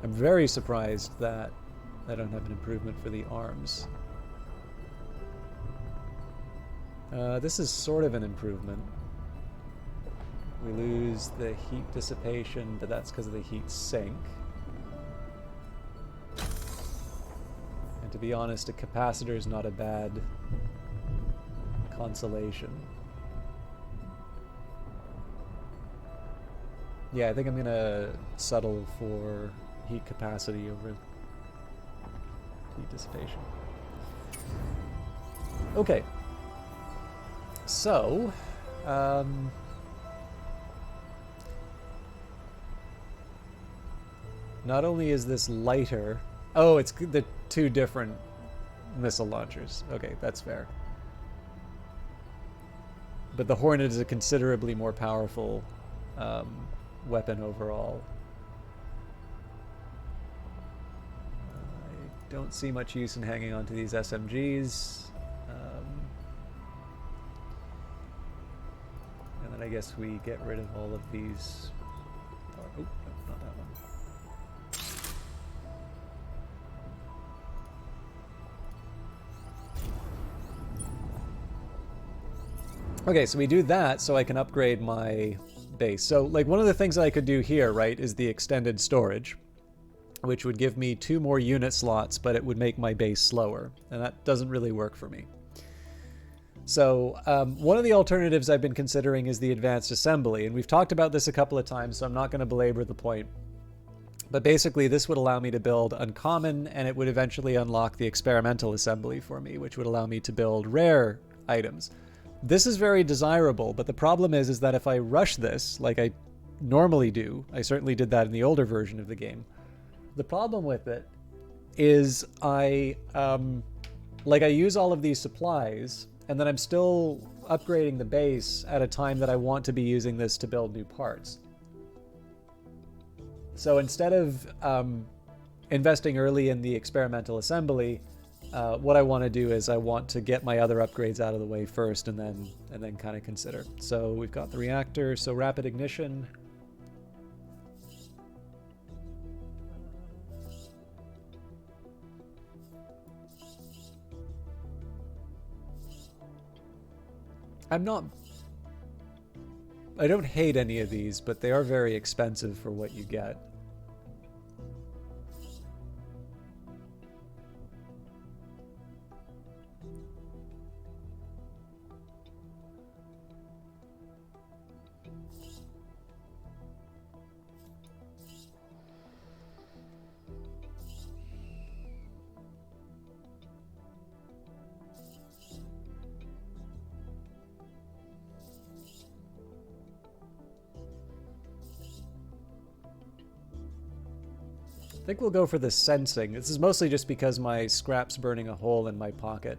Speaker 1: I'm very surprised that I don't have an improvement for the arms. This is sort of an improvement. We lose the heat dissipation, but that's because of the heat sink. And to be honest, a capacitor is not a bad consolation. Yeah, I think I'm gonna settle for heat capacity over heat dissipation. Okay. So, not only is this lighter... Oh, it's the two different missile launchers. Okay, that's fair. But the Hornet is a considerably more powerful weapon overall. I don't see much use in hanging on to these SMGs. And then I guess we get rid of all of these... Oh, no, not that one. Okay, so we do that so I can upgrade my base. So, like, one of the things that I could do here, right, is the extended storage, which would give me 2 more unit slots, but it would make my base slower, and that doesn't really work for me. So, one of the alternatives I've been considering is the advanced assembly, and we've talked about this a couple of times, so I'm not going to belabor the point. But basically, this would allow me to build uncommon, and it would eventually unlock the experimental assembly for me, which would allow me to build rare items. This is very desirable, but the problem is that if I rush this, like I normally do, I certainly did that in the older version of the game, the problem with it is I use all of these supplies, and then I'm still upgrading the base at a time that I want to be using this to build new parts. So instead of investing early in the experimental assembly, what I want to do is I want to get my other upgrades out of the way first and then kind of consider. So we've got the reactor, so rapid ignition. I don't hate any of these, but they are very expensive for what you get. I think we'll go for the sensing. This is mostly just because my scrap's burning a hole in my pocket.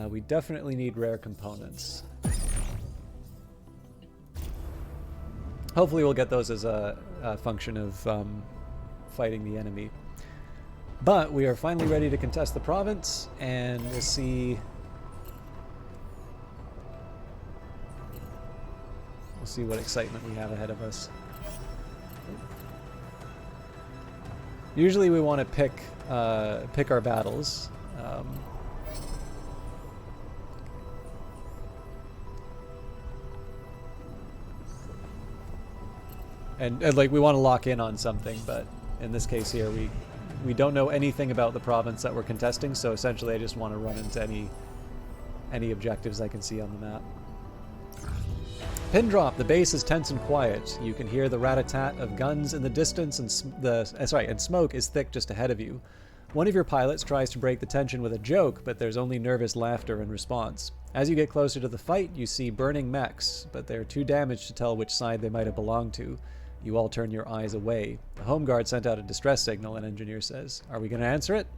Speaker 1: We definitely need rare components. Hopefully we'll get those as a function of fighting the enemy. But we are finally ready to contest the province, and we'll see... We'll see what excitement we have ahead of us. Usually we want to pick our battles. And like we want to lock in on something, but in this case here we don't know anything about the province that we're contesting, so essentially I just want to run into any objectives I can see on the map. Pin drop. The base is tense and quiet. You can hear the rat-a-tat of guns in the distance, and smoke is thick just ahead of you. One of your pilots tries to break the tension with a joke, but there's only nervous laughter in response. As you get closer to the fight, you see burning mechs, but they're too damaged to tell which side they might have belonged to. You all turn your eyes away. The home guard sent out a distress signal, an engineer says. Are we going to answer it?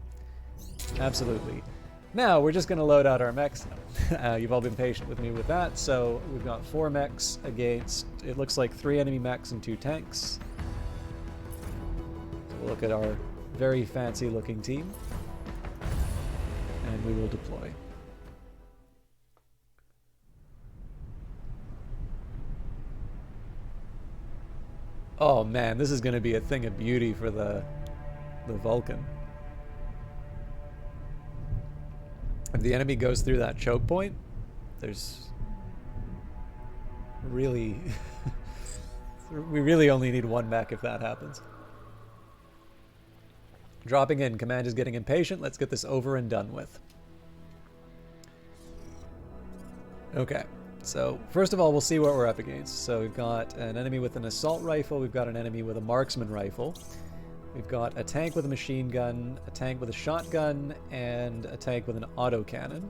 Speaker 1: Absolutely. Now, we're just going to load out our mechs. You've all been patient with me with that, so we've got 4 mechs against, it looks like 3 enemy mechs and 2 tanks. So we'll look at our very fancy-looking team, and we will deploy. Oh man, this is going to be a thing of beauty for the Vulcan. If the enemy goes through that choke point, there's really... we really only need 1 mech if that happens. Dropping in. Command is getting impatient. Let's get this over and done with. Okay. So first of all, we'll see what we're up against. So we've got an enemy with an assault rifle, we've got an enemy with a marksman rifle, we've got a tank with a machine gun, a tank with a shotgun, and a tank with an autocannon.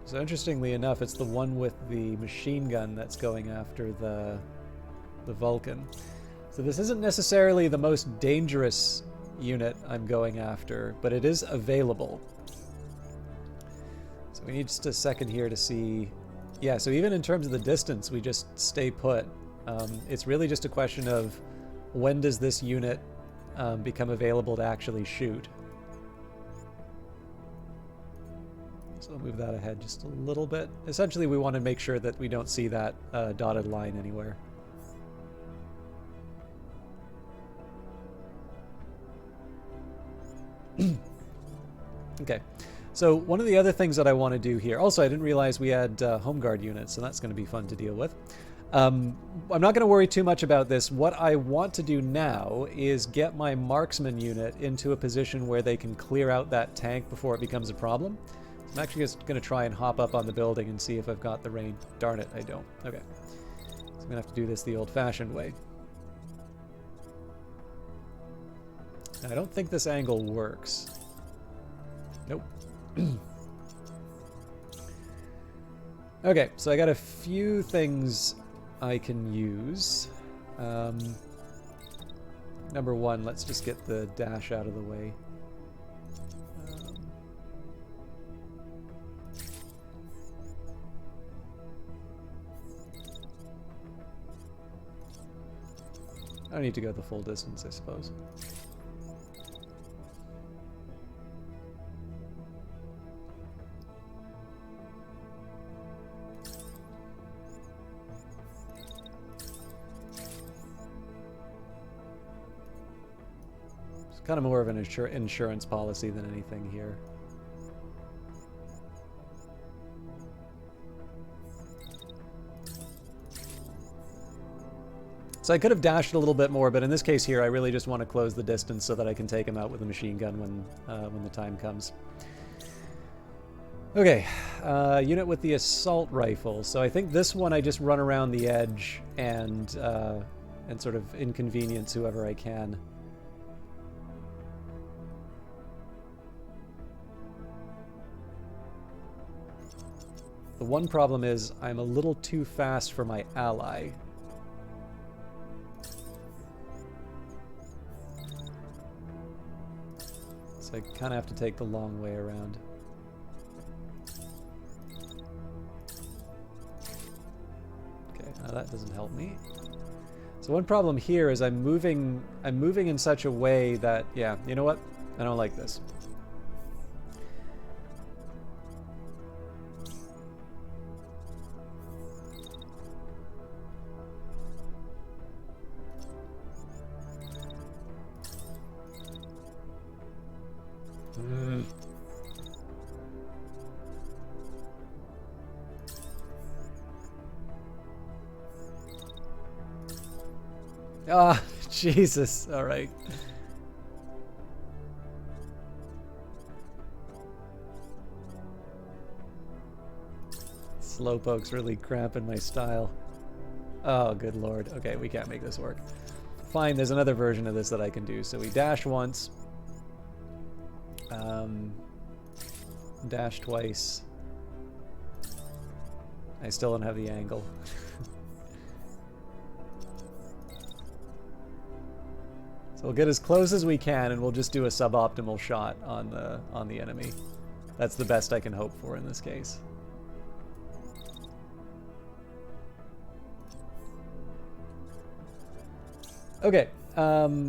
Speaker 1: So interestingly enough, it's the one with the machine gun that's going after the Vulcan. So this isn't necessarily the most dangerous unit I'm going after, but it is available. So we need just a second here to see... Yeah, so even in terms of the distance, we just stay put. It's really just a question of when does this unit become available to actually shoot. So I'll move that ahead just a little bit. Essentially, we want to make sure that we don't see that dotted line anywhere. Okay, so one of the other things that I want to do here... Also, I didn't realize we had home guard units, so that's going to be fun to deal with. I'm not going to worry too much about this. What I want to do now is get my marksman unit into a position where they can clear out that tank before it becomes a problem. I'm actually just going to try and hop up on the building and see if I've got the range. Darn it, I don't. Okay. So I'm going to have to do this the old-fashioned way. I don't think this angle works. Nope. Okay, so I got a few things I can use. Number one, let's just get the dash out of the way. I don't need to go the full distance, I suppose. It's kind of more of an insurance policy than anything here. So I could have dashed a little bit more, but in this case here, I really just want to close the distance so that I can take him out with a machine gun when the time comes. Okay, unit with the assault rifle. So I think this one I just run around the edge and sort of inconvenience whoever I can. The one problem is I'm a little too fast for my ally. So I kind of have to take the long way around. Okay, now that doesn't help me. So one problem here is I'm moving in such a way that, yeah, you know what? I don't like this. Ah, Jesus. All right. Slowpoke's really cramping my style. Oh, good lord. Okay, we can't make this work. Fine, there's another version of this that I can do. So we dash once. Dash twice. I still don't have the angle. So we'll get as close as we can, and we'll just do a suboptimal shot on the enemy. That's the best I can hope for in this case. Okay,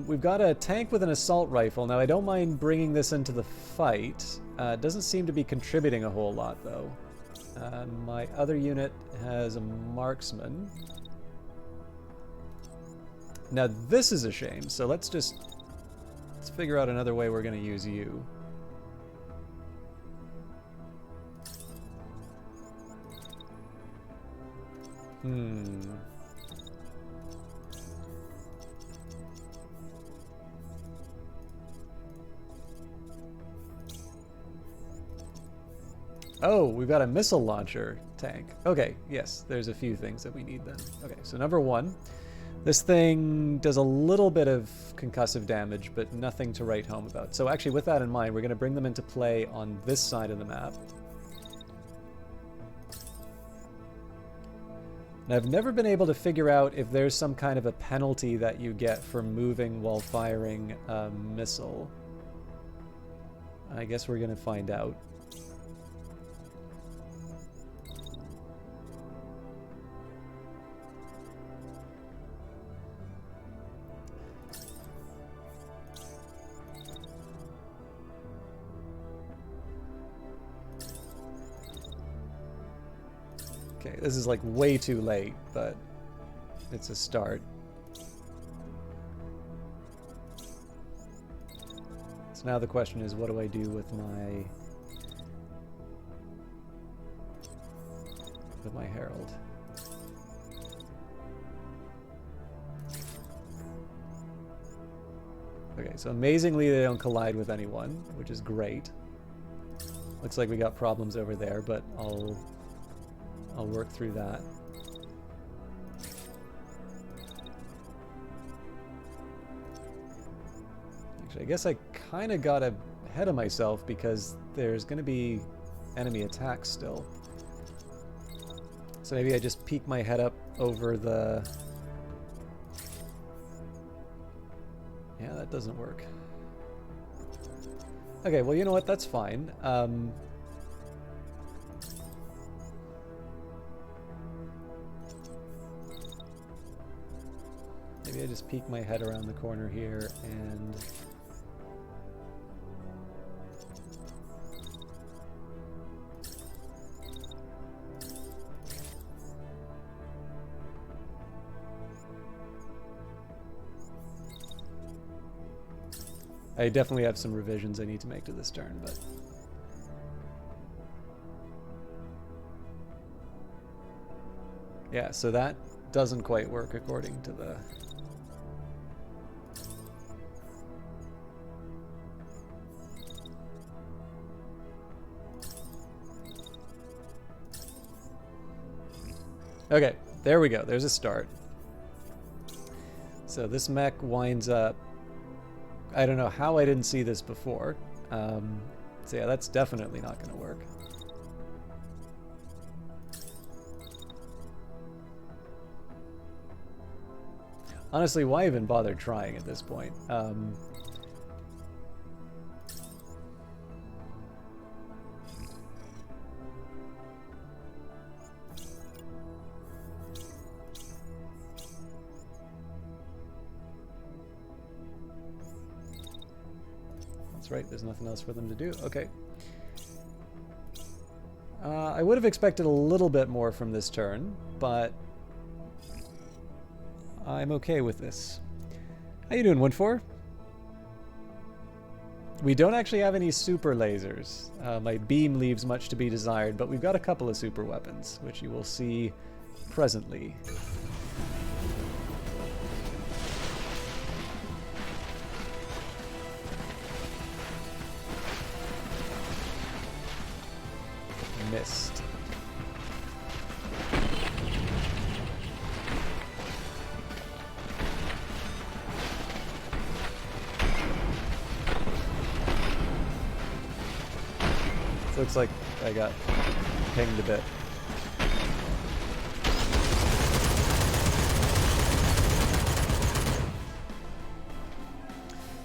Speaker 1: we've got a tank with an assault rifle. Now, I don't mind bringing this into the fight. It doesn't seem to be contributing a whole lot, though. My other unit has a marksman. Now, this is a shame, so let's figure out another way we're going to use you. Oh, we've got a missile launcher tank. Okay, yes, there's a few things that we need then. Okay, so number one, this thing does a little bit of concussive damage, but nothing to write home about. So actually, with that in mind, we're going to bring them into play on this side of the map. And I've never been able to figure out if there's some kind of a penalty that you get for moving while firing a missile. I guess we're going to find out. Okay, this is like way too late, but it's a start. So now the question is, what do I do with my Herald? Okay, so amazingly they don't collide with anyone, which is great. Looks like we got problems over there, but I'll work through that. Actually, I guess I kind of got ahead of myself because there's going to be enemy attacks still. So maybe I just peek my head up over the... Yeah, that doesn't work. Okay, well, you know what? That's fine. Maybe I just peek my head around the corner here and... I definitely have some revisions I need to make to this turn, but... Yeah, so that doesn't quite work according to the... Okay, there we go. There's a start. So this mech winds up... I don't know how I didn't see this before. So yeah, that's definitely not going to work. Honestly, why even bother trying at this point? That's right, there's nothing else for them to do. Okay. I would have expected a little bit more from this turn, but I'm okay with this. How you doing, Woodfor? We don't actually have any super lasers. My beam leaves much to be desired, but we've got a couple of super weapons, which you will see presently. Missed. So looks like I got pinged a bit.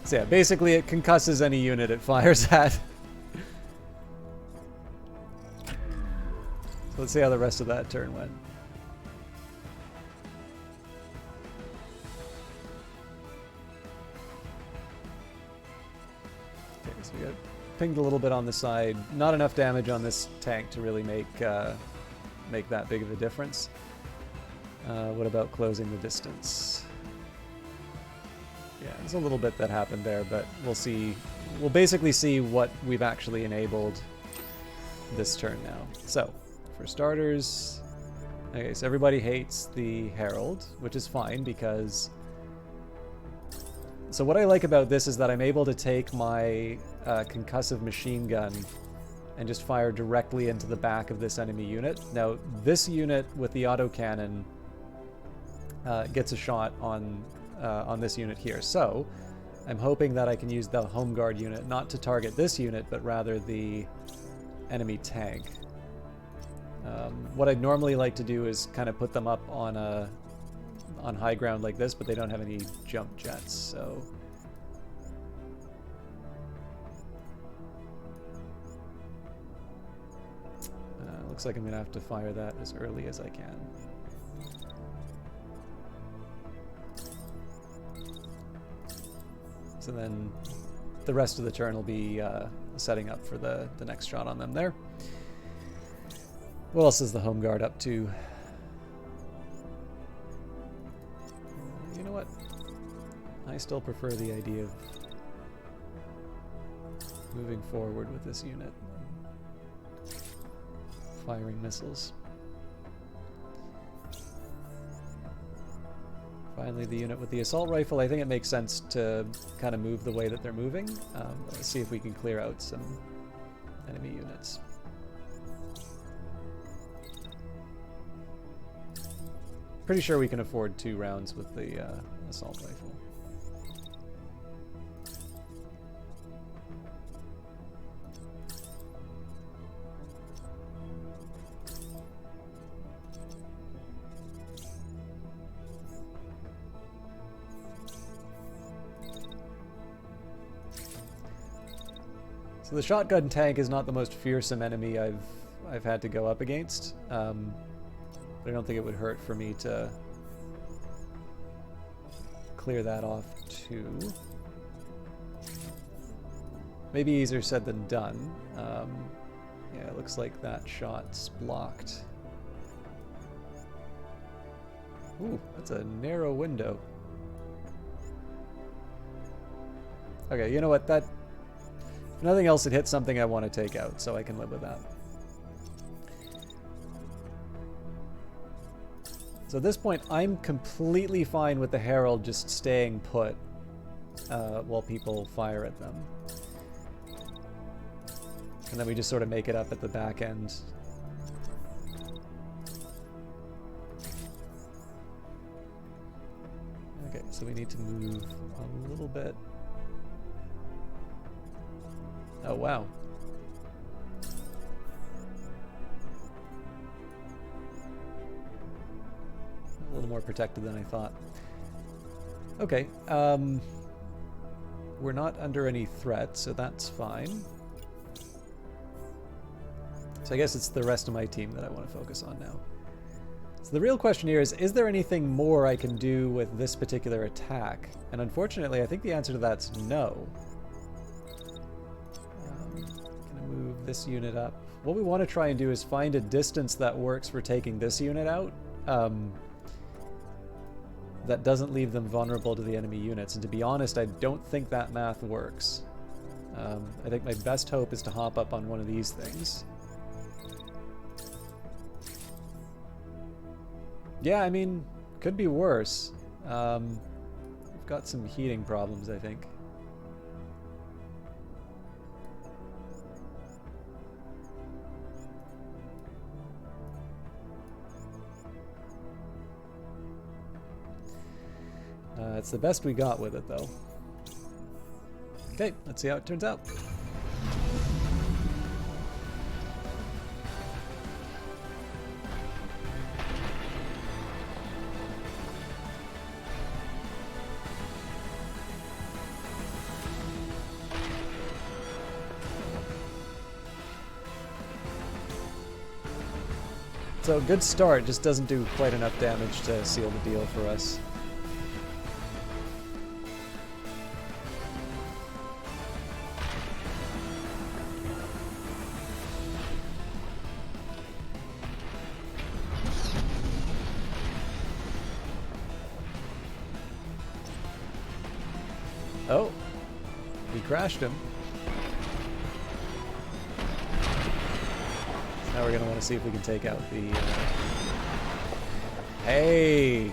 Speaker 1: So yeah, basically it concusses any unit it fires at. Let's see how the rest of that turn went. Okay, so we got pinged a little bit on the side. Not enough damage on this tank to really make that big of a difference. What about closing the distance? Yeah, there's a little bit that happened there, but we'll see. We'll basically see what we've actually enabled this turn now. So, for starters, okay, so everybody hates the Herald, which is fine because... So what I like about this is that I'm able to take my concussive machine gun and just fire directly into the back of this enemy unit. Now, this unit with the autocannon gets a shot on this unit here. So, I'm hoping that I can use the home guard unit not to target this unit, but rather the enemy tank. What I'd normally like to do is kind of put them up on high ground like this, but they don't have any jump jets, so... looks like I'm going to have to fire that as early as I can. So then the rest of the turn will be setting up for the next shot on them there. What else is the home guard up to? You know what? I still prefer the idea of moving forward with this unit. Firing missiles. Finally, the unit with the assault rifle. I think it makes sense to kind of move the way that they're moving. Let's see if we can clear out some enemy units. Pretty sure we can afford 2 rounds with the assault rifle. So the shotgun tank is not the most fearsome enemy I've had to go up against, but I don't think it would hurt for me to clear that off too. Maybe easier said than done. Yeah, it looks like that shot's blocked. Ooh, that's a narrow window. Okay, you know what? That... If nothing else, it hits something I want to take out, so I can live with that. So at this point, I'm completely fine with the Herald just staying put while people fire at them. And then we just sort of make it up at the back end. Okay, so we need to move a little bit. Oh, wow. A little more protected than I thought. Okay, we're not under any threat, so that's fine. So I guess it's the rest of my team that I want to focus on now. So the real question here is there anything more I can do with this particular attack? And unfortunately, I think the answer to that's no. Move this unit up. What we want to try and do is find a distance that works for taking this unit out, that doesn't leave them vulnerable to the enemy units. And to be honest, I don't think that math works. I think my best hope is to hop up on one of these things. Yeah, I mean, could be worse. We've got some heating problems, I think. It's the best we got with it, though. Okay, let's see how it turns out. So, good start, just doesn't do quite enough damage to seal the deal for us. Oh, he crashed him. So now we're going to want to see if we can take out the... Hey!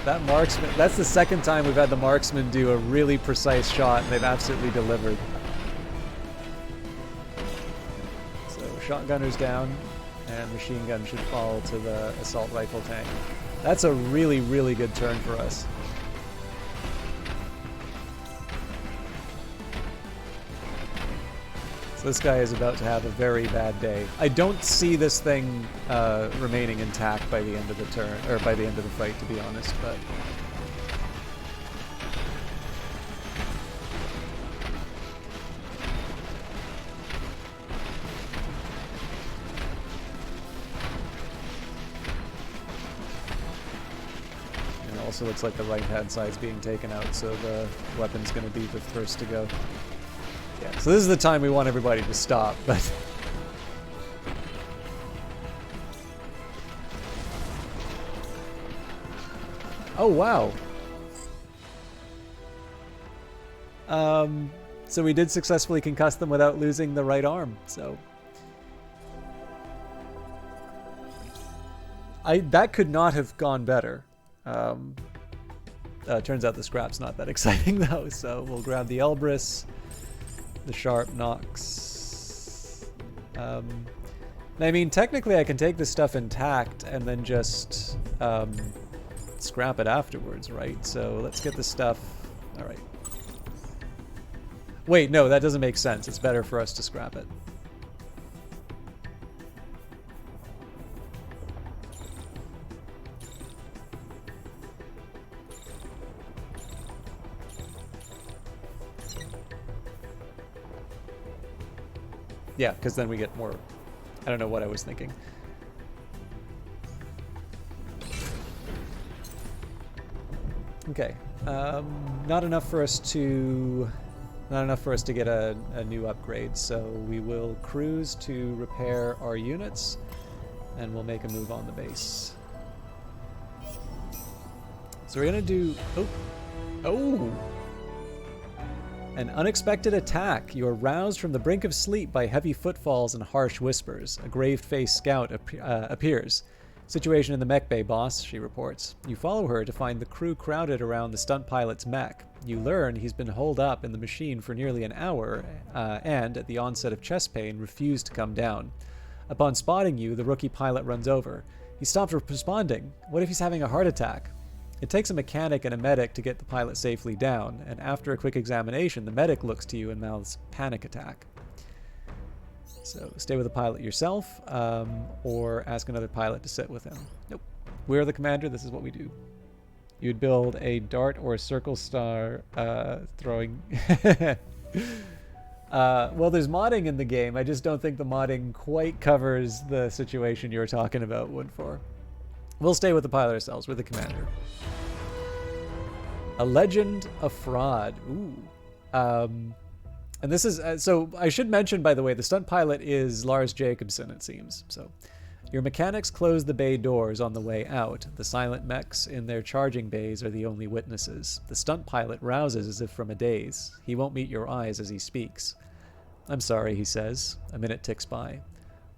Speaker 1: That marksman... That's the second time we've had the marksman do a really precise shot, and they've absolutely delivered. shotgunner's down, and machine gun should fall to the assault rifle tank. That's a really, really good turn for us. So this guy is about to have a very bad day. I don't see this thing remaining intact by the end of the turn, or by the end of the fight, to be honest, but... And it also looks like the right-hand side's being taken out, so the weapon's going to be the first to go. Yeah, so this is the time we want everybody to stop, but... Oh, wow. So we did successfully concuss them without losing the right arm, so... That could not have gone better. Turns out the scrap's not that exciting, though, so we'll grab the Elbrus. The sharp knocks. I mean, technically I can take this stuff intact and then just scrap it afterwards, right? So let's get the stuff. All right. Wait, no, that doesn't make sense. It's better for us to scrap it. Yeah, because then we get more... I don't know what I was thinking. Okay. Not enough for us to get a new upgrade, so we will cruise to repair our units, and we'll make a move on the base. So we're gonna do... Oh! An unexpected attack. You are roused from the brink of sleep by heavy footfalls and harsh whispers. A grave-faced scout appears. Situation in the mech bay, boss, she reports. You follow her to find the crew crowded around the stunt pilot's mech. You learn he's been holed up in the machine for nearly an hour and, at the onset of chest pain, refused to come down. Upon spotting you, the rookie pilot runs over. He stops responding. What if he's having a heart attack? It takes a mechanic and a medic to get the pilot safely down, and after a quick examination, the medic looks to you and mouths panic attack. So stay with the pilot yourself, or ask another pilot to sit with him. Nope. We're the commander, this is what we do. You'd build a dart or a circle star throwing... well, there's modding in the game, I just don't think the modding quite covers the situation you're talking about, Woodfor. We'll stay with the pilot ourselves. We're the commander. A legend, a fraud. Ooh. And this is... so I should mention, by the way, the stunt pilot is Lars Jacobson, it seems. So your mechanics close the bay doors on the way out. The silent mechs in their charging bays are the only witnesses. The stunt pilot rouses as if from a daze. He won't meet your eyes as he speaks. I'm sorry, he says. A minute ticks by.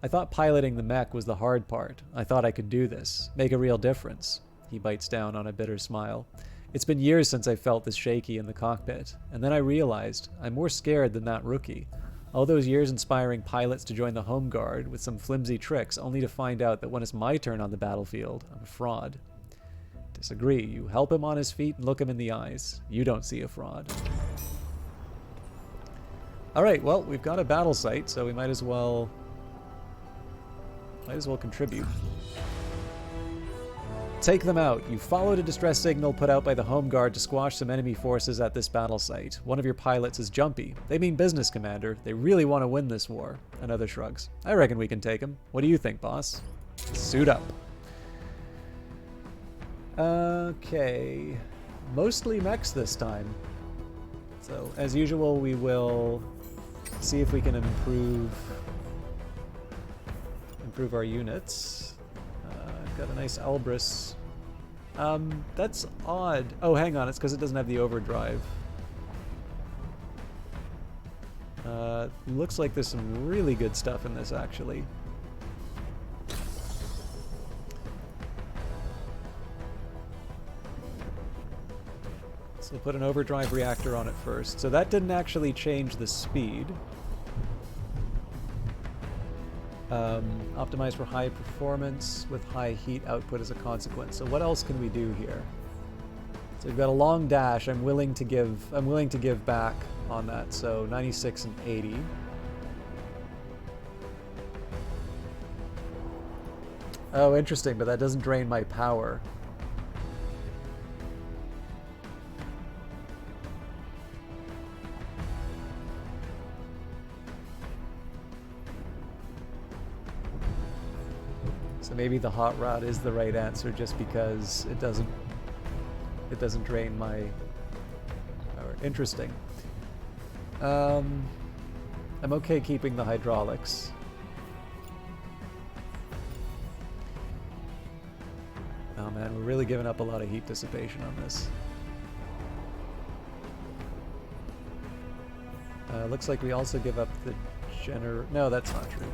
Speaker 1: I thought piloting the mech was the hard part. I thought I could do this, make a real difference. He bites down on a bitter smile. It's been years since I felt this shaky in the cockpit, and then I realized I'm more scared than that rookie. All those years inspiring pilots to join the Home Guard with some flimsy tricks, only to find out that when it's my turn on the battlefield, I'm a fraud. Disagree. You help him on his feet and look him in the eyes. You don't see a fraud. Alright, well, we've got a battle site, so we might as well contribute. Take them out. You followed a distress signal put out by the Home Guard to squash some enemy forces at this battle site. One of your pilots is jumpy. They mean business, Commander. They really want to win this war. Another shrugs. I reckon we can take them. What do you think, boss? Suit up. Okay. Mostly mechs this time. So, as usual, we will see if we can improve our units. I've got a nice Elbrus. That's odd. Oh, hang on. It's because it doesn't have the overdrive. Looks like there's some really good stuff in this, actually. So we'll put an overdrive reactor on it first. So that didn't actually change the speed. Optimized for high performance with high heat output as a consequence. So what else can we do here? So we've got a long dash. I'm willing to give back on that. So 96 and 80. Oh, interesting, but that doesn't drain my power. So maybe the hot rod is the right answer just because it doesn't drain my power. Interesting. I'm okay keeping the hydraulics. Oh man, we're really giving up a lot of heat dissipation on this. Looks like we also give up the no, that's not true.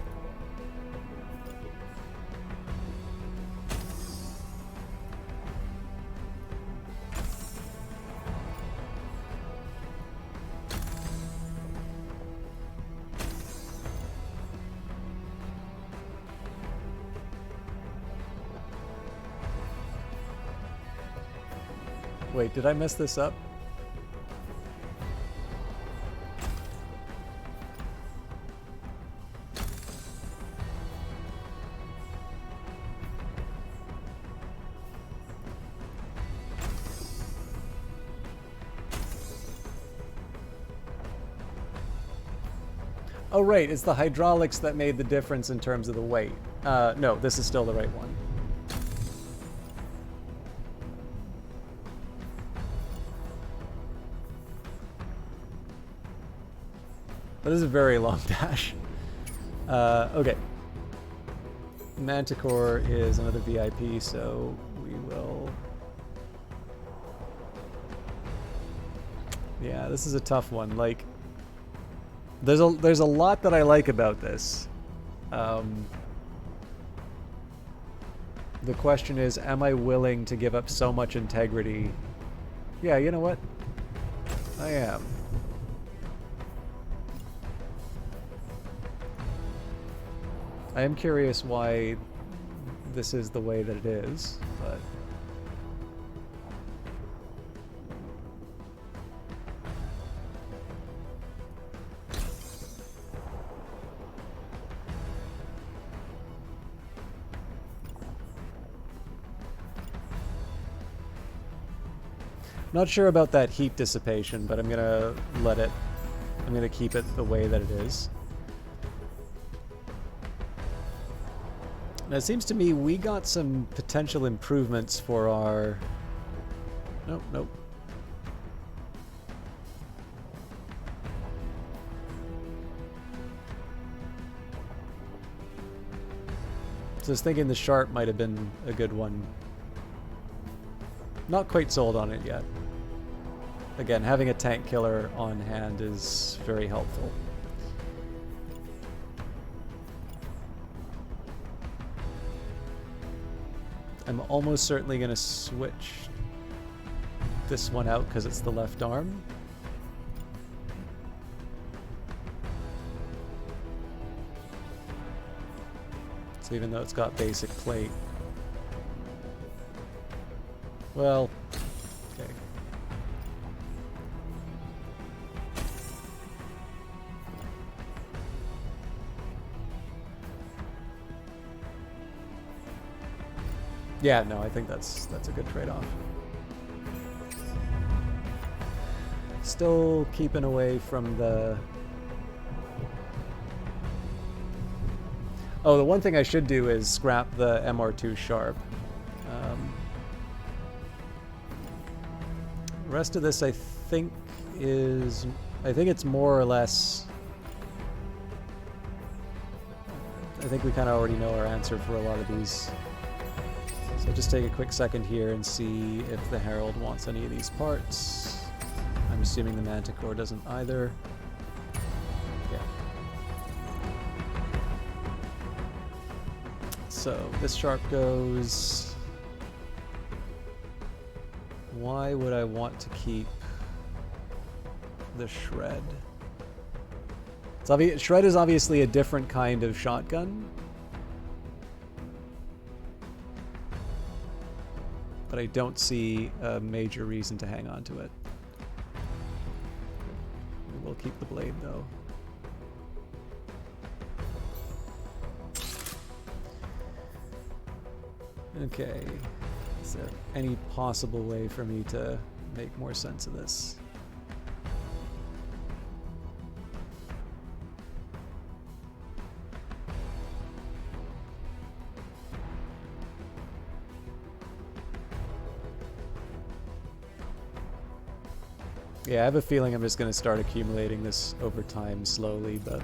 Speaker 1: Wait, did I mess this up? Oh right, it's the hydraulics that made the difference in terms of the weight. No, this is still the right one. That is a very long dash. Okay. Manticore is another VIP, so we will... Yeah, this is a tough one. Like, there's a lot that I like about this. The question is, am I willing to give up so much integrity? Yeah, you know what? I am. I am curious why this is the way that it is, but... Not sure about that heat dissipation, but I'm gonna I'm gonna keep it the way that it is. Now it seems to me we got some potential improvements for our... Nope, nope. So I was thinking the Sharp might have been a good one. Not quite sold on it yet. Again, having a tank killer on hand is very helpful. I'm almost certainly going to switch this one out because it's the left arm. So even though it's got basic plate. Well, okay. Yeah, no, I think that's a good trade-off. Still keeping away from the... Oh, the one thing I should do is scrap the MR2 Sharp. The rest of this I think it's more or less... I think we kind of already know our answer for a lot of these. So just take a quick second here and see if the Herald wants any of these parts. I'm assuming the Manticore doesn't either. Yeah. So this Sharp goes... Why would I want to keep the Shred? Shred is obviously a different kind of shotgun. but I don't see a major reason to hang on to it. We'll keep the blade, though. Okay. Is there any possible way for me to make more sense of this? Yeah, I have a feeling I'm just going to start accumulating this over time slowly, but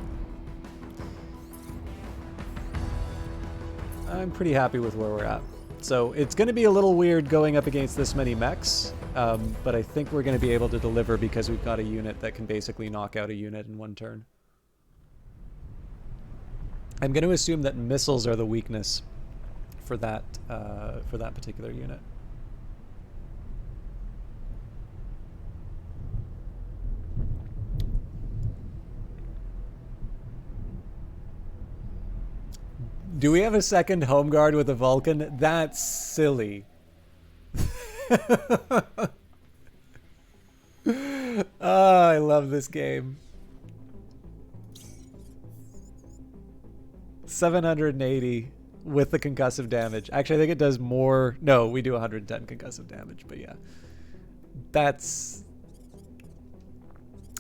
Speaker 1: I'm pretty happy with where we're at. So it's going to be a little weird going up against this many mechs, but I think we're going to be able to deliver because we've got a unit that can basically knock out a unit in one turn. I'm going to assume that missiles are the weakness for that particular unit. Do we have a second home guard with a Vulcan? That's silly. Oh, I love this game. 780 with the concussive damage. Actually, I think it does more. No, we do 110 concussive damage, but yeah. That's...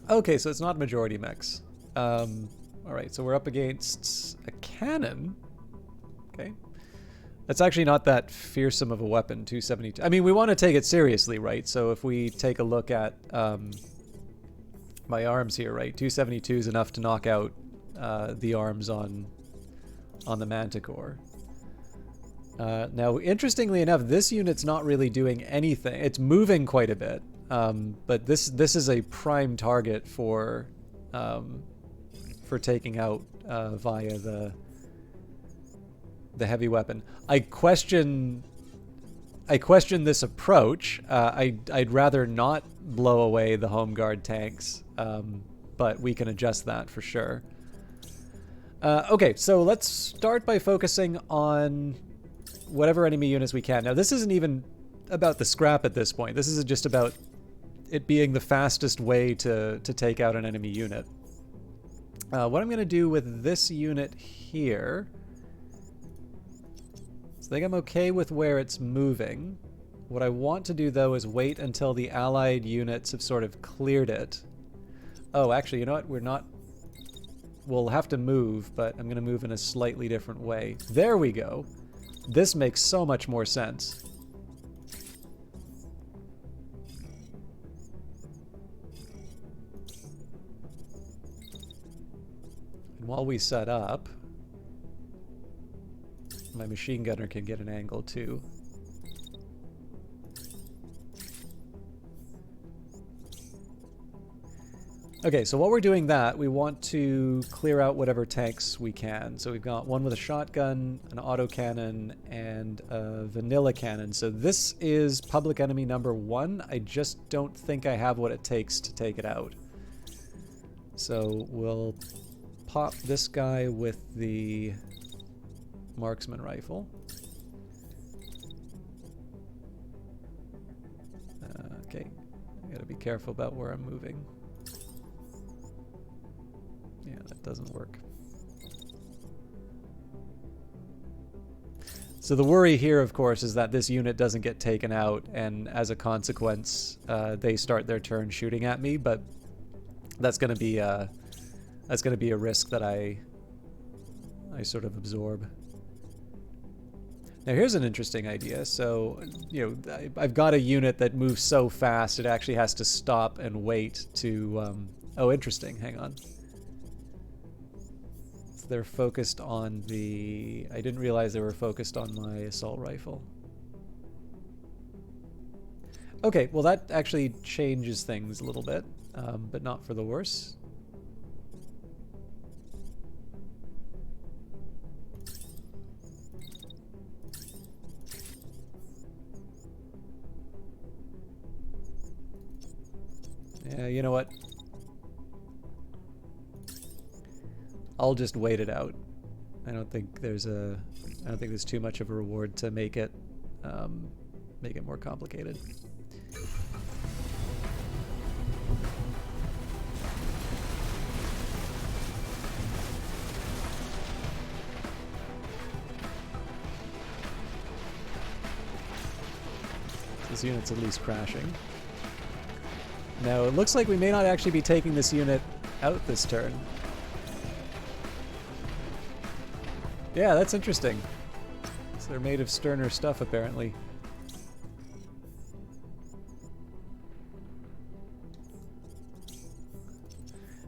Speaker 1: Okay, so it's not majority mechs. Alright, so we're up against a cannon. Okay. That's actually not that fearsome of a weapon, 272. I mean, we want to take it seriously, right? So if we take a look at my arms here, right? 272 is enough to knock out the arms on the Manticore. Now, interestingly enough, this unit's not really doing anything. It's moving quite a bit, but this is a prime target for taking out via the heavy weapon. I question this approach. I'd rather not blow away the home guard tanks, but we can adjust that for sure. Okay, so let's start by focusing on whatever enemy units we can. Now, this isn't even about the scrap at this point. This is just about it being the fastest way to take out an enemy unit. What I'm going to do with this unit here... I think I'm okay with where it's moving. What I want to do, though, is wait until the allied units have sort of cleared it. Oh, actually, you know what? We're not... We'll have to move, but I'm going to move in a slightly different way. There we go. This makes so much more sense. And while we set up... My machine gunner can get an angle too. Okay, so while we're doing that, we want to clear out whatever tanks we can. So we've got one with a shotgun, an autocannon, and a vanilla cannon. So this is public enemy number 1. I just don't think I have what it takes to take it out. So we'll pop this guy with the marksman rifle. Okay, I gotta be careful about where I'm moving. Yeah, that doesn't work. So the worry here, of course, is that this unit doesn't get taken out, and as a consequence, they start their turn shooting at me. But that's gonna be a risk that I sort of absorb. Now here's an interesting idea. So, you know, I've got a unit that moves so fast it actually has to stop and wait to... Oh, interesting. Hang on. So they're focused on the... I didn't realize they were focused on my assault rifle. Okay, well that actually changes things a little bit, but not for the worse. Yeah, you know what? I'll just wait it out. I don't think there's too much of a reward to make it make it more complicated. This unit's at least crashing. Now, it looks like we may not actually be taking this unit out this turn. Yeah, that's interesting. So they're made of sterner stuff, apparently.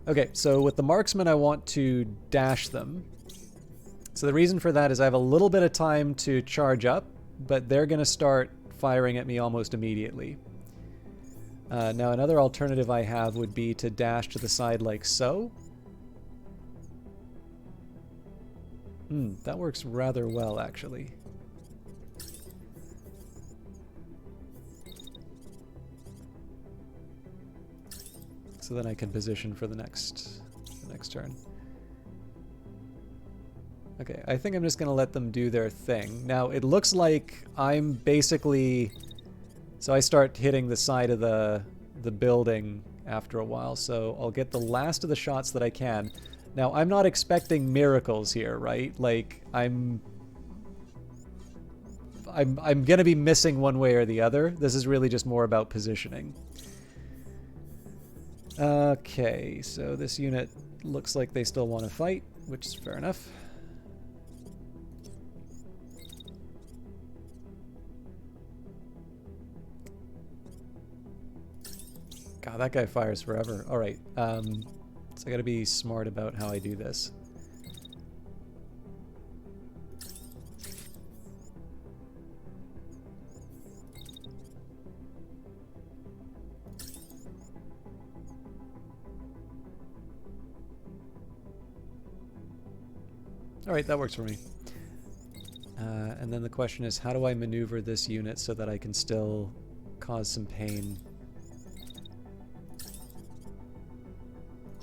Speaker 1: Okay, so with the marksmen, I want to dash them. So the reason for that is I have a little bit of time to charge up, but they're going to start firing at me almost immediately. Now, another alternative I have would be to dash to the side like so. That works rather well, actually. So then I can position for the next turn. Okay, I think I'm just going to let them do their thing. Now, it looks like I'm basically... So I start hitting the side of the building after a while, so I'll get the last of the shots that I can. Now, I'm not expecting miracles here, right? Like, I'm going to be missing one way or the other. This is really just more about positioning. Okay, so this unit looks like they still want to fight, which is fair enough. God, that guy fires forever. All right, so I got to be smart about how I do this. All right, that works for me. And then the question is, how do I maneuver this unit so that I can still cause some pain?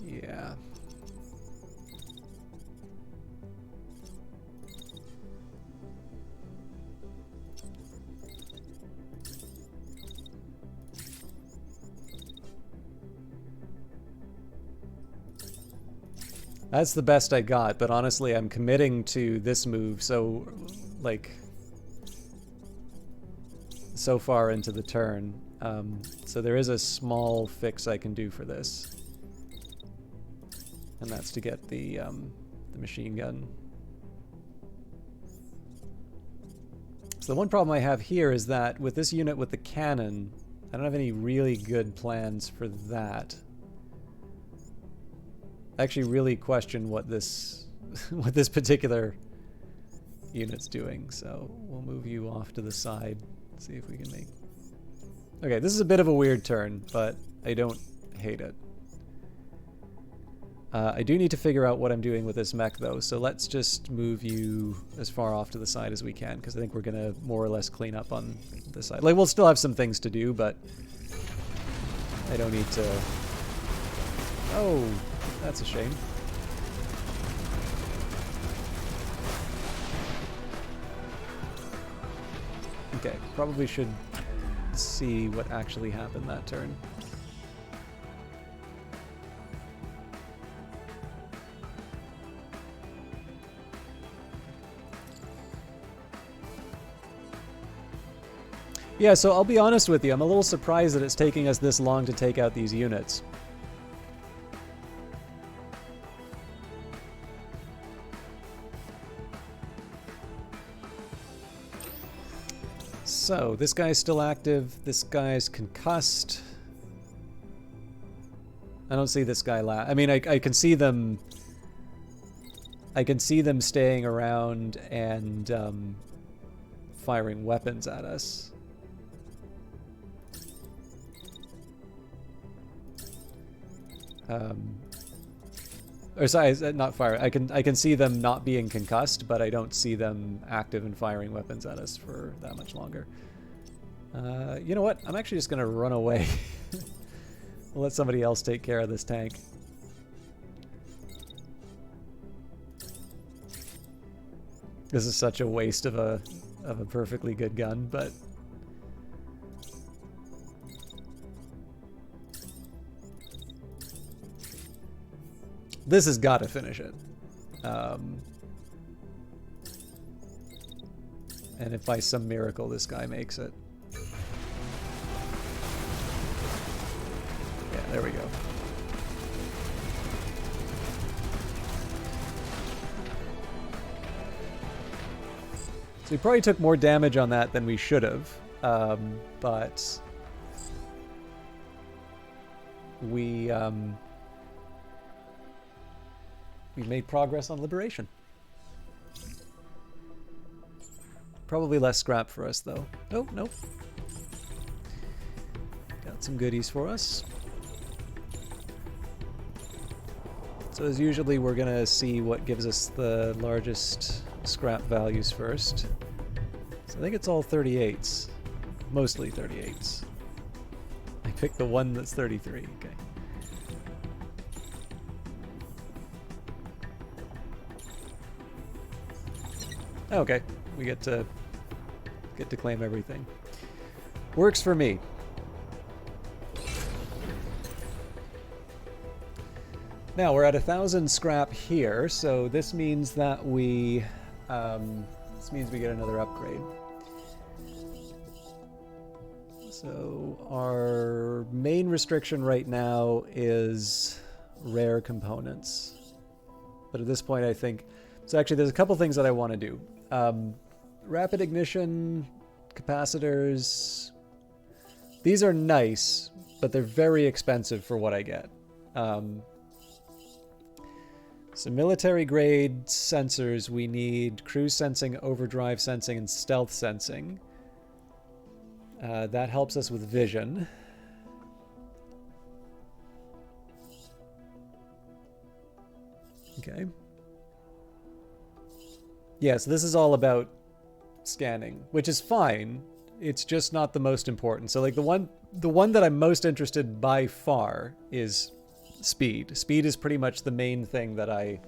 Speaker 1: Yeah. That's the best I got, but honestly, I'm committing to this move, so, like, so far into the turn. So there is a small fix I can do for this. And that's to get the machine gun. So the one problem I have here is that with this unit with the cannon, I don't have any really good plans for that. I actually really question what this what this particular unit's doing, so we'll move you off to the side, see if we can make... Okay, this is a bit of a weird turn, but I don't hate it. I do need to figure out what I'm doing with this mech, though, so let's just move you as far off to the side as we can, because I think we're going to more or less clean up on this side. Like, we'll still have some things to do, but I don't need to... Oh, that's a shame. Okay, probably should see what actually happened that turn. Yeah, so I'll be honest with you, I'm a little surprised that it's taking us this long to take out these units. So, this guy's still active, this guy's concussed. I don't see this guy I mean, I can see them... I can see them staying around and firing weapons at us. Or sorry, not fire. I can see them not being concussed, but I don't see them active and firing weapons at us for that much longer. You know what? I'm actually just gonna run away. We'll let somebody else take care of this tank. This is such a waste of a perfectly good gun, but This has got to finish it. And if by some miracle this guy makes it. Yeah, there we go. So we probably took more damage on that than we should have, but we made progress on liberation. Probably less scrap for us, though. Nope, nope. Got some goodies for us. So as usually, we're gonna see what gives us the largest scrap values first. So I think it's all 38s. Mostly 38s. I picked the one that's 33, okay. Okay, we get to claim everything. Works for me. Now we're at 1,000 scrap here, so this means that we get another upgrade. So our main restriction right now is rare components, but at this point I think so. Actually, there's a couple things that I want to do. Rapid ignition, capacitors. These are nice, but they're very expensive for what I get. So military grade sensors, we need cruise sensing, overdrive sensing, and stealth sensing. That helps us with vision. Okay. Yeah, so this is all about scanning, which is fine. It's just not the most important. So like the one that I'm most interested by far is speed. Speed is pretty much the main thing that I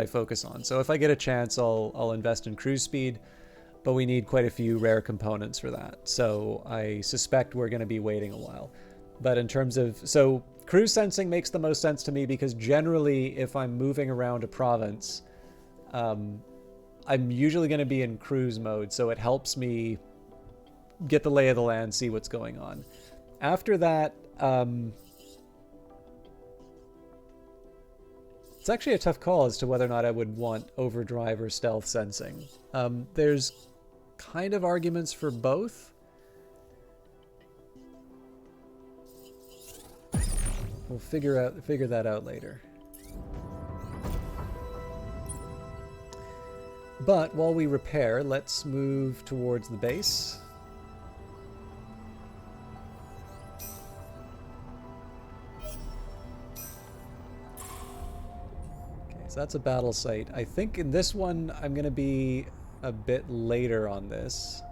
Speaker 1: focus on. So if I get a chance, I'll invest in cruise speed, but we need quite a few rare components for that. So I suspect we're going to be waiting a while. But in terms of, so cruise sensing makes the most sense to me because generally if I'm moving around a province, I'm usually going to be in cruise mode, so it helps me get the lay of the land, see what's going on. After that, it's actually a tough call as to whether or not I would want overdrive or stealth sensing. There's kind of arguments for both. We'll figure that out later. But while we repair, let's move towards the base. Okay, so that's a battle site. I think in this one, I'm going to be a bit later on this.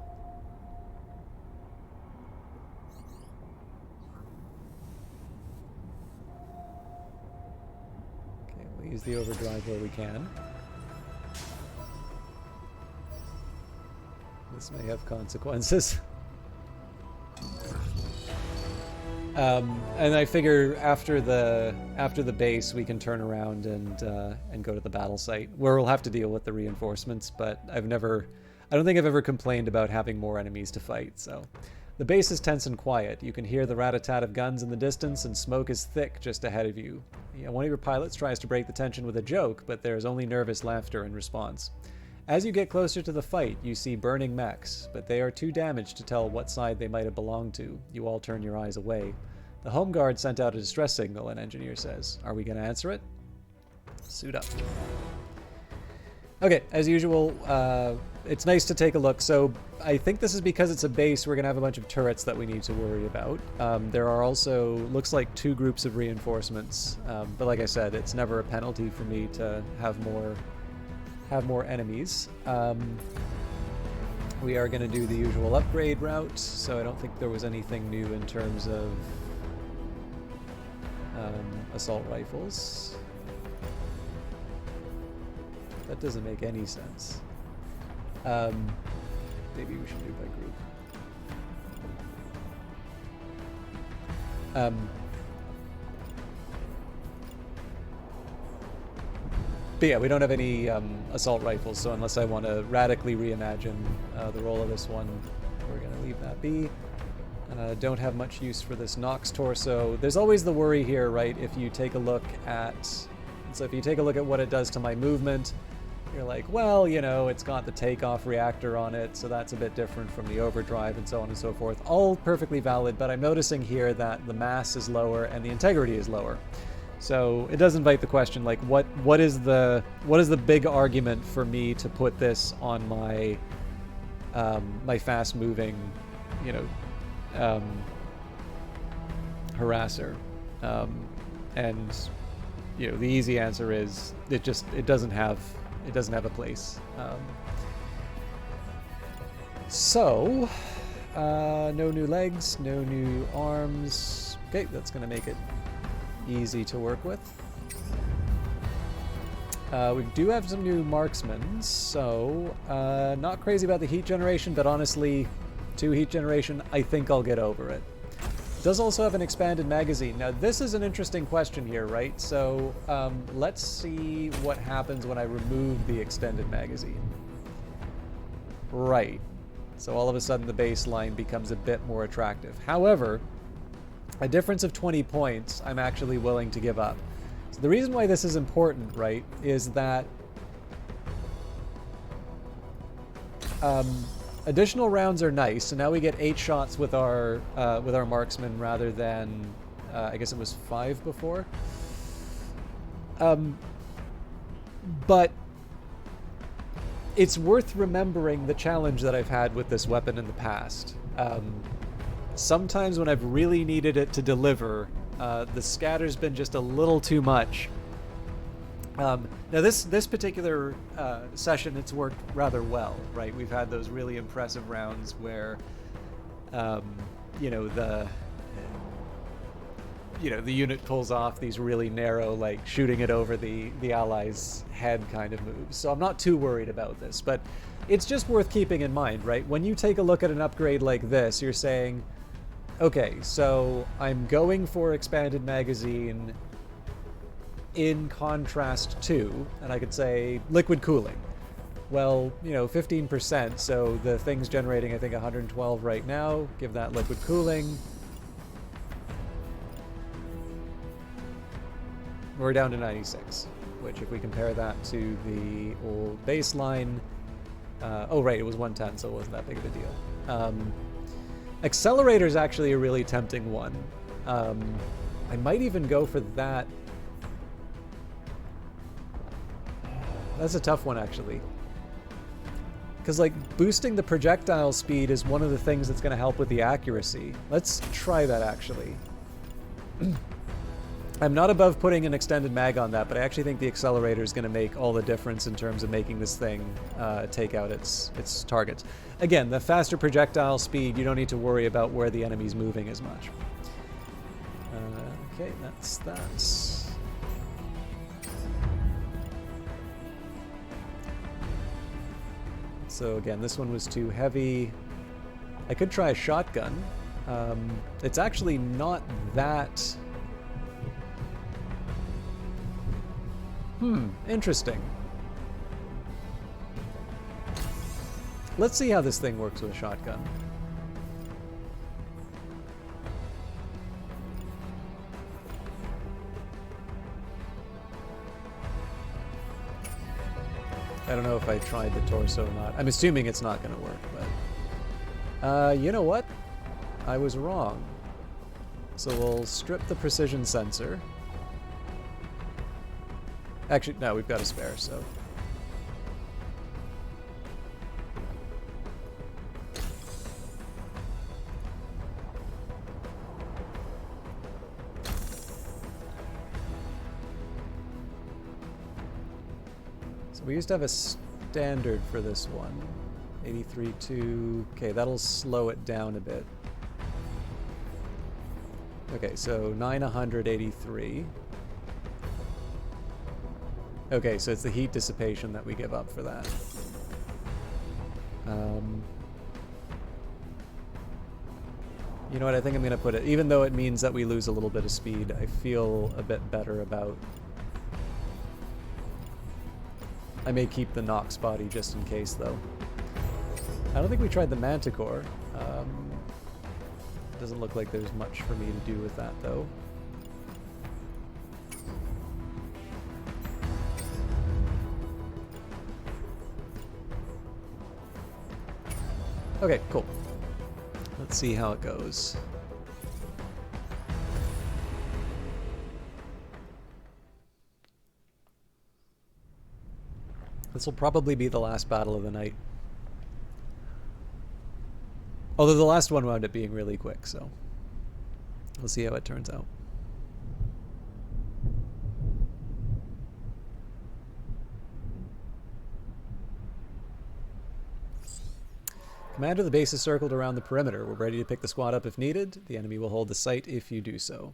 Speaker 1: Okay, we'll use the overdrive where we can. This may have consequences. And I figure after the base we can turn around and go to the battle site where we'll have to deal with the reinforcements. But I don't think I've ever complained about having more enemies to fight. So the base is tense and quiet. You can hear the rat-a-tat of guns in the distance, and smoke is thick just ahead of you. One of your pilots tries to break the tension with a joke, but there's only nervous laughter in response. As you get closer to the fight, you see burning mechs, but they are too damaged to tell what side they might have belonged to. You all turn your eyes away. The home guard sent out a distress signal, an engineer says. Are we going to answer it? Suit up. Okay, as usual, it's nice to take a look. So I think this is because it's a base, we're going to have a bunch of turrets that we need to worry about. There are also, looks like 2 groups of reinforcements, but like I said, it's never a penalty for me to have more enemies. We are going to do the usual upgrade route, so I don't think there was anything new in terms of assault rifles. That doesn't make any sense. Maybe we should do by group. But yeah, we don't have any assault rifles, so unless I want to radically reimagine the role of this one, we're going to leave that be. Don't have much use for this Nox torso. There's always the worry here, right? If you take a look at... So if you take a look at what it does to my movement, you're like, well, you know, it's got the takeoff reactor on it, so that's a bit different from the overdrive and so on and so forth. All perfectly valid, but I'm noticing here that the mass is lower and the integrity is lower. So it does invite the question, like, what is the big argument for me to put this on my my fast-moving, you know, harasser? And you know, the easy answer is it doesn't have a place. So no new legs, no new arms. Okay, that's gonna make it easy to work with. We do have some new marksmen, so not crazy about the heat generation, but honestly, 2 heat generation, I think I'll get over it. Does also have an expanded magazine. Now this is an interesting question here, right? So let's see what happens when I remove the extended magazine. Right. So all of a sudden the baseline becomes a bit more attractive. However, a difference of 20 points I'm actually willing to give up. So the reason why this is important, right, is that additional rounds are nice. So now we get 8 shots with our marksman rather than I guess it was 5 before. But it's worth remembering the challenge that I've had with this weapon in the past. Sometimes when I've really needed it to deliver, the scatter's been just a little too much. Now this particular session, it's worked rather well, right? We've had those really impressive rounds where, you know, the unit pulls off these really narrow, like shooting it over the allies' head kind of moves. So I'm not too worried about this, but it's just worth keeping in mind, right? When you take a look at an upgrade like this, you're saying, okay, so I'm going for expanded magazine in contrast to, and I could say liquid cooling. Well, you know, 15%, so the thing's generating, I think, 112 right now. Give that liquid cooling. We're down to 96, which if we compare that to the old baseline, oh right, it was 110, so it wasn't that big of a deal. Accelerator is actually a really tempting one. I might even go for that. That's a tough one, actually. Because, like, boosting the projectile speed is one of the things that's going to help with the accuracy. Let's try that, actually. I'm not above putting an extended mag on that, but I actually think the accelerator is going to make all the difference in terms of making this thing take out its targets. Again, the faster projectile speed, you don't need to worry about where the enemy's moving as much. Okay, that's that. So again, this one was too heavy. I could try a shotgun. It's actually not that... interesting. Let's see how this thing works with a shotgun. I don't know if I tried the torso or not. I'm assuming it's not going to work, but... you know what? I was wrong. So we'll strip the precision sensor. Actually, no, we've got a spare, so... So we used to have a standard for this one. 83.2... Okay, that'll slow it down a bit. Okay, so 983. Okay, so it's the heat dissipation that we give up for that. You know what, I think I'm going to put it... Even though it means that we lose a little bit of speed, I feel a bit better about I may keep the Nox body just in case, though. I don't think we tried the Manticore. Doesn't look like there's much for me to do with that, though. Okay, cool. Let's see how it goes. This will probably be the last battle of the night. Although the last one wound up being really quick, so we'll see how it turns out. Commander, the base is circled around the perimeter. We're ready to pick the squad up if needed. The enemy will hold the site if you do so.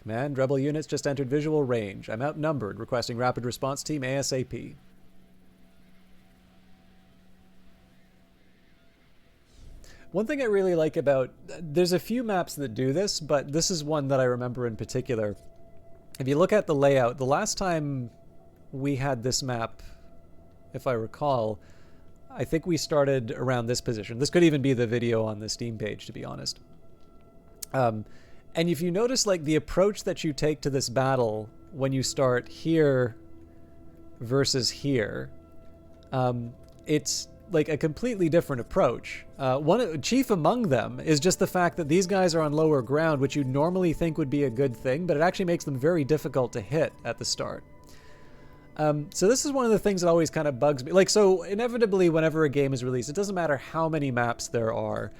Speaker 1: Command, rebel units just entered visual range. I'm outnumbered, requesting rapid response team ASAP. One thing I really like about... There's a few maps that do this, but this is one that I remember in particular. If you look at the layout, the last time we had this map, if I recall, I think we started around this position. This could even be the video on the Steam page, to be honest. And if you notice, like, the approach that you take to this battle when you start here versus here, it's like a completely different approach. Chief among them is just the fact that these guys are on lower ground, which you'd normally think would be a good thing, but it actually makes them very difficult to hit at the start. So this is one of the things that always kind of bugs me. Like, so inevitably, whenever a game is released, it doesn't matter how many maps there are.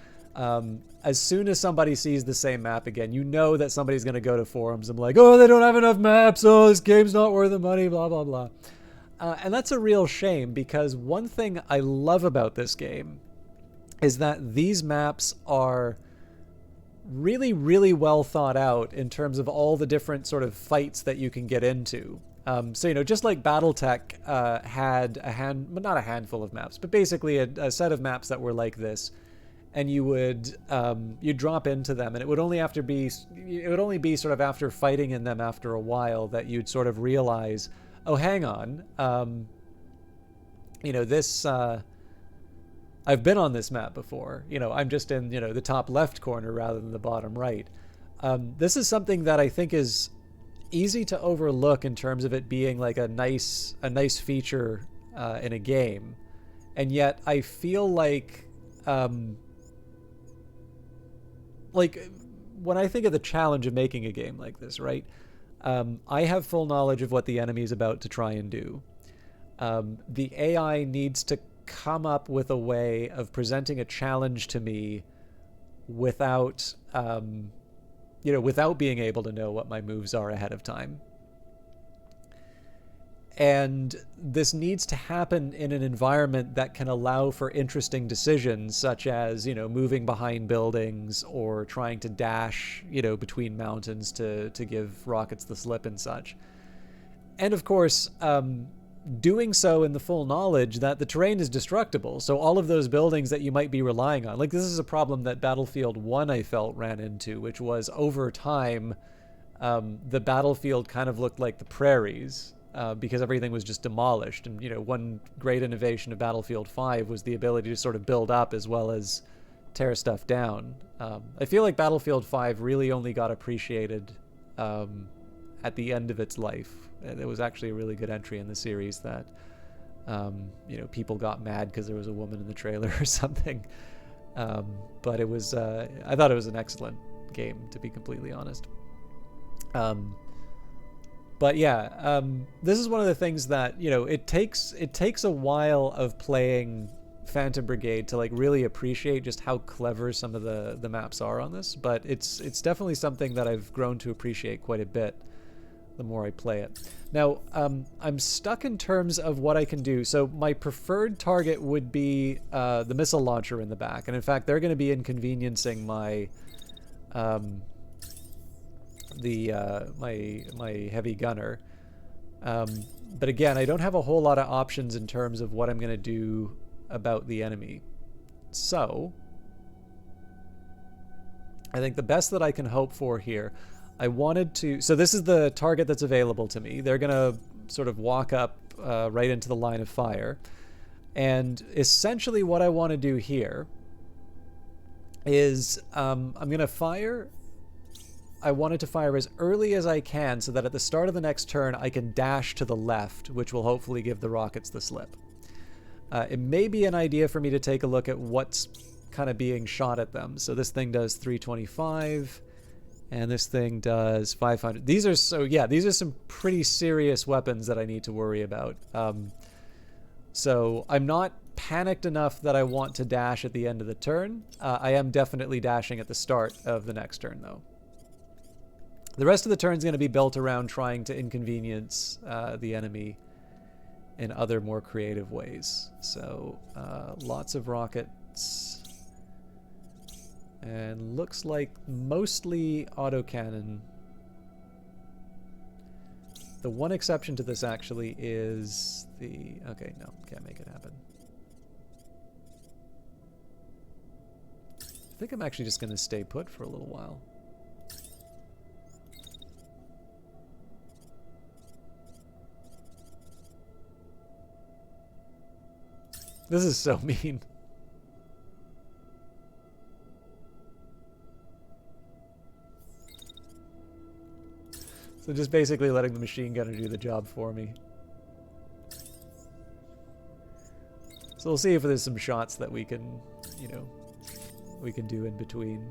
Speaker 1: As soon as somebody sees the same map again, you know that somebody's going to go to forums and be like, oh, they don't have enough maps. Oh, this game's not worth the money, blah, blah, blah. And that's a real shame, because one thing I love about this game is that these maps are really, really well thought out in terms of all the different sort of fights that you can get into. So, you know, just like BattleTech had not a handful of maps, but basically a set of maps that were like this, and you would you'd drop into them, and it would only be sort of after fighting in them after a while that you'd sort of realize, oh, hang on, you know, this I've been on this map before. You know, I'm just in, you know, the top left corner rather than the bottom right. This is something that I think is easy to overlook in terms of it being like a nice feature in a game, and yet I feel like when I think of the challenge of making a game like this, right? I have full knowledge of what the enemy is about to try and do. The AI needs to come up with a way of presenting a challenge to me without you know, without being able to know what my moves are ahead of time. And this needs to happen in an environment that can allow for interesting decisions, such as, you know, moving behind buildings or trying to dash, you know, between mountains to give rockets the slip and such. And of course, doing so in the full knowledge that the terrain is destructible. So all of those buildings that you might be relying on, like, this is a problem that Battlefield 1 I felt ran into, which was over time, the battlefield kind of looked like the prairies, because everything was just demolished. And, you know, one great innovation of Battlefield 5 was the ability to sort of build up as well as tear stuff down. I feel like Battlefield 5 really only got appreciated at the end of its life. It was actually a really good entry in the series that, you know, people got mad because there was a woman in the trailer or something. But it was, I thought it was an excellent game, to be completely honest. But yeah, this is one of the things that, you know, it takes a while of playing Phantom Brigade to like really appreciate just how clever some of the maps are on this. But it's definitely something that I've grown to appreciate quite a bit the more I play it. Now, I'm stuck in terms of what I can do. So my preferred target would be the missile launcher in the back. And in fact, they're going to be inconveniencing my my heavy gunner. But again, I don't have a whole lot of options in terms of what I'm going to do about the enemy. So I think the best that I can hope for here, I wanted to... So this is the target that's available to me. They're going to sort of walk up right into the line of fire. And essentially what I want to do here is I'm going to fire. I wanted to fire as early as I can so that at the start of the next turn I can dash to the left, which will hopefully give the rockets the slip. It may be an idea for me to take a look at what's kind of being shot at them. So this thing does 325 and this thing does 500. These are some pretty serious weapons that I need to worry about. So I'm not panicked enough that I want to dash at the end of the turn. I am definitely dashing at the start of the next turn though. The rest of the turn is going to be built around trying to inconvenience the enemy in other more creative ways. So lots of rockets. And looks like mostly autocannon. The one exception to this actually is the... Okay, no, can't make it happen. I think I'm actually just going to stay put for a little while. This is so mean. So just basically letting the machine gunner do the job for me. So we'll see if there's some shots that we can, you know, we can do in between.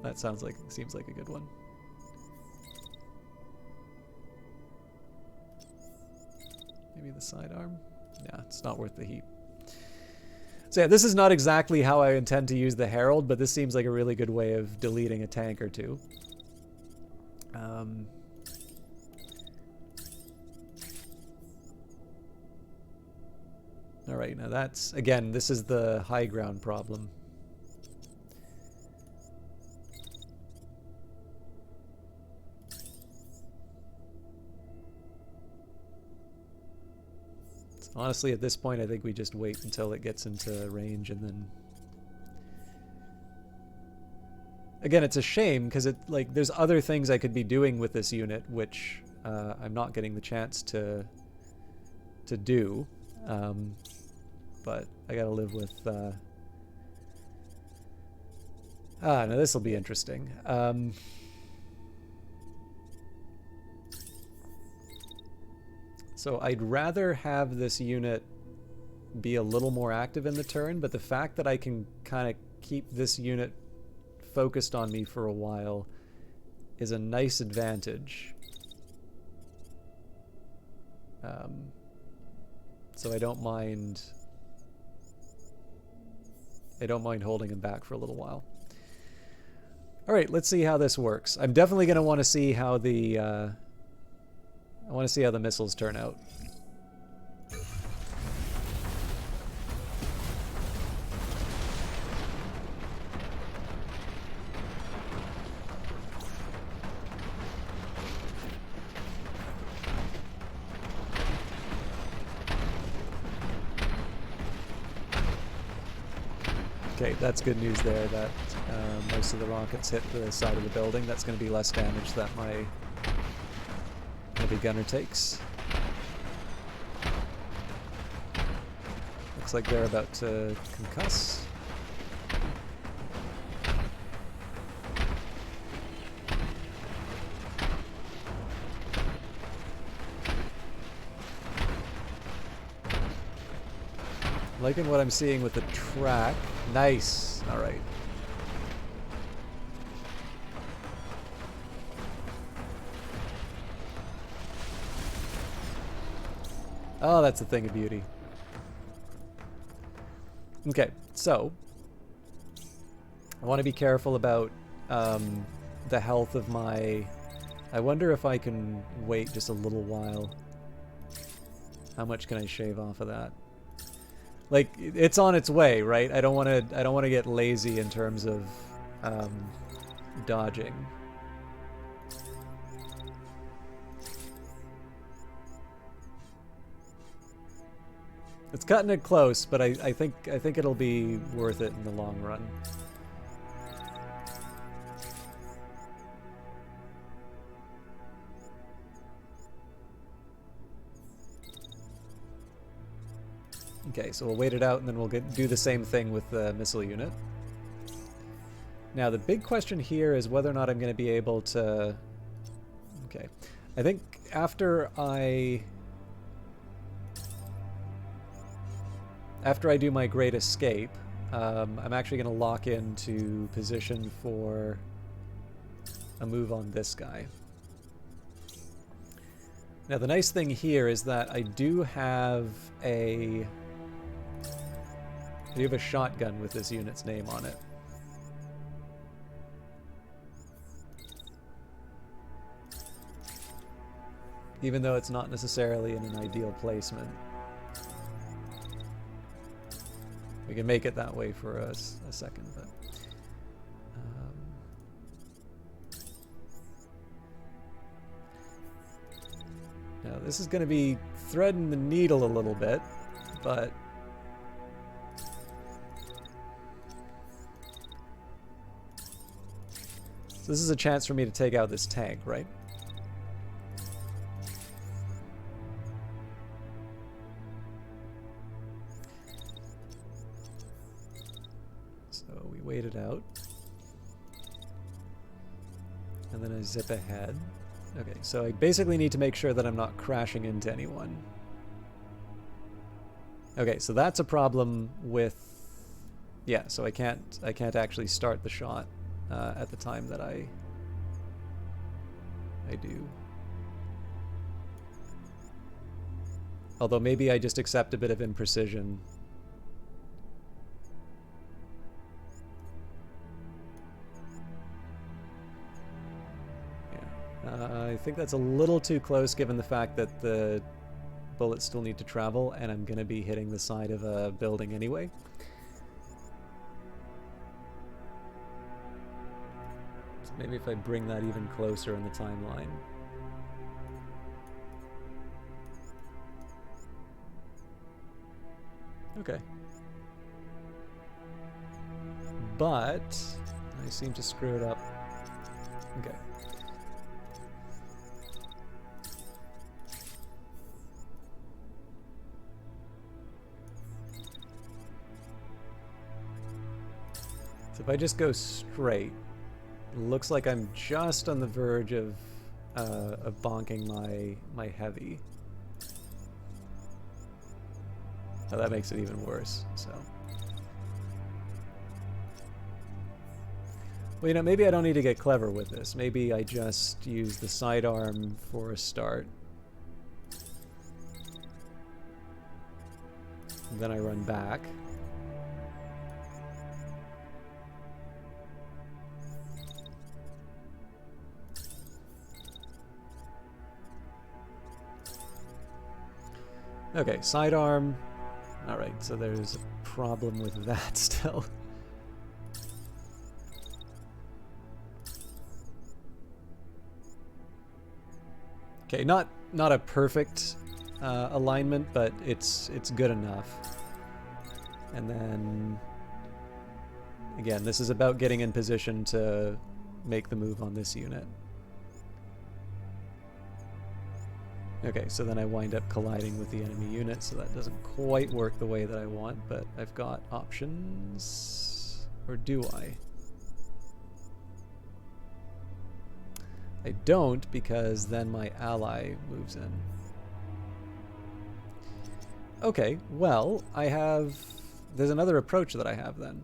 Speaker 1: That seems like a good one. Maybe the sidearm? Nah, it's not worth the heat. So yeah, this is not exactly how I intend to use the Herald, but this seems like a really good way of deleting a tank or two. Alright, now that's, again, this is the high ground problem. Honestly, at this point, I think we just wait until it gets into range and then... Again, it's a shame because there's other things I could be doing with this unit, which I'm not getting the chance to do. But I gotta live with... no, this will be interesting. So I'd rather have this unit be a little more active in the turn, but the fact that I can kind of keep this unit focused on me for a while is a nice advantage. So I don't mind holding him back for a little while. All right, let's see how this works. I'm definitely going to want to see how the missiles turn out. Okay, that's good news there that most of the rockets hit the side of the building. That's going to be less damage that my heavy gunner takes. Looks like they're about to concuss. Liking what I'm seeing with the track. Nice. All right. Oh, that's a thing of beauty. Okay, so I want to be careful about the health of my... I wonder if I can wait just a little while. How much can I shave off of that? Like, it's on its way, right? I don't want to get lazy in terms of dodging. It's cutting it close, but I think it'll be worth it in the long run. Okay, so we'll wait it out and then we'll do the same thing with the missile unit. Now the big question here is whether or not I'm going to be able to... Okay, I think after I do my Great Escape, I'm actually going to lock into position for a move on this guy. Now the nice thing here is that I do have a shotgun with this unit's name on it. Even though it's not necessarily in an ideal placement. We can make it that way for a second, but... Now this is going to be threading the needle a little bit, but... So this is a chance for me to take out this tank, right? So we wait it out. And then I zip ahead. Okay, so I basically need to make sure that I'm not crashing into anyone. Okay, so that's a problem with... Yeah, so I can't actually start the shot at the time that I do. Although maybe I just accept a bit of imprecision. I think that's a little too close given the fact that the bullets still need to travel and I'm going to be hitting the side of a building anyway. So maybe if I bring that even closer in the timeline. Okay. But I seem to screw it up. Okay. So if I just go straight, it looks like I'm just on the verge of bonking my heavy. Oh, that makes it even worse, so. Well, you know, maybe I don't need to get clever with this. Maybe I just use the sidearm for a start. And then I run back. Okay, sidearm. Alright, so there's a problem with that still. Okay, not a perfect alignment, but it's good enough. And then again, this is about getting in position to make the move on this unit. Okay, so then I wind up colliding with the enemy unit, so that doesn't quite work the way that I want, but I've got options. Or do I? I don't, because then my ally moves in. Okay, well, there's another approach that I have then.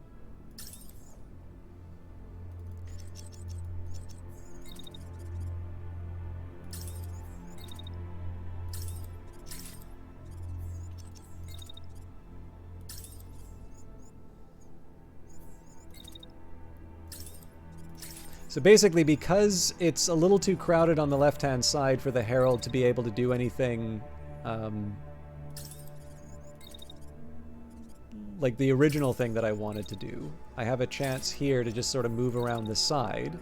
Speaker 1: So basically, because it's a little too crowded on the left-hand side for the Herald to be able to do anything like the original thing that I wanted to do, I have a chance here to just sort of move around the side.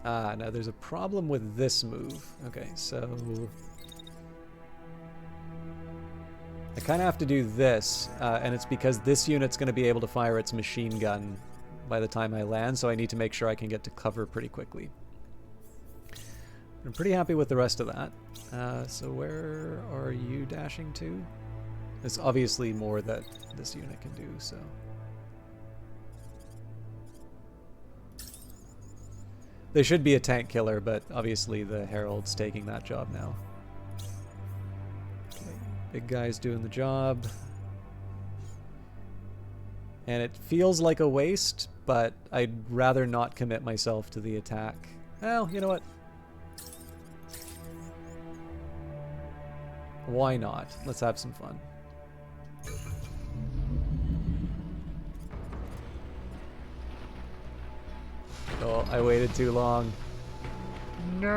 Speaker 1: Now there's a problem with this move. Okay, so I kind of have to do this, and it's because this unit's going to be able to fire its machine gun by the time I land, so I need to make sure I can get to cover pretty quickly. I'm pretty happy with the rest of that. So where are you dashing to? There's obviously more that this unit can do, so... They should be a tank killer, but obviously the Herald's taking that job now. Okay, big guy's doing the job. And it feels like a waste, but I'd rather not commit myself to the attack. Well, you know what? Why not? Let's have some fun. Oh, I waited too long. No.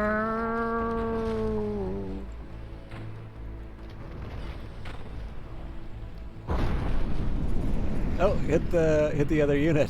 Speaker 1: Oh, hit the other unit.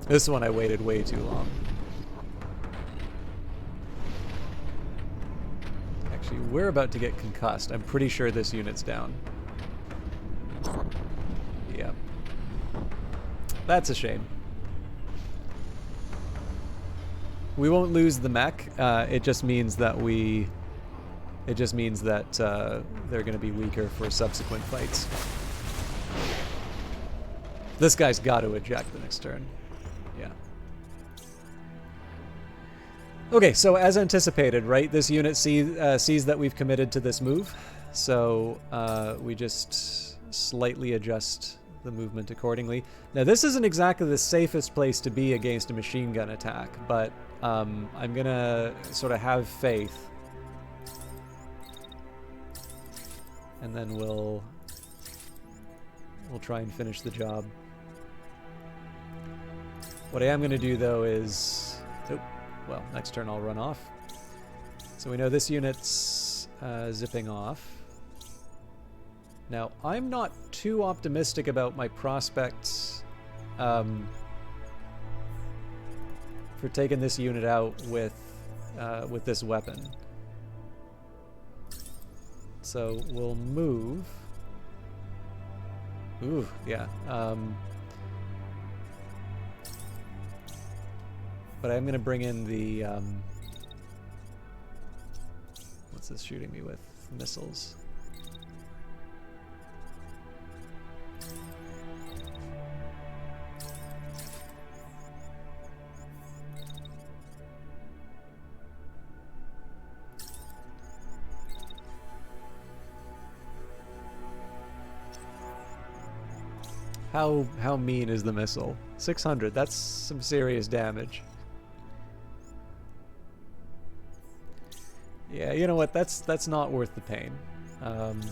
Speaker 1: This one I waited way too long. Actually, we're about to get concussed. I'm pretty sure this unit's down. Yep. That's a shame. We won't lose the mech. It just means that they're going to be weaker for subsequent fights. This guy's got to eject the next turn. Yeah. Okay, so as anticipated, right? This unit sees that we've committed to this move, so we just slightly adjust the movement accordingly. Now, this isn't exactly the safest place to be against a machine gun attack, but I'm gonna sort of have faith, and then we'll try and finish the job. What I am going to do, though, is... Oh, well, next turn I'll run off. So we know this unit's zipping off. Now, I'm not too optimistic about my prospects for taking this unit out with this weapon. So we'll move. Ooh, yeah. But I'm going to bring in the... what's this shooting me with? Missiles. How mean is the missile? 600, that's some serious damage. Yeah, you know what? That's not worth the pain.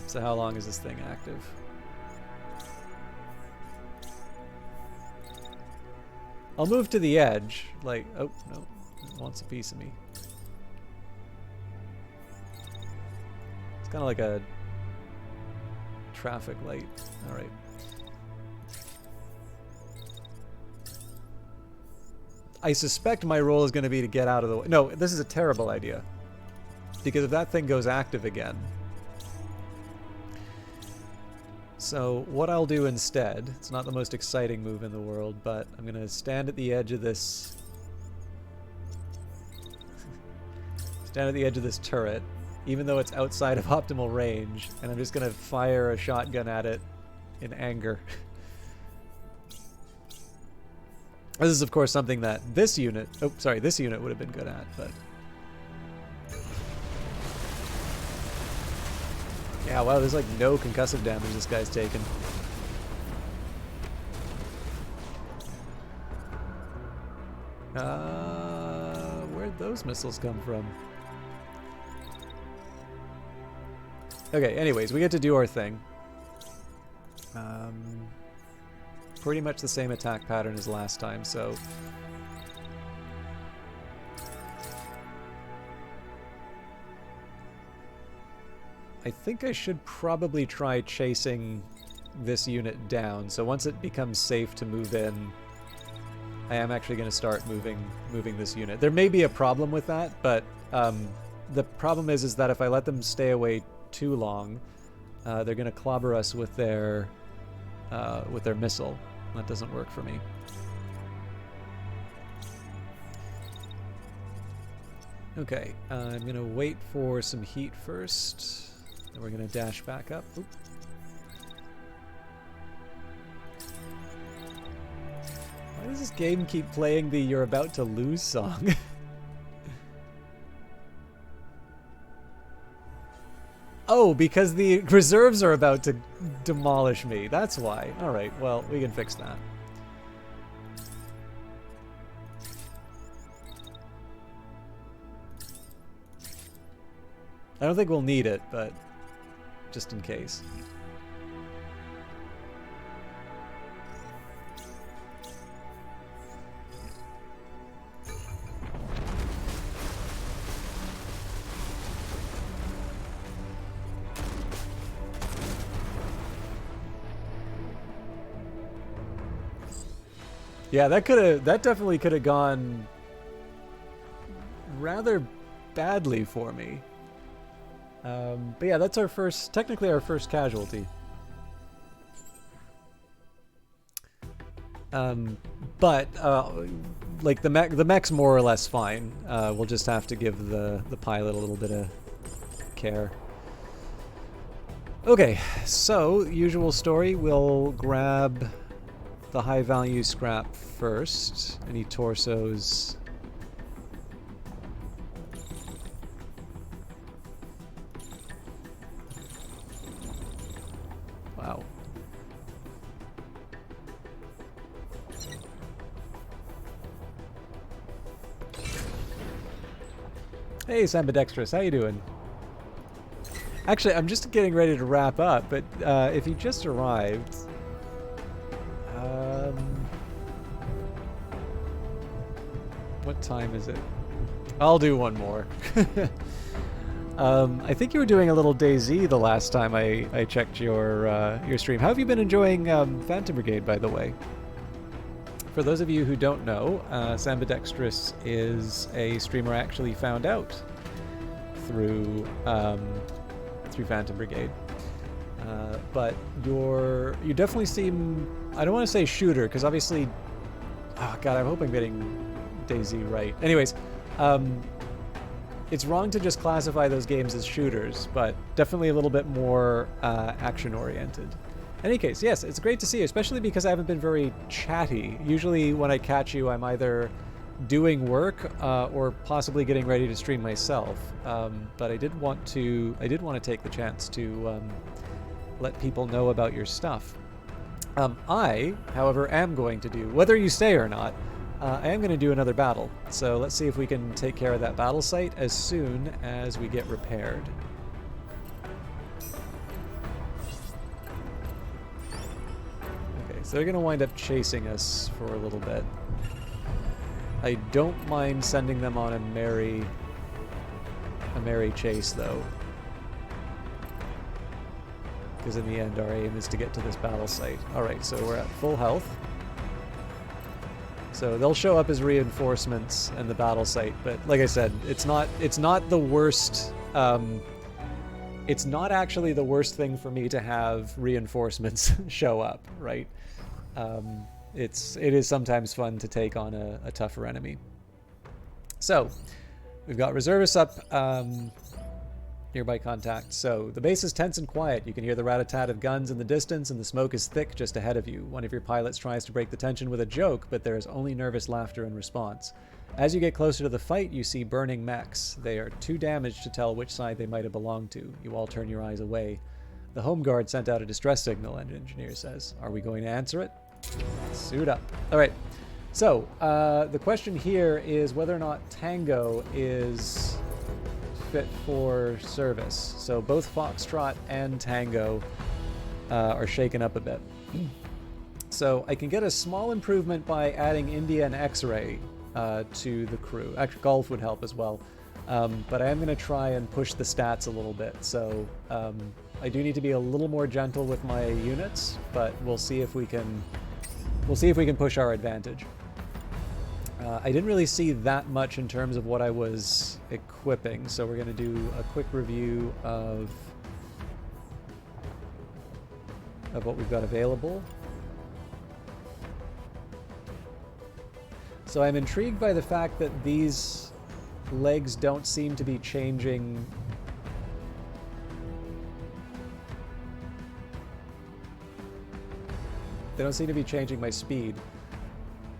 Speaker 1: So how long is this thing active? I'll move to the edge. Like, oh no, it wants a piece of me. It's kind of like a traffic light. All right. I suspect my role is going to be to get out of the way. No, this is a terrible idea. Because if that thing goes active again... So what I'll do instead, it's not the most exciting move in the world, but I'm going to stand at the edge of this... stand at the edge of this turret, even though it's outside of optimal range, and I'm just going to fire a shotgun at it in anger. This is, of course, something that this unit... Oh, sorry, this unit would have been good at, but... Yeah, wow, there's like no concussive damage this guy's taken. Where'd those missiles come from? Okay, anyways, we get to do our thing. Pretty much the same attack pattern as last time, so... I think I should probably try chasing this unit down. So once it becomes safe to move in, I am actually going to start moving this unit. There may be a problem with that, but the problem is that if I let them stay away too long, they're going to clobber us with their missile. That doesn't work for me. Okay, I'm going to wait for some heat first. Then we're going to dash back up. Oop. Why does this game keep playing the "you're about to lose" song? Oh, because the reserves are about to demolish me. That's why. Alright, well, we can fix that. I don't think we'll need it, but just in case. Yeah, that definitely could have gone rather badly for me. But yeah, that's technically our first casualty. But like the mech's more or less fine. We'll just have to give the pilot a little bit of care. Okay, so usual story. We'll grab the high value scrap first. Any torsos? Wow. Hey, Sambidextrous, how you doing? Actually, I'm just getting ready to wrap up, but if you just arrived, what time is it? I'll do one more. I think you were doing a little DayZ the last time I checked your stream. How have you been enjoying Phantom Brigade, by the way? For those of you who don't know, Sambidextrous is a streamer I actually found out through Phantom Brigade. But you definitely seem, I don't want to say shooter, because obviously, oh god, I hope I'm getting DayZ right. Anyways, it's wrong to just classify those games as shooters, but definitely a little bit more action-oriented. In any case, yes, it's great to see you, especially because I haven't been very chatty. Usually when I catch you, I'm either doing work or possibly getting ready to stream myself. But I did want to take the chance to let people know about your stuff. I, however, am going to do, whether you stay or not, I am going to do another battle. So let's see if we can take care of that battle site as soon as we get repaired. Okay, so they're going to wind up chasing us for a little bit. I don't mind sending them on a merry chase, though. Because in the end, our aim is to get to this battle site. Alright, so we're at full health. So they'll show up as reinforcements in the battle site, but like I said, it's not the worst. It's not actually the worst thing for me to have reinforcements show up, right? It is sometimes fun to take on a tougher enemy. So we've got reservists up. Nearby contact. So the base is tense and quiet. You can hear the rat-a-tat of guns in the distance, and the smoke is thick just ahead of you. One of your pilots tries to break the tension with a joke, but there is only nervous laughter in response. As you get closer to the fight, you see burning mechs. They are too damaged to tell which side they might have belonged to. You all turn your eyes away. The home guard sent out a distress signal, an engineer says. Are we going to answer it? Suit up. All right. So the question here is whether or not Tango is fit for service. So both Foxtrot and Tango are shaken up a bit. So I can get a small improvement by adding India and X-Ray to the crew. Actually, Golf would help as well. But I am going to try and push the stats a little bit. So I do need to be a little more gentle with my units, but we'll see if we can push our advantage. I didn't really see that much in terms of what I was equipping, so we're going to do a quick review of what we've got available. So I'm intrigued by the fact that these legs don't seem to be changing. They don't seem to be changing my speed.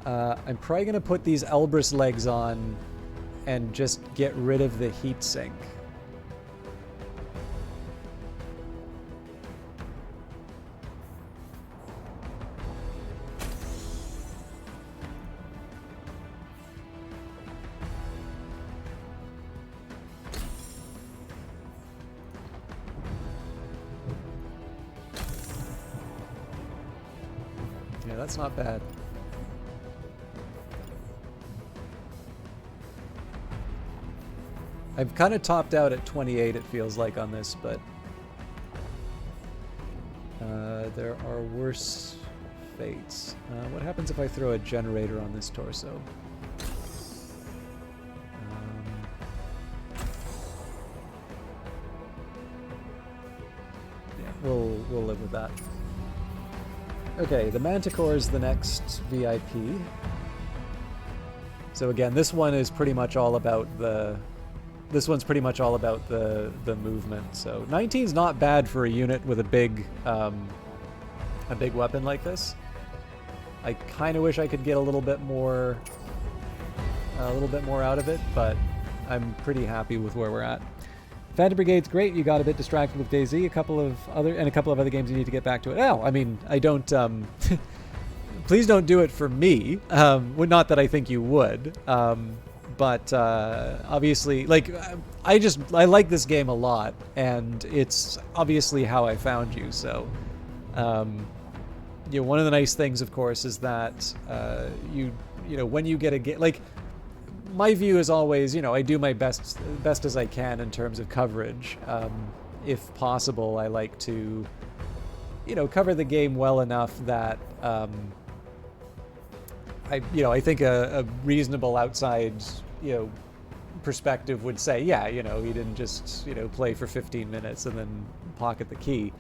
Speaker 1: I'm probably going to put these Elbrus legs on and just get rid of the heat sink. Yeah, that's not bad. I've kind of topped out at 28, it feels like, on this, but there are worse fates. What happens if I throw a generator on this torso? Yeah, we'll live with that. Okay, the Manticore is the next VIP. So again, this one is pretty much all about the... This one's pretty much all about the movement. So 19's not bad for a unit with a big weapon like this. I kind of wish I could get a little bit more out of it, but I'm pretty happy with where we're at. Phantom Brigade's great. You got a bit distracted with DayZ. A couple of other games you need to get back to it. Oh, I mean, I don't. Please don't do it for me. Well, not that I think you would. But obviously, like, I like this game a lot, and it's obviously how I found you. So, you know, one of the nice things, of course, is that you know, when you get a game, like, my view is always, you know, I do my best as I can in terms of coverage. If possible, I like to, you know, cover the game well enough that I think a reasonable outside, you know, perspective would say, yeah, you know, he didn't just, you know, play for 15 minutes and then pocket the key.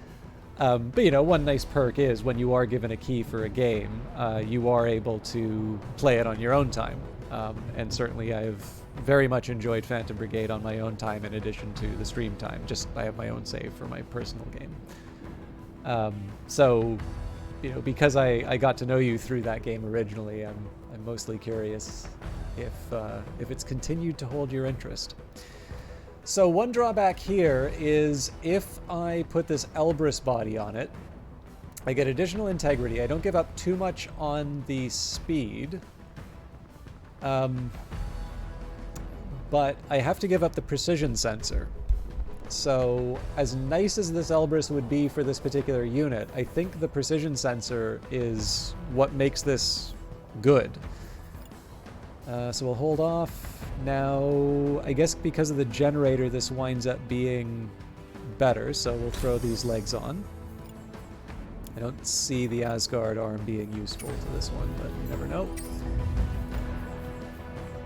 Speaker 1: But, you know, one nice perk is when you are given a key for a game, you are able to play it on your own time. And certainly I have very much enjoyed Phantom Brigade on my own time in addition to the stream time. Just I have my own save for my personal game. So, you know, because I got to know you through that game originally, I'm mostly curious if it's continued to hold your interest. So one drawback here is if I put this Elbrus body on it, I get additional integrity. I don't give up too much on the speed, but I have to give up the precision sensor. So as nice as this Elbrus would be for this particular unit, I think the precision sensor is what makes this good. So we'll hold off. Now, I guess because of the generator, this winds up being better, so we'll throw these legs on. I don't see the Asgard arm being useful to this one, but you never know.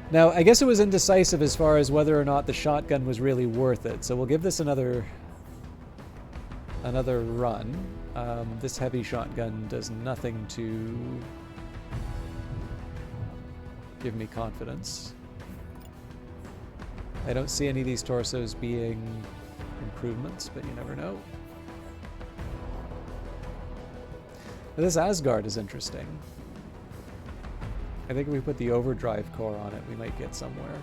Speaker 1: Now, I guess it was indecisive as far as whether or not the shotgun was really worth it, so we'll give this another run. This heavy shotgun does nothing to give me confidence. I don't see any of these torsos being improvements, but you never know. But this Asgard is interesting. I think if we put the overdrive core on it, we might get somewhere.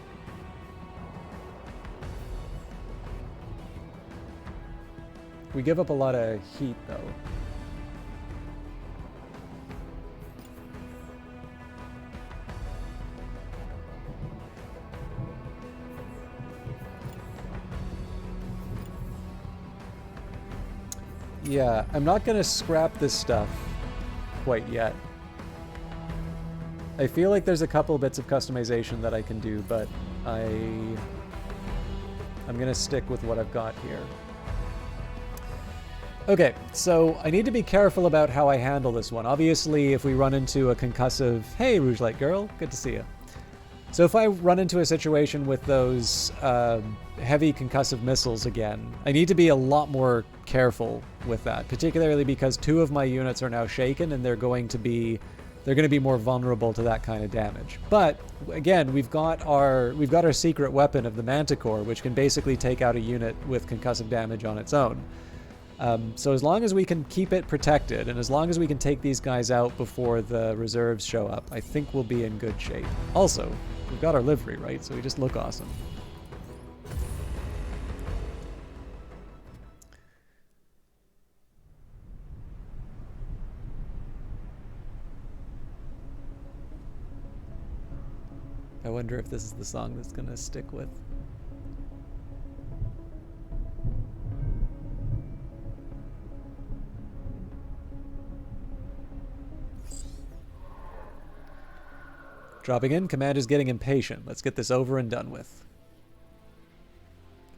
Speaker 1: We give up a lot of heat, though. Yeah, I'm not going to scrap this stuff quite yet. I feel like there's a couple bits of customization that I can do, but I I'm going to stick with what I've got here. Okay, so I need to be careful about how I handle this one. Obviously, if we run into a concussive... Hey, Rouge Light Girl, good to see you. So if I run into a situation with those heavy concussive missiles again, I need to be a lot more careful with that, particularly because 2 of my units are now shaken and they're going to be more vulnerable to that kind of damage. But again, we've got our secret weapon of the Manticore, which can basically take out a unit with concussive damage on its own. So as long as we can keep it protected, and as long as we can take these guys out before the reserves show up, I think we'll be in good shape. Also, we've got our livery, right? So we just look awesome. I wonder if this is the song that's going to stick with. Dropping in, Commander's getting impatient. Let's get this over and done with.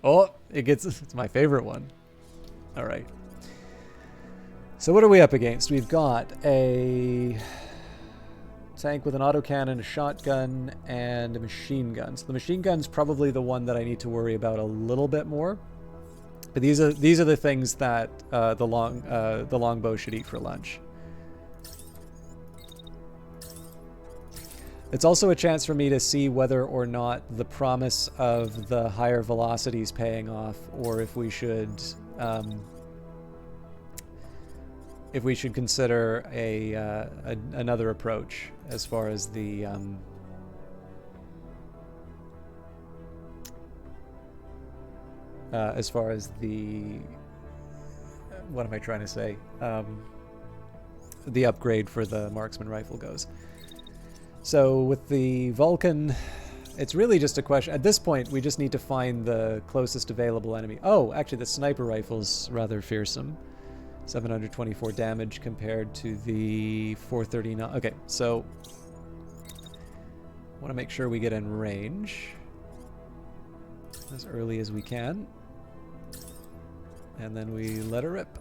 Speaker 1: Oh, it's my favorite one. All right. So what are we up against? We've got a tank with an autocannon, a shotgun, and a machine gun. So the machine gun's probably the one that I need to worry about a little bit more. But these are the things that the longbow should eat for lunch. It's also a chance for me to see whether or not the promise of the higher velocity is paying off, or if we should consider another approach as far as the what am I trying to say? The upgrade for the marksman rifle goes. So with the Vulcan, it's really just a question. At this point, we just need to find the closest available enemy. Oh, actually, the sniper rifle's rather fearsome. 724 damage compared to the 439. Okay, so I want to make sure we get in range as early as we can. And then we let her rip.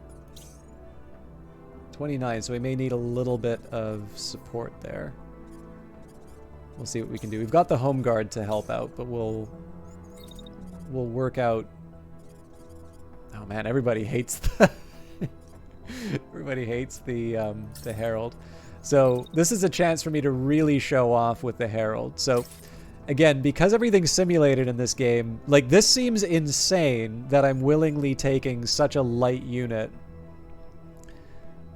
Speaker 1: 29, so we may need a little bit of support there. We'll see what we can do. We've got the home guard to help out, but we'll work out. Oh man, everybody hates the everybody hates the Herald. So this is a chance for me to really show off with the Herald. So again, because everything's simulated in this game, like this seems insane that I'm willingly taking such a light unit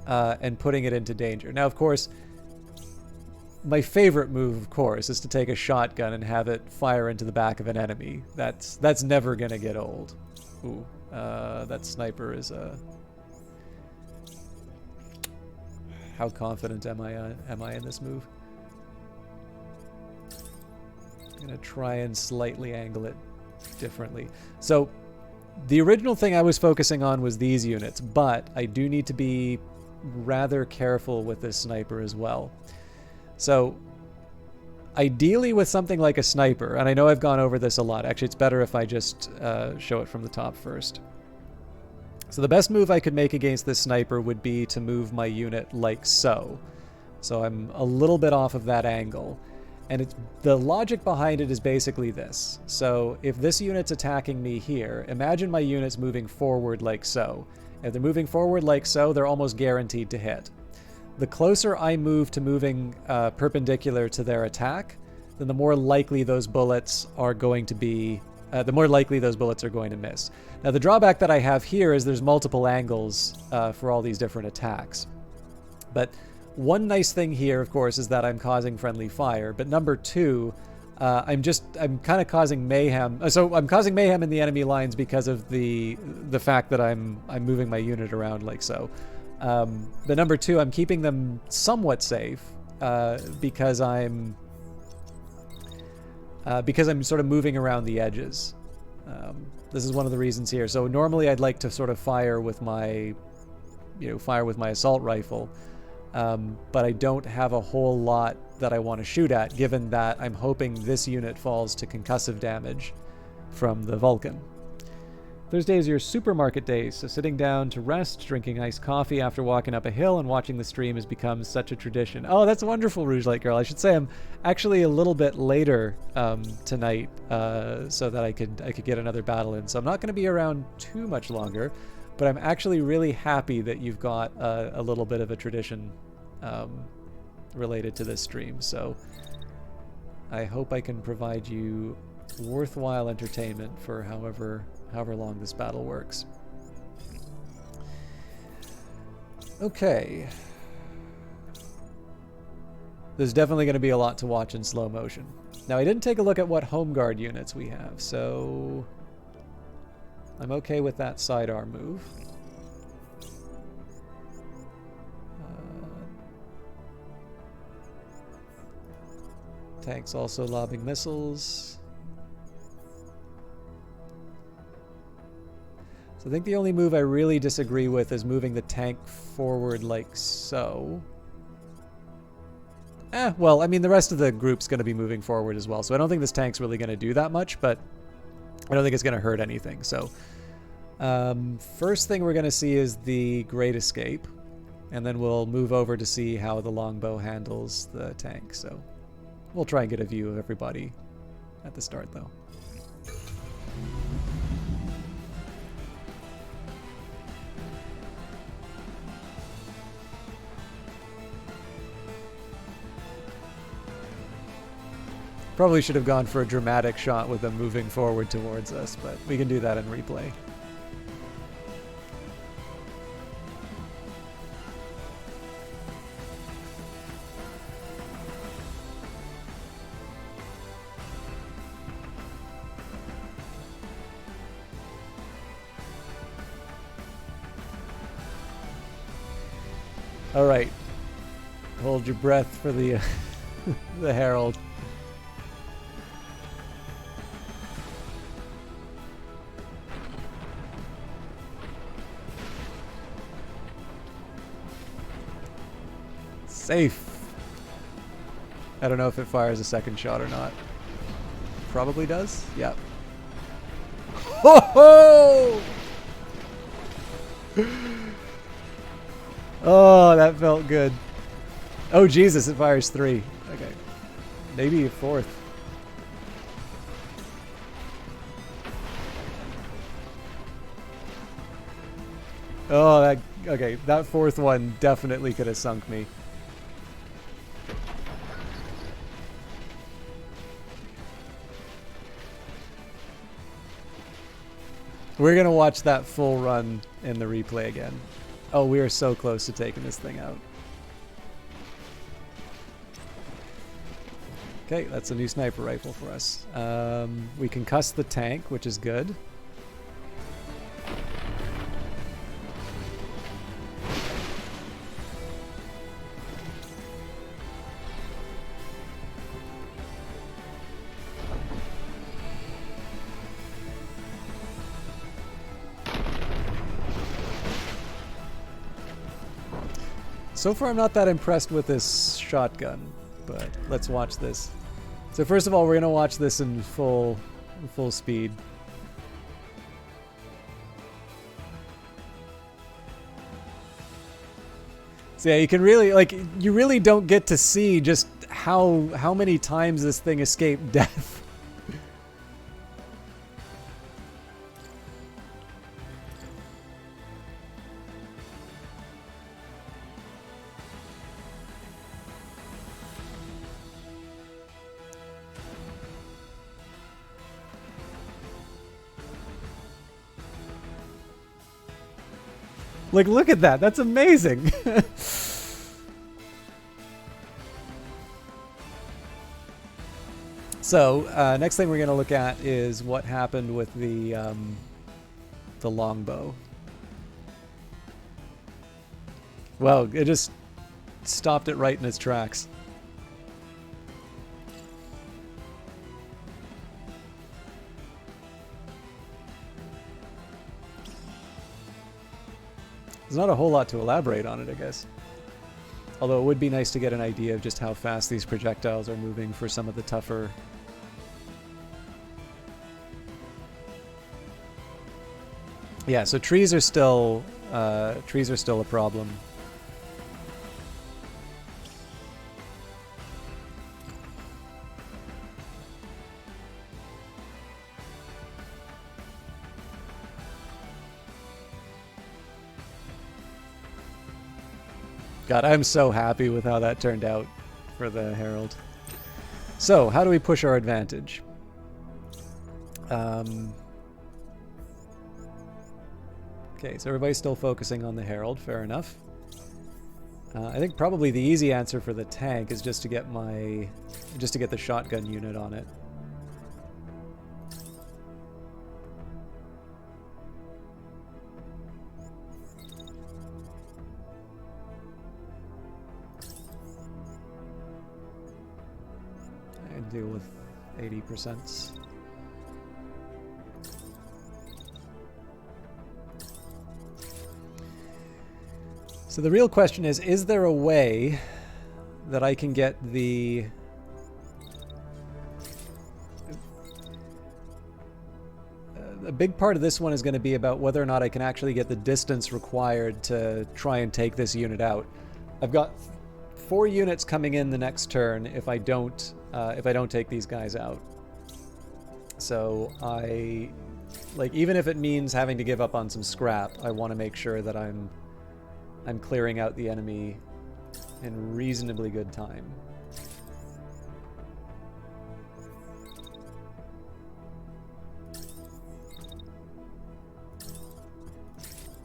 Speaker 1: and putting it into danger. Now, of course, my favorite move, of course, is to take a shotgun and have it fire into the back of an enemy. That's never gonna get old. Ooh, that sniper is a... How confident am I in this move? I'm gonna try and slightly angle it differently. So the original thing I was focusing on was these units, but I do need to be rather careful with this sniper as well. So ideally with something like a sniper, and I know I've gone over this a lot. Actually, it's better if I just show it from the top first. So the best move I could make against this sniper would be to move my unit like so. So I'm a little bit off of that angle. And the logic behind it is basically this. So if this unit's attacking me here, imagine my unit's moving forward like so. If they're moving forward like so, they're almost guaranteed to hit. The closer I move to moving perpendicular to their attack, then the more likely those bullets are going to be, the more likely those bullets are going to miss. Now the drawback that I have here is there's multiple angles for all these different attacks. But one nice thing here, of course, is that I'm causing friendly fire. But number two, I'm kind of causing mayhem. So I'm causing mayhem in the enemy lines because of the fact that I'm moving my unit around like so. But number two, I'm keeping them somewhat safe because I'm sort of moving around the edges. This is one of the reasons here. So normally I'd like to sort of fire with my assault rifle, but I don't have a whole lot that I want to shoot at, given that I'm hoping this unit falls to concussive damage from the Vulcan. Thursday is your supermarket day, so sitting down to rest, drinking iced coffee after walking up a hill, and watching the stream has become such a tradition. Oh, that's wonderful, Rouge Light Girl. I should say I'm actually a little bit later tonight, so that I could get another battle in. So I'm not going to be around too much longer, but I'm actually really happy that you've got a little bit of a tradition related to this stream. So I hope I can provide you worthwhile entertainment for however long this battle works. Okay. There's definitely going to be a lot to watch in slow motion. Now, I didn't take a look at what home guard units we have, so I'm okay with that sidearm move. Tanks also lobbing missiles. So I think the only move I really disagree with is moving the tank forward like so. Well, I mean, the rest of the group's going to be moving forward as well, so I don't think this tank's really going to do that much, but I don't think it's going to hurt anything. So first thing we're going to see is the Great Escape, and then we'll move over to see how the longbow handles the tank. So we'll try and get a view of everybody at the start, though. Probably should have gone for a dramatic shot with them moving forward towards us, but we can do that in replay. All right, hold your breath for the the Herald. Safe. I don't know if it fires a second shot or not. Probably does. Yep. Ho ho! Oh, that felt good. Oh, Jesus, it fires 3. Okay. Maybe a 4th. Oh, that... Okay, that 4th one definitely could have sunk me. We're going to watch that full run in the replay again. Oh, we are so close to taking this thing out. Okay, that's a new sniper rifle for us. We concussed the tank, which is good. So far, I'm not that impressed with this shotgun, but let's watch this. So first of all, we're going to watch this in full speed. So yeah, you can really, like, you really don't get to see just how many times this thing escaped death. Like, look at that. That's amazing. So, next thing we're going to look at is what happened with the longbow. Well, it just stopped it right in its tracks. There's not a whole lot to elaborate on it, I guess. Although it would be nice to get an idea of just how fast these projectiles are moving for some of the tougher... Yeah, so trees are still a problem. God, I'm so happy with how that turned out for the Herald. So, how do we push our advantage? Okay, so everybody's still focusing on the Herald. Fair enough. I think probably the easy answer for the tank is just to get the shotgun unit on it. And deal with 80%. So the real question is there a way that I can get the... a big part of this one is going to be about whether or not I can actually get the distance required to try and take this unit out. I've got 4 units coming in the next turn if I don't take these guys out. So even if it means having to give up on some scrap, I want to make sure that I'm clearing out the enemy in reasonably good time.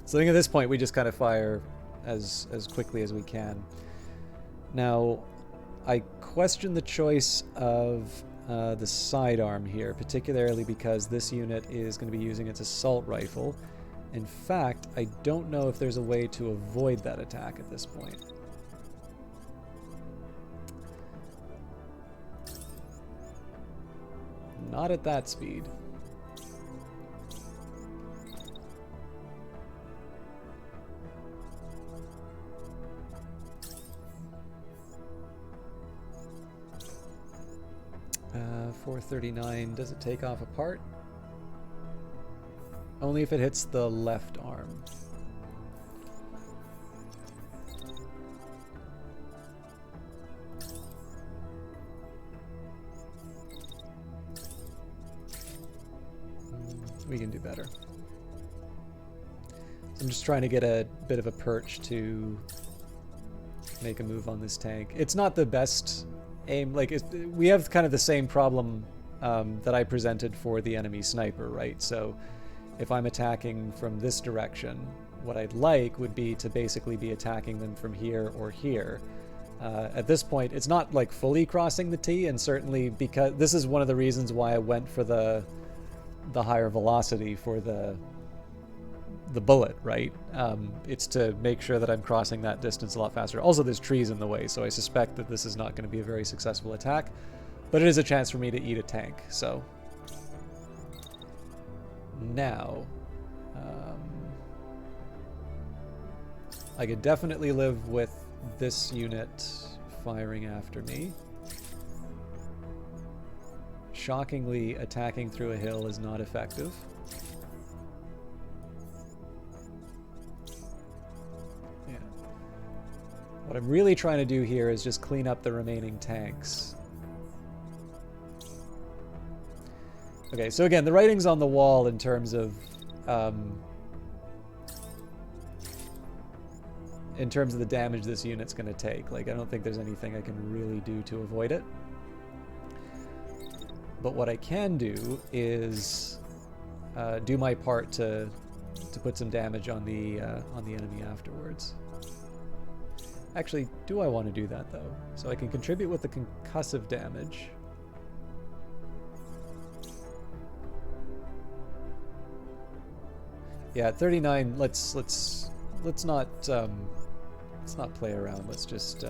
Speaker 1: So I think at this point we just kind of fire as quickly as we can. Now, I question the choice of the sidearm here, particularly because this unit is going to be using its assault rifle. In fact, I don't know if there's a way to avoid that attack at this point. Not at that speed. Uh, 439, does it take off a part? Only if it hits the left arm. We can do better. So I'm just trying to get a bit of a perch to make a move on this tank. It's not the best aim. Like, we have kind of the same problem that I presented for the enemy sniper, right? So if I'm attacking from this direction, what I'd like would be to basically be attacking them from here or here. At this point, it's not like fully crossing the T, and certainly because this is one of the reasons why I went for the higher velocity for the bullet, right? It's to make sure that I'm crossing that distance a lot faster. Also, there's trees in the way, so I suspect that this is not going to be a very successful attack, but it is a chance for me to eat a tank, so... Now, I could definitely live with this unit firing after me. Shockingly, attacking through a hill is not effective. Yeah. What I'm really trying to do here is just clean up the remaining tanks. Okay, so again, the writing's on the wall in terms of the damage this unit's going to take. Like, I don't think there's anything I can really do to avoid it. But what I can do is do my part to put some damage on the enemy afterwards. Actually, do I want to do that though? So I can contribute with the concussive damage. Yeah, at 39. Let's not play around. Let's just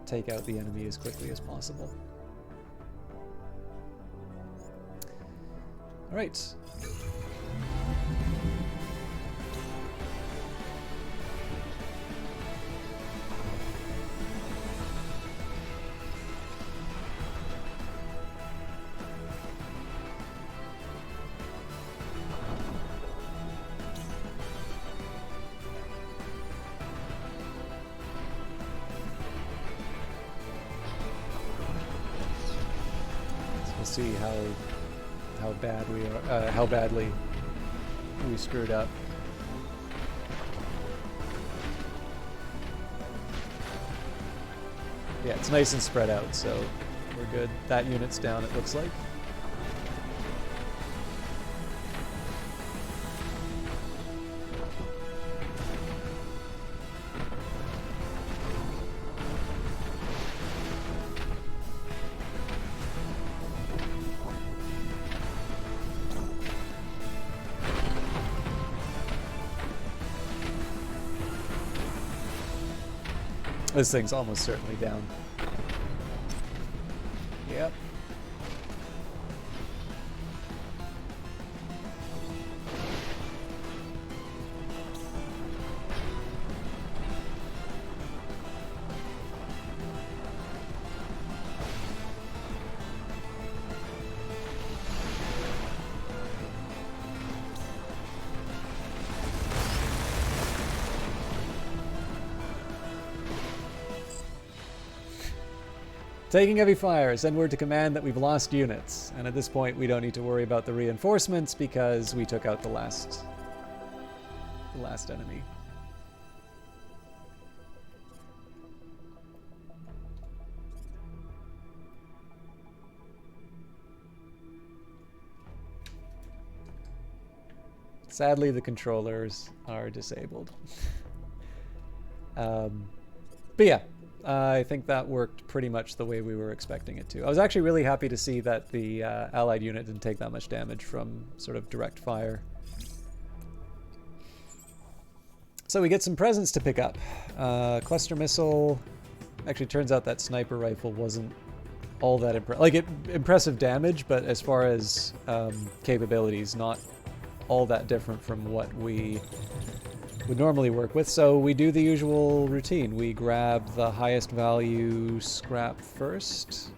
Speaker 1: take out the enemy as quickly as possible. All right. to see how bad we are, how badly we screwed up. Yeah, it's nice and spread out, so we're good. That unit's down, it looks like. This thing's almost certainly down. Yep. Taking heavy fire, send word to command that we've lost units. And at this point, we don't need to worry about the reinforcements because we took out the last enemy. Sadly, the controllers are disabled. But yeah. I think that worked pretty much the way we were expecting it to. I was actually really happy to see that the allied unit didn't take that much damage from sort of direct fire. So we get some presents to pick up. Cluster missile. Actually, turns out that sniper rifle wasn't all that impressive damage, but as far as capabilities, not all that different from what we would normally work with. So we do the usual routine. We grab the highest value scrap first.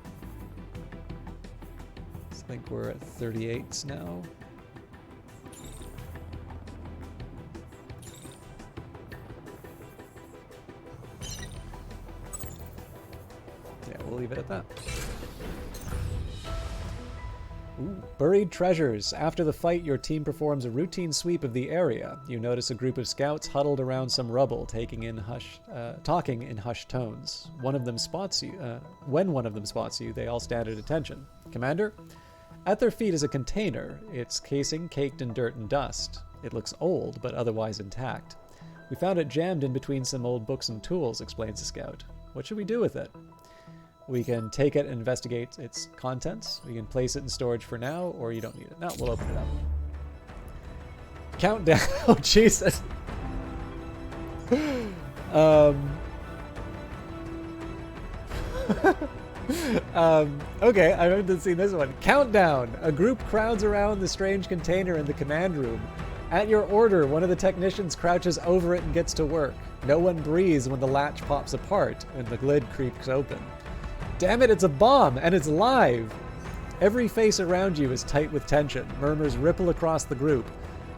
Speaker 1: I think we're at 38s now. Yeah, we'll leave it at that. Ooh, buried treasures. After the fight, your team performs a routine sweep of the area. You notice a group of scouts huddled around some rubble, talking in hushed tones. One of them spots you. When one of them spots you, they all stand at attention. Commander? At their feet is a container, its casing caked in dirt and dust. It looks old, but otherwise intact. We found it jammed in between some old books and tools, explains the scout. What should we do with it? We can take it and investigate its contents. We can place it in storage for now, or you don't need it. No, we'll open it up. Countdown. Oh, Jesus. Okay, I haven't seen this one. Countdown. A group crowds around the strange container in the command room. At your order, one of the technicians crouches over it and gets to work. No one breathes when the latch pops apart and the lid creaks open. Damn it, it's a bomb, and it's live! Every face around you is tight with tension. Murmurs ripple across the group.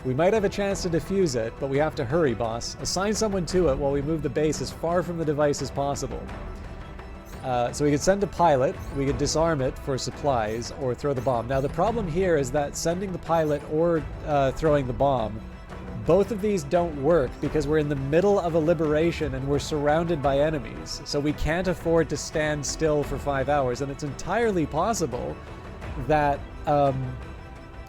Speaker 1: We might have a chance to defuse it, but we have to hurry, boss. Assign someone to it while we move the base as far from the device as possible. So we could send a pilot, we could disarm it for supplies, or throw the bomb. Now the problem here is that sending the pilot or throwing the bomb, both of these don't work because we're in the middle of a liberation and we're surrounded by enemies. So we can't afford to stand still for 5 hours, and it's entirely possible that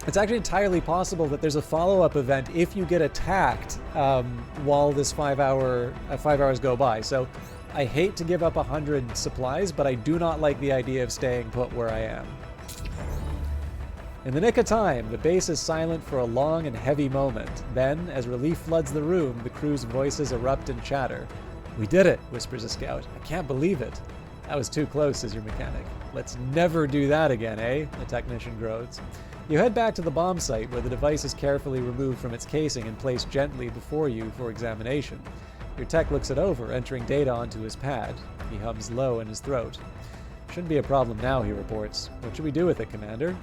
Speaker 1: it's actually entirely possible that there's a follow-up event if you get attacked while this 5 hours go by. So I hate to give up 100 supplies, but I do not like the idea of staying put where I am. In the nick of time, the base is silent for a long and heavy moment. Then, as relief floods the room, the crew's voices erupt in chatter. We did it, whispers a scout. I can't believe it. That was too close, says your mechanic. Let's never do that again, eh? The technician groans. You head back to the bomb site, where the device is carefully removed from its casing and placed gently before you for examination. Your tech looks it over, entering data onto his pad. He hums low in his throat. Shouldn't be a problem now, he reports. What should we do with it, Commander?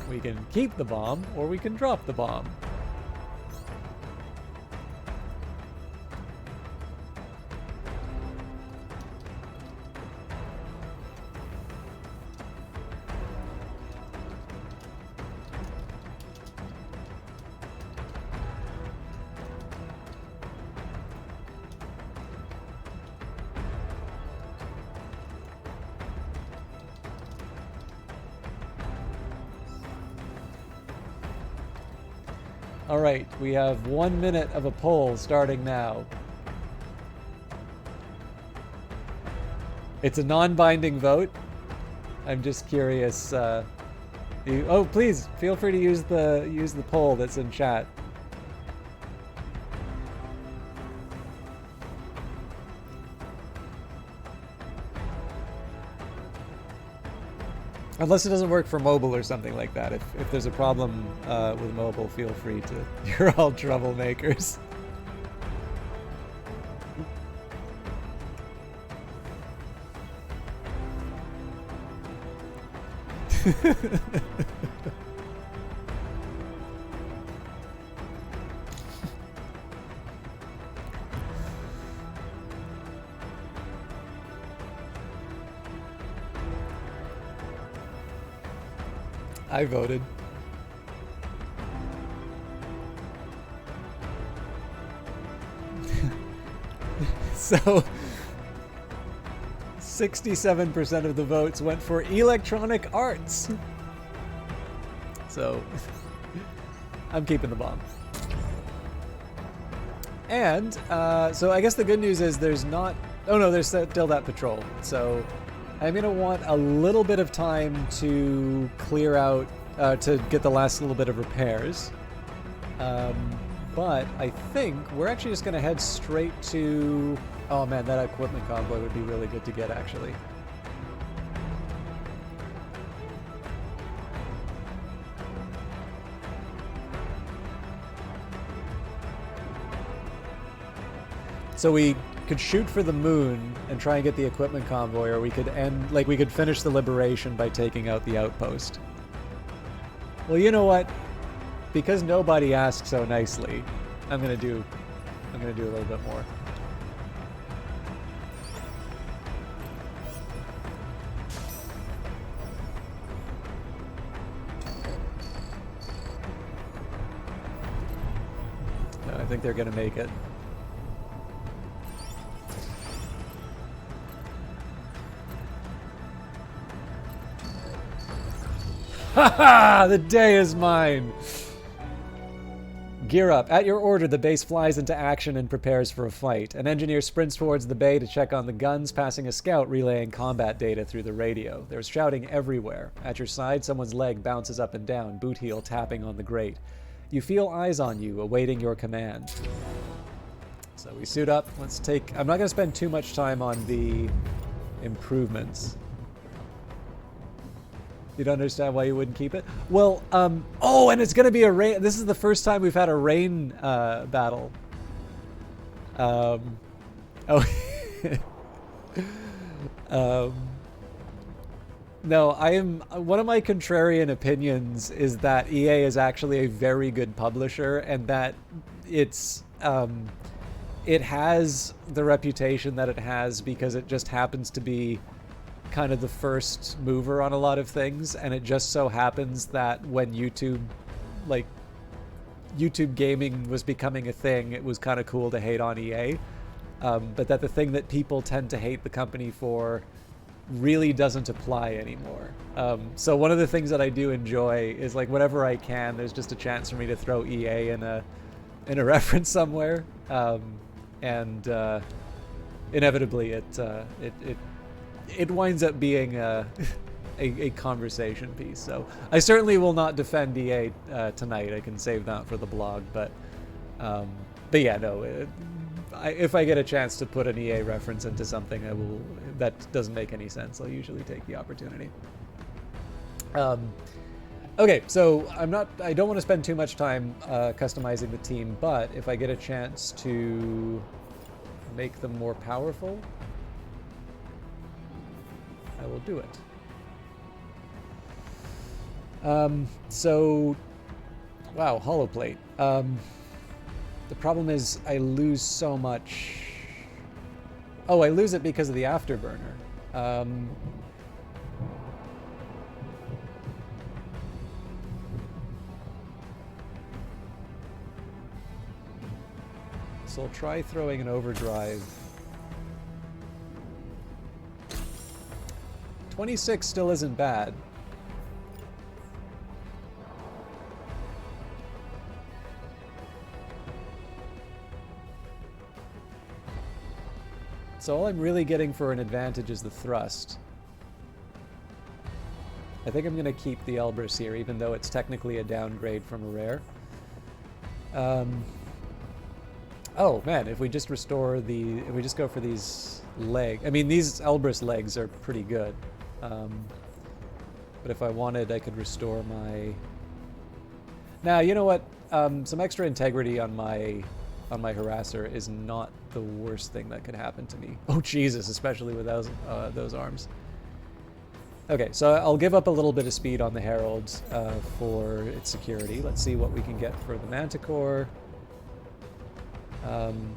Speaker 1: We can keep the bomb, or we can drop the bomb. All right, we have 1 minute of a poll starting now. It's a non-binding vote. I'm just curious. Oh, please feel free to use the poll that's in chat. Unless it doesn't work for mobile or something like that. If there's a problem with mobile, feel free to. You're all troublemakers. I voted. So 67% of the votes went for electronic arts. So I'm keeping the bomb. And so I guess the good news is there's not... Oh no, there's still that patrol. So I'm going to want a little bit of time to clear out, to get the last little bit of repairs. But I think we're actually just going to head straight to... Oh man, that equipment convoy would be really good to get, actually. So we could shoot for the moon and try and get the equipment convoy, or we could we could finish the liberation by taking out the outpost. Well, you know what? Because nobody asked so nicely, I'm gonna do a little bit more. No, I think they're gonna make it. Haha! The day is mine! Gear up. At your order, the base flies into action and prepares for a fight. An engineer sprints towards the bay to check on the guns, passing a scout relaying combat data through the radio. There's shouting everywhere. At your side, someone's leg bounces up and down, boot heel tapping on the grate. You feel eyes on you, awaiting your command. So we suit up. Let's take... I'm not going to spend too much time on the improvements. You don't understand why you wouldn't keep it? Well, oh, and it's going to be a rain... This is the first time we've had a rain battle. Oh. No, one of my contrarian opinions is that EA is actually a very good publisher, and that it has the reputation that it has because it just happens to be kind of the first mover on a lot of things, and it just so happens that when YouTube gaming was becoming a thing, it was kind of cool to hate on EA, but that the thing that people tend to hate the company for really doesn't apply anymore. So one of the things that I do enjoy is, like, whenever I can, there's just a chance for me to throw EA in a reference somewhere, and inevitably it winds up being a conversation piece. So I certainly will not defend EA tonight. I can save that for the blog. But yeah, no. If I get a chance to put an EA reference into something, I will. That doesn't make any sense. I'll usually take the opportunity. Okay, so I don't want to spend too much time customizing the team, but if I get a chance to make them more powerful, I will do it. So, wow, holoplate. The problem is I lose so much. Oh, I lose it because of the afterburner. So I'll try throwing an overdrive. 26 still isn't bad. So all I'm really getting for an advantage is the thrust. I think I'm going to keep the Elbrus here, even though it's technically a downgrade from a rare. Oh man, if we just restore the... If we just go for these legs... I mean, these Elbrus legs are pretty good. But if I wanted, I could restore my... Now, you know what? Some extra integrity on my harasser is not the worst thing that could happen to me. Oh Jesus, especially with those arms. Okay, so I'll give up a little bit of speed on the Herald for its security. Let's see what we can get for the Manticore.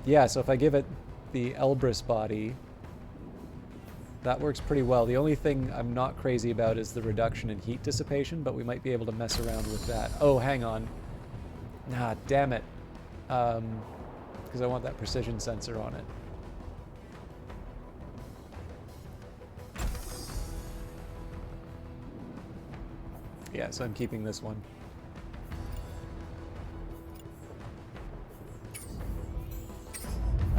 Speaker 1: Yeah, so if I give it the Elbrus body, that works pretty well. The only thing I'm not crazy about is the reduction in heat dissipation, but we might be able to mess around with that. Oh, hang on. Ah, damn it. Because I want that precision sensor on it. Yeah, so I'm keeping this one.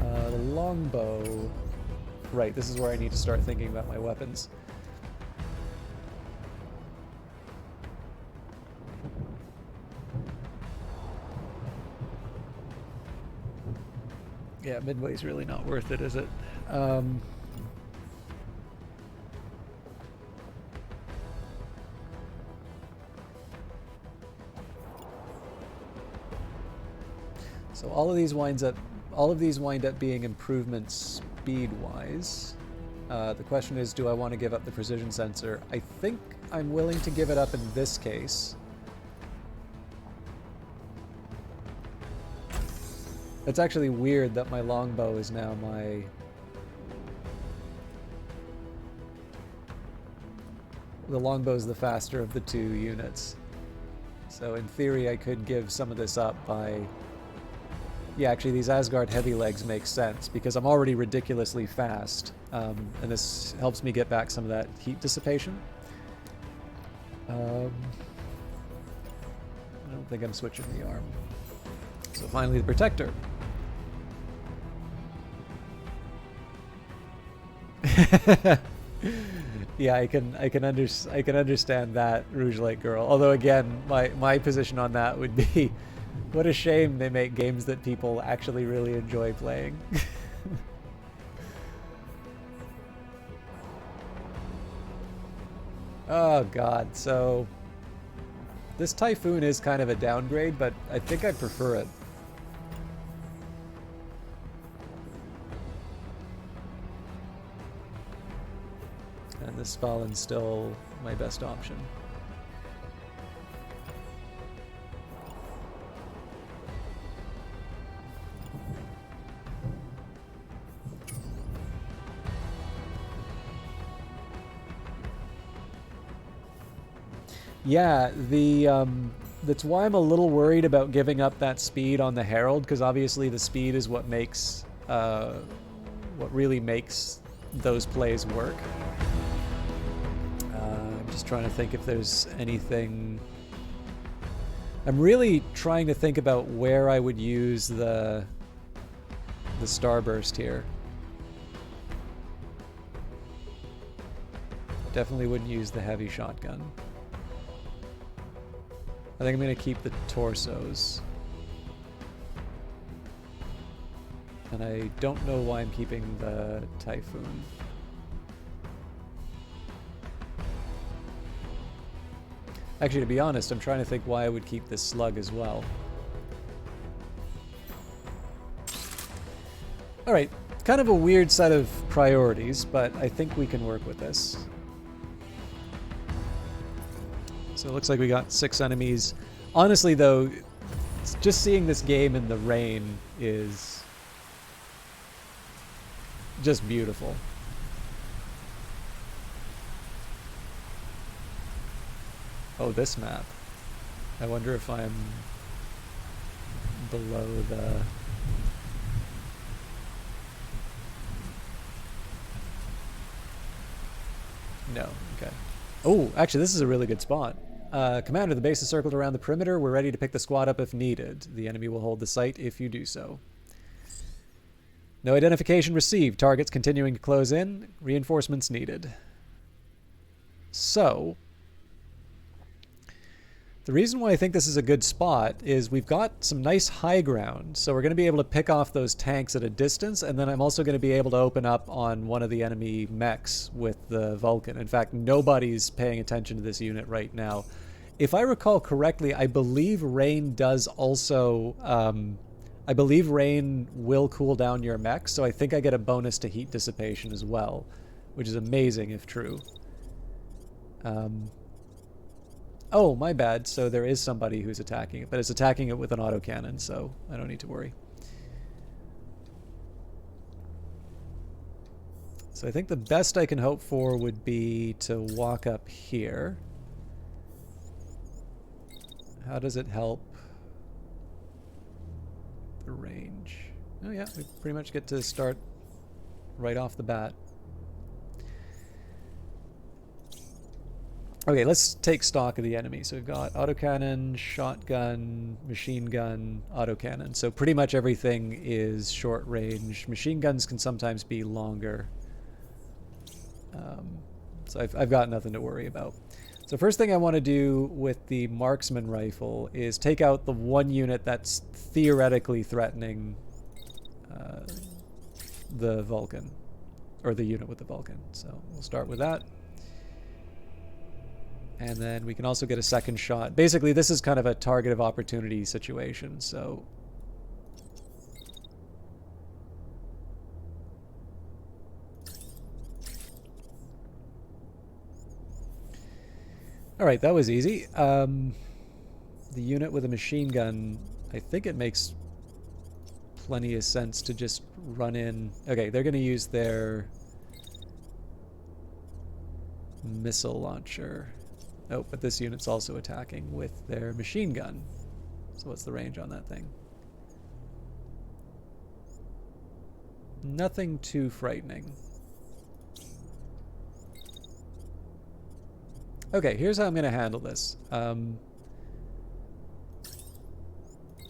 Speaker 1: The longbow. Right, this is where I need to start thinking about my weapons. Yeah, Midway's really not worth it, is it? So all of these wind up being improvements speed-wise. The question is, do I want to give up the precision sensor? I think I'm willing to give it up in this case. It's actually weird that my longbow is now my... The longbow is the faster of the two units. So in theory I could give some of this up by... Yeah, actually these Asgard heavy legs make sense because I'm already ridiculously fast. And this helps me get back some of that heat dissipation. I don't think I'm switching the arm. So finally the Protector. Yeah, I can understand that, Rouge Light Girl. Although again, my position on that would be, what a shame they make games that people actually really enjoy playing. Oh god, so this Typhoon is kind of a downgrade, but I think I prefer it. And this Spalin's still my best option. Yeah, that's why I'm a little worried about giving up that speed on the Herald, because obviously the speed is what makes, what really makes those plays work. I'm just trying to think if there's anything... I'm really trying to think about where I would use the Starburst here. Definitely wouldn't use the heavy shotgun. I think I'm going to keep the torsos. And I don't know why I'm keeping the Typhoon. Actually, to be honest, I'm trying to think why I would keep this Slug as well. Alright, kind of a weird set of priorities, but I think we can work with this. So it looks like we got 6 enemies. Honestly, though, just seeing this game in the rain is just beautiful. Oh, this map. I wonder if I'm below the... No, okay. Oh, actually, this is a really good spot. Commander, the base is circled around the perimeter. We're ready to pick the squad up if needed. The enemy will hold the site if you do so. No identification received. Targets continuing to close in. Reinforcements needed. So, the reason why I think this is a good spot is we've got some nice high ground. So we're going to be able to pick off those tanks at a distance, and then I'm also going to be able to open up on one of the enemy mechs with the Vulcan. In fact, nobody's paying attention to this unit right now. If I recall correctly, I believe rain does also... I believe rain will cool down your mech, so I think I get a bonus to heat dissipation as well, which is amazing if true. Oh, my bad. So there is somebody who's attacking it, but it's attacking it with an autocannon, so I don't need to worry. So I think the best I can hope for would be to walk up here. How does it help the range? Oh yeah, we pretty much get to start right off the bat. Okay, let's take stock of the enemy. So we've got autocannon, shotgun, machine gun, autocannon. So pretty much everything is short range. Machine guns can sometimes be longer. So I've got nothing to worry about. So first thing I want to do with the marksman rifle is take out the one unit that's theoretically threatening the Vulcan, or the unit with the Vulcan. So we'll start with that. And then we can also get a second shot. Basically, this is kind of a target of opportunity situation, so... Alright, that was easy. The unit with a machine gun, I think it makes plenty of sense to just run in... Okay, they're going to use their missile launcher. Oh, but this unit's also attacking with their machine gun. So what's the range on that thing? Nothing too frightening. Okay, here's how I'm going to handle this.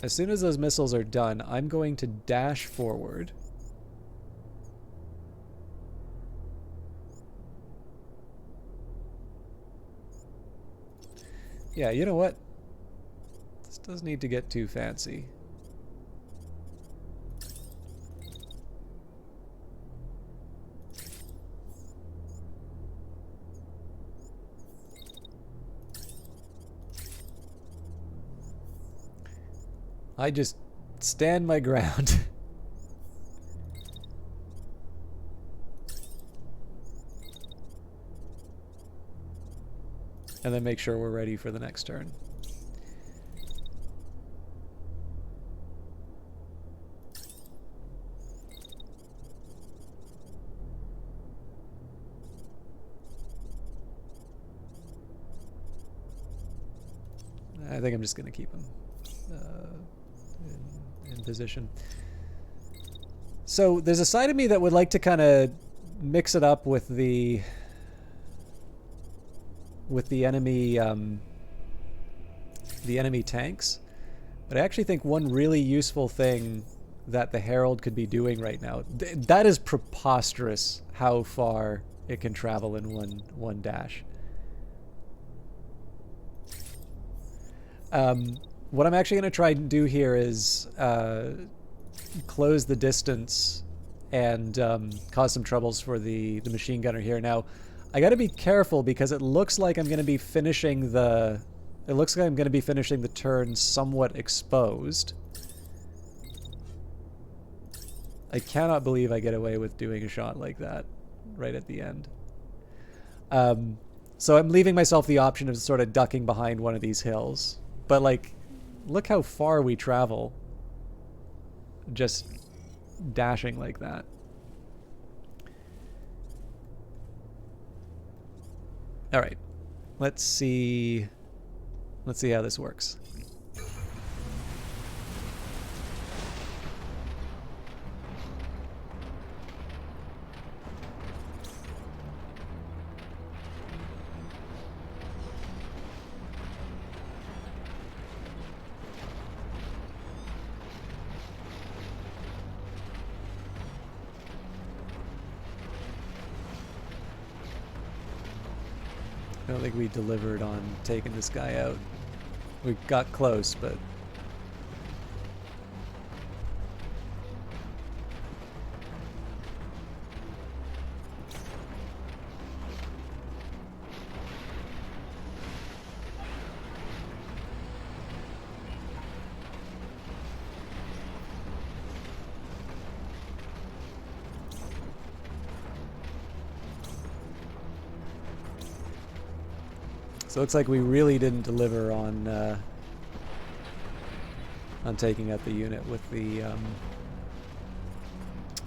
Speaker 1: As soon as those missiles are done, I'm going to dash forward. Yeah, you know what? This does need to get too fancy. I just stand my ground. And then make sure we're ready for the next turn. I think I'm just going to keep him in position. So there's a side of me that would like to kind of mix it up with the enemy tanks, but I actually think one really useful thing that the Herald could be doing right now, that is preposterous how far it can travel in one dash. What I'm actually going to try and do here is close the distance and cause some troubles for the machine gunner here. Now, I got to be careful because it looks like I'm going to be finishing the... It looks like I'm going to be finishing the turn somewhat exposed. I cannot believe I get away with doing a shot like that right at the end. So I'm leaving myself the option of sort of ducking behind one of these hills. But, like, look how far we travel just dashing like that. All right, let's see how this works. I don't think we delivered on taking this guy out. We got close, but... So it looks like we really didn't deliver on taking out the unit with the...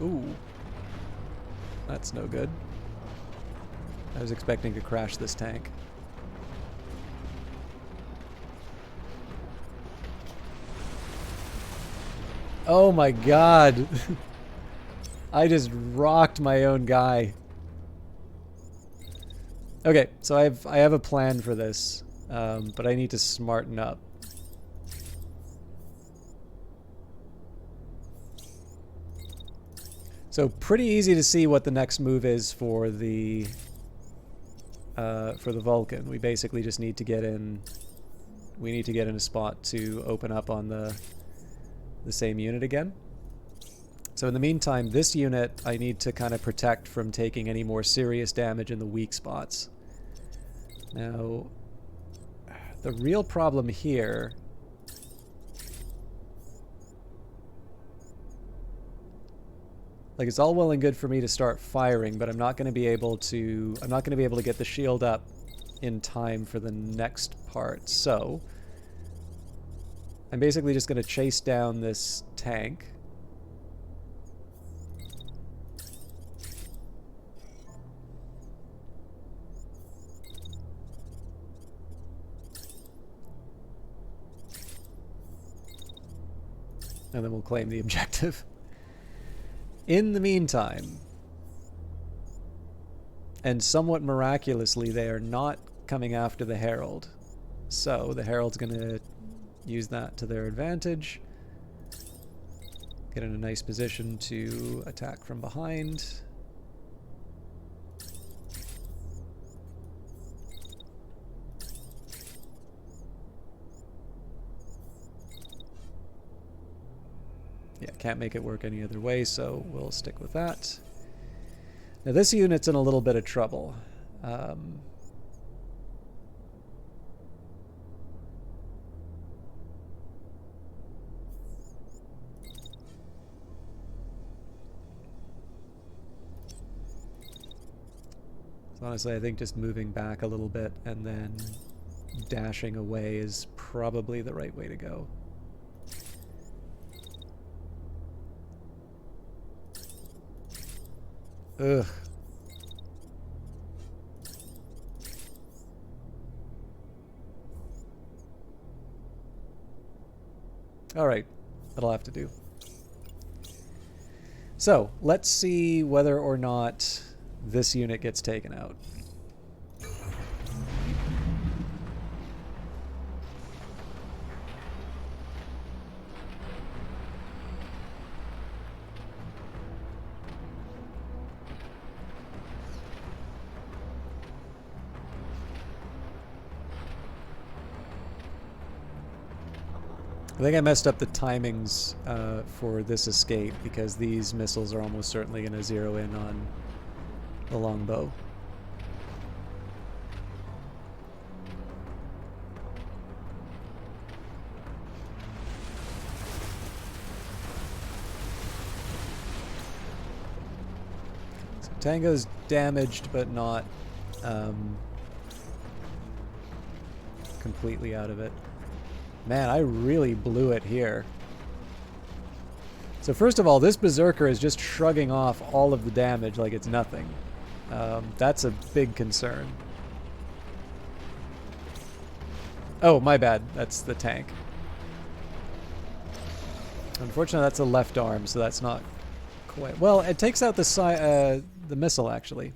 Speaker 1: Ooh. That's no good. I was expecting to crash this tank. Oh my god! I just rocked my own guy. Okay, so I have a plan for this, but I need to smarten up. So pretty easy to see what the next move is for the Vulcan. We basically just need to get in. We need to get in a spot to open up on the same unit again. So in the meantime, this unit I need to kind of protect from taking any more serious damage in the weak spots. Now, the real problem here like, it's all well and good for me to start firing, but I'm not going to be able to get the shield up in time for the next part. So I'm basically just going to chase down this tank. And then we'll claim the objective. In the meantime, and somewhat miraculously, they are not coming after the Herald. So the Herald's going to use that to their advantage. Get in a nice position to attack from behind. Yeah, can't make it work any other way, so we'll stick with that. Now this unit's in a little bit of trouble. So honestly, I think just moving back a little bit and then dashing away is probably the right way to go. Ugh. Alright, that'll have to do. So, let's see whether or not this unit gets taken out. I think I messed up the timings for this escape because these missiles are almost certainly going to zero in on the longbow. So Tango's damaged, but not completely out of it. Man, I really blew it here. So first of all, this Berserker is just shrugging off all of the damage like it's nothing. That's a big concern. Oh, my bad. That's the tank. Unfortunately, that's a left arm, so that's not quite... Well, it takes out the missile, actually.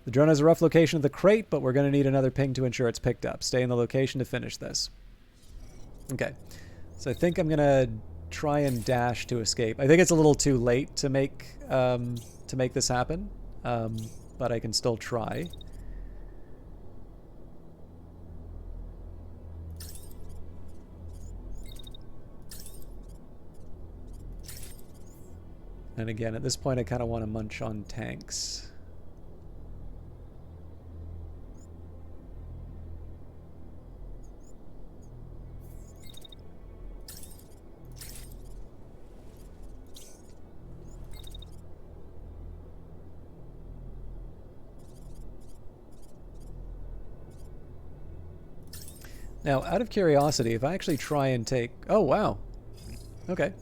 Speaker 1: The drone has a rough location of the crate, but we're going to need another ping to ensure it's picked up. Stay in the location to finish this. Okay, so I think I'm gonna try and dash to escape. I think it's a little too late to make this happen, but I can still try. And again, at this point, I kind of want to munch on tanks. Now, out of curiosity, if I actually try and take... Oh, wow. Okay.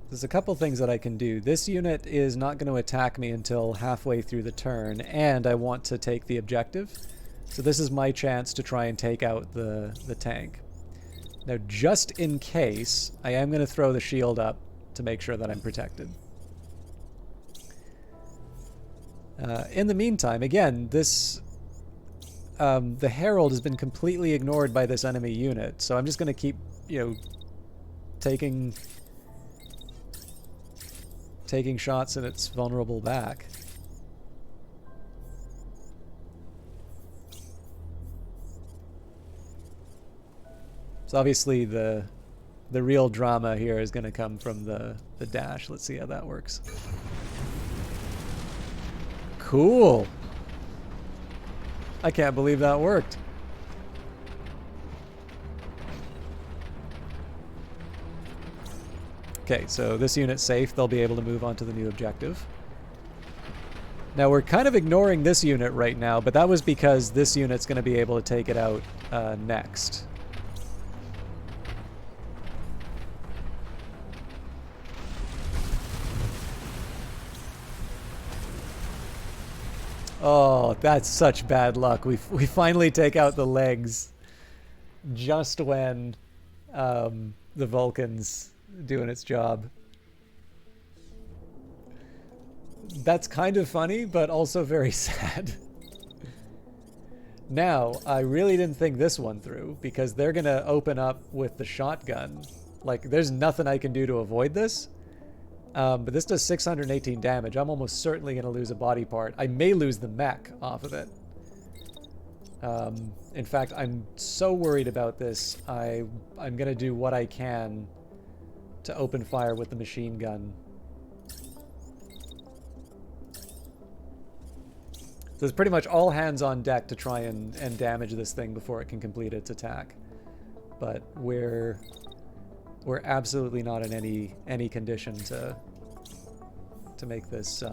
Speaker 1: There's a couple things that I can do. This unit is not going to attack me until halfway through the turn, and I want to take the objective. So this is my chance to try and take out the tank. Now, just in case, I am going to throw the shield up to make sure that I'm protected. In the meantime, again, this... the Herald has been completely ignored by this enemy unit, so I'm just going to keep, you know, taking shots at its vulnerable back. So obviously the real drama here is going to come from the dash. Let's see how that works. Cool. I can't believe that worked. Okay, so this unit's safe. They'll be able to move on to the new objective. Now, we're kind of ignoring this unit right now, but that was because this unit's going to be able to take it out next. Oh, that's such bad luck. We finally take out the legs just when the Vulcan's doing its job. That's kind of funny, but also very sad. Now, I really didn't think this one through, because they're going to open up with the shotgun. Like, there's nothing I can do to avoid this. But this does 618 damage. I'm almost certainly going to lose a body part. I may lose the mech off of it. In fact, I'm so worried about this, I'm going to do what I can to open fire with the machine gun. So it's pretty much all hands on deck to try and damage this thing before it can complete its attack. But we're absolutely not in any condition to make this.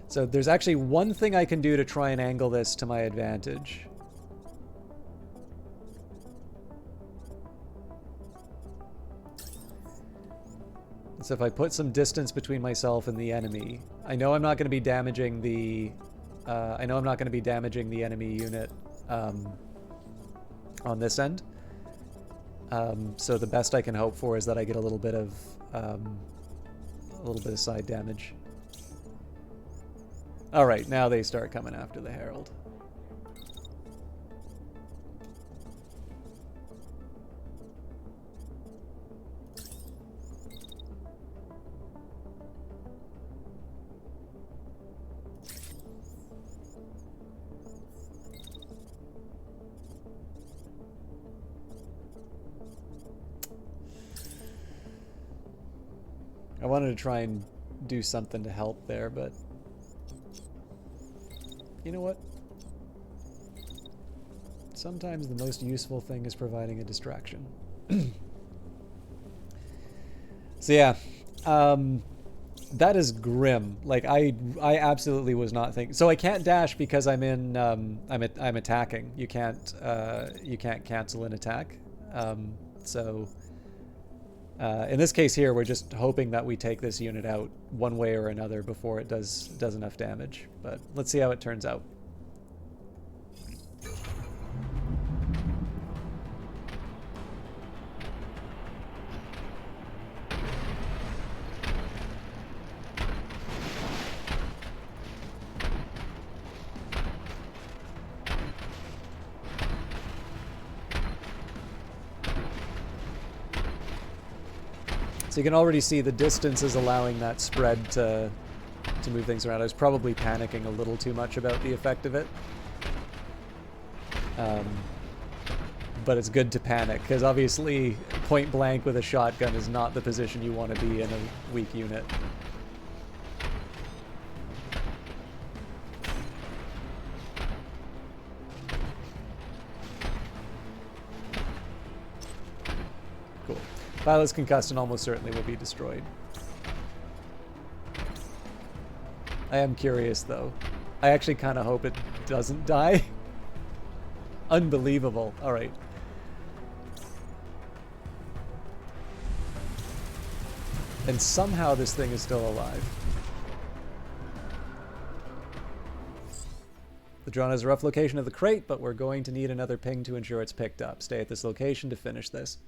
Speaker 1: So there's actually one thing I can do to try and angle this to my advantage. So if I put some distance between myself and the enemy, I know I'm not going to be damaging the. I know I'm not going to be damaging the enemy unit on this end. So the best I can hope for is that I get a little bit of side damage. All right, now they start coming after the Herald. I wanted to try and do something to help there, but you know what? Sometimes the most useful thing is providing a distraction. So yeah, that is grim. Like I absolutely was not thinking. So I can't dash because I'm in. I'm attacking. You can't cancel an attack. So. In this case here, we're just hoping that we take this unit out one way or another before it does enough damage. But let's see how it turns out. So you can already see the distance is allowing that spread to move things around. I was probably panicking a little too much about the effect of it. but it's good to panic, because obviously point blank with a shotgun is not the position you want to be in a weak unit. Cool. Pilot's concussed and almost certainly will be destroyed. I am curious, though. I actually kind of hope it doesn't die. Unbelievable. All right. And somehow this thing is still alive. The drone has a rough location of the crate, but we're going to need another ping to ensure it's picked up. Stay at this location to finish this.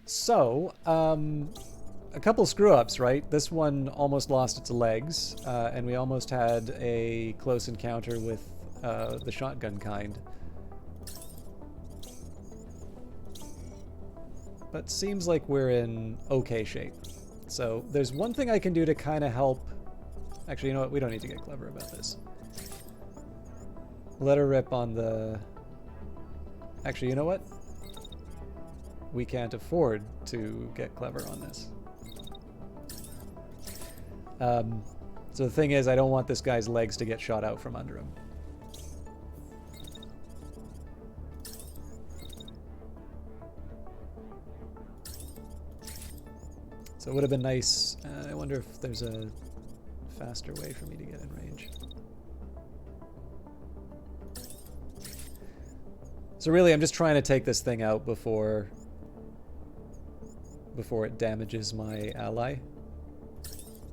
Speaker 1: So, a couple screw-ups, right? This one almost lost its legs, and we almost had a close encounter with the shotgun kind. But seems like we're in okay shape. So there's one thing I can do to kind of help. Actually, you know what? We don't need to get clever about this. Let her rip on the... Actually, you know what? We can't afford to get clever on this. So the thing is, I don't want this guy's legs to get shot out from under him. So it would have been nice. I wonder if there's a faster way for me to get in range. So really, I'm just trying to take this thing out before it damages my ally.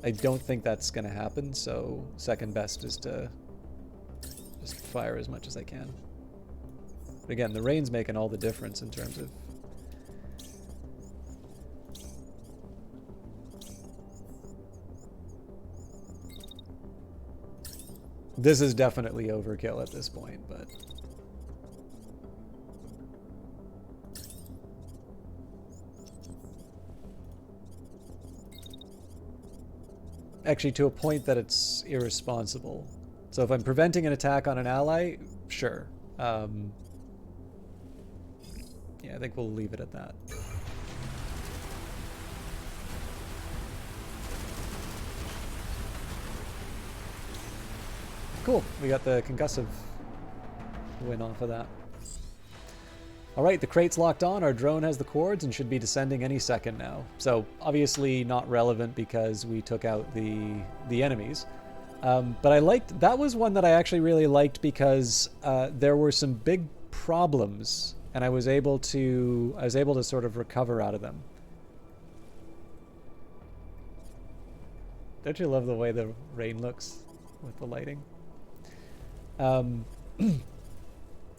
Speaker 1: I don't think that's going to happen, so second best is to just fire as much as I can. But again, the rain's making all the difference in terms of... This is definitely overkill at this point, but... Actually, to a point that it's irresponsible. So if I'm preventing an attack on an ally, sure. Yeah, I think we'll leave it at that. Cool, we got the concussive win off of that. Alright, the crate's locked on, our drone has the cords and should be descending any second now. So, obviously not relevant because we took out the enemies. But I liked, that was one that I actually really liked because there were some big problems and I was able to sort of recover out of them. Don't you love the way the rain looks with the lighting?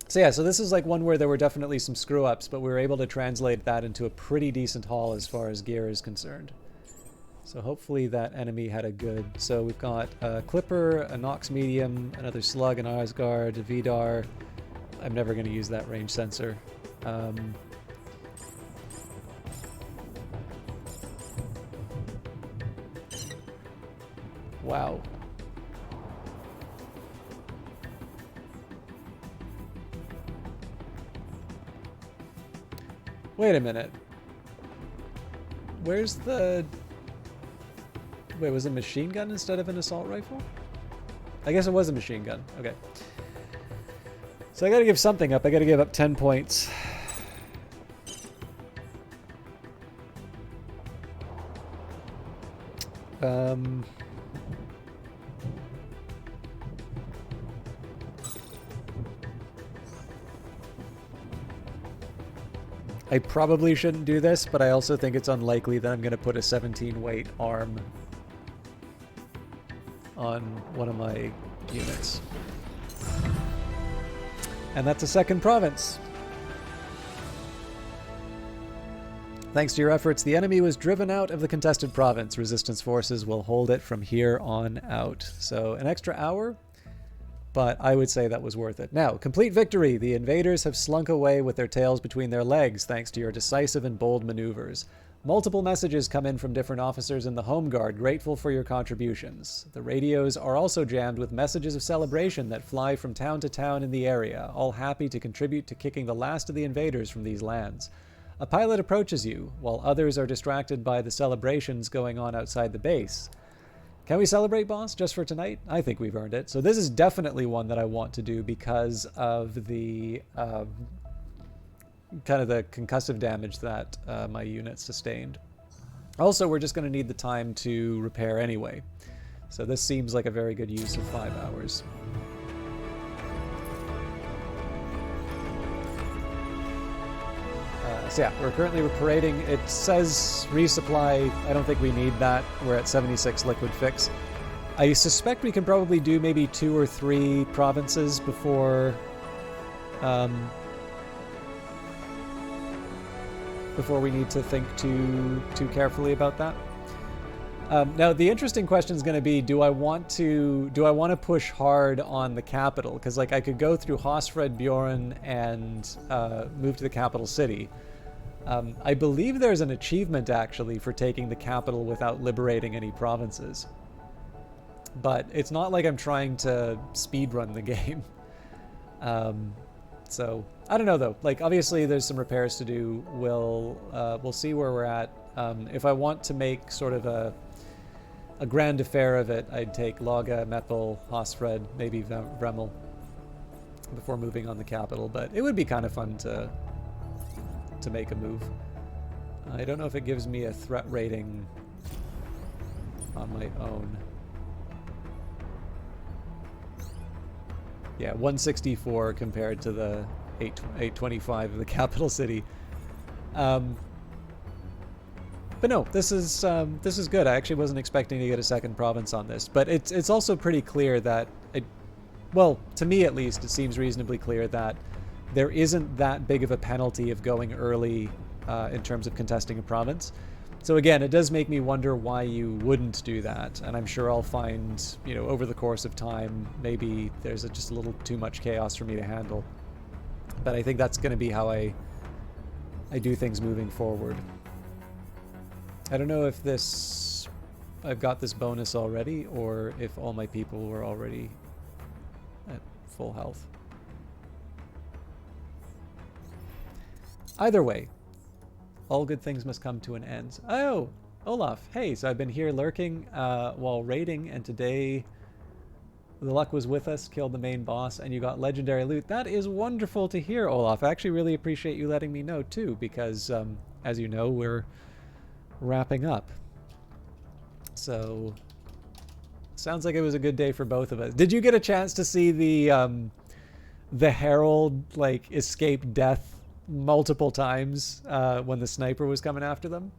Speaker 1: So yeah, so this is like one where there were definitely some screw-ups, but we were able to translate that into a pretty decent haul as far as gear is concerned. So hopefully that enemy had a good... So we've got a Clipper, a Nox Medium, another Slug, an Asgard, a Vidar. I'm never going to use that range sensor. Wow. Wait a minute. Where's the... Wait, was it a machine gun instead of an assault rifle? I guess it was a machine gun. Okay. So I gotta give something up. I gotta give up 10 points. I probably shouldn't do this, but I also think it's unlikely that I'm going to put a 17 weight arm on one of my units. And that's a second province. Thanks to your efforts, the enemy was driven out of the contested province. Resistance forces will hold it from here on out. So an extra hour. but I would say that was worth it. Now, complete victory. The invaders have slunk away with their tails between their legs thanks to your decisive and bold maneuvers. Multiple messages come in from different officers in the Home Guard, grateful for your contributions. The radios are also jammed with messages of celebration that fly from town to town in the area, all happy to contribute to kicking the last of the invaders from these lands. A pilot approaches you, while others are distracted by the celebrations going on outside the base. Can we celebrate, boss, just for tonight? I think we've earned it. So this is definitely one that I want to do because of the kind of the concussive damage that my unit sustained. Also, we're just going to need the time to repair anyway. So this seems like a very good use of 5 hours. So yeah, we're currently parading. It says resupply. I don't think we need that. We're at 76 liquid fix. I suspect we can probably do maybe 2 or 3 provinces before we need to think too carefully about that. Now the interesting question is going to be: do I want to push hard on the capital? Because like I could go through Hosfred Bjorn and move to the capital city. I believe there's an achievement actually for taking the capital without liberating any provinces. But it's not like I'm trying to speedrun the game. So I don't know though. Like obviously there's some repairs to do. We'll see where we're at. If I want to make sort of a grand affair of it, I'd take Laga, Meppel, Hosfred, maybe Vremel before moving on the capital. But it would be kind of fun to make a move. I don't know if it gives me a threat rating on my own. Yeah, 164 compared to the 825 of the capital city. But no, this is good. I actually wasn't expecting to get a second province on this, but it's also pretty clear that well, to me at least, it seems reasonably clear that there isn't that big of a penalty of going early in terms of contesting a province. So again, it does make me wonder why you wouldn't do that, and I'm sure I'll find, you know, over the course of time, maybe there's just a little too much chaos for me to handle. But I think that's going to be how I do things moving forward. I don't know if I've got this bonus already, or if all my people were already at full health. Either way, all good things must come to an end. Oh, Olaf. Hey, so I've been here lurking while raiding, and today the luck was with us, killed the main boss, and you got legendary loot. That is wonderful to hear, Olaf. I actually really appreciate you letting me know, too, because, as you know, we're wrapping up. So, sounds like it was a good day for both of us. Did you get a chance to see the Herald, like, escape death multiple times when the sniper was coming after them?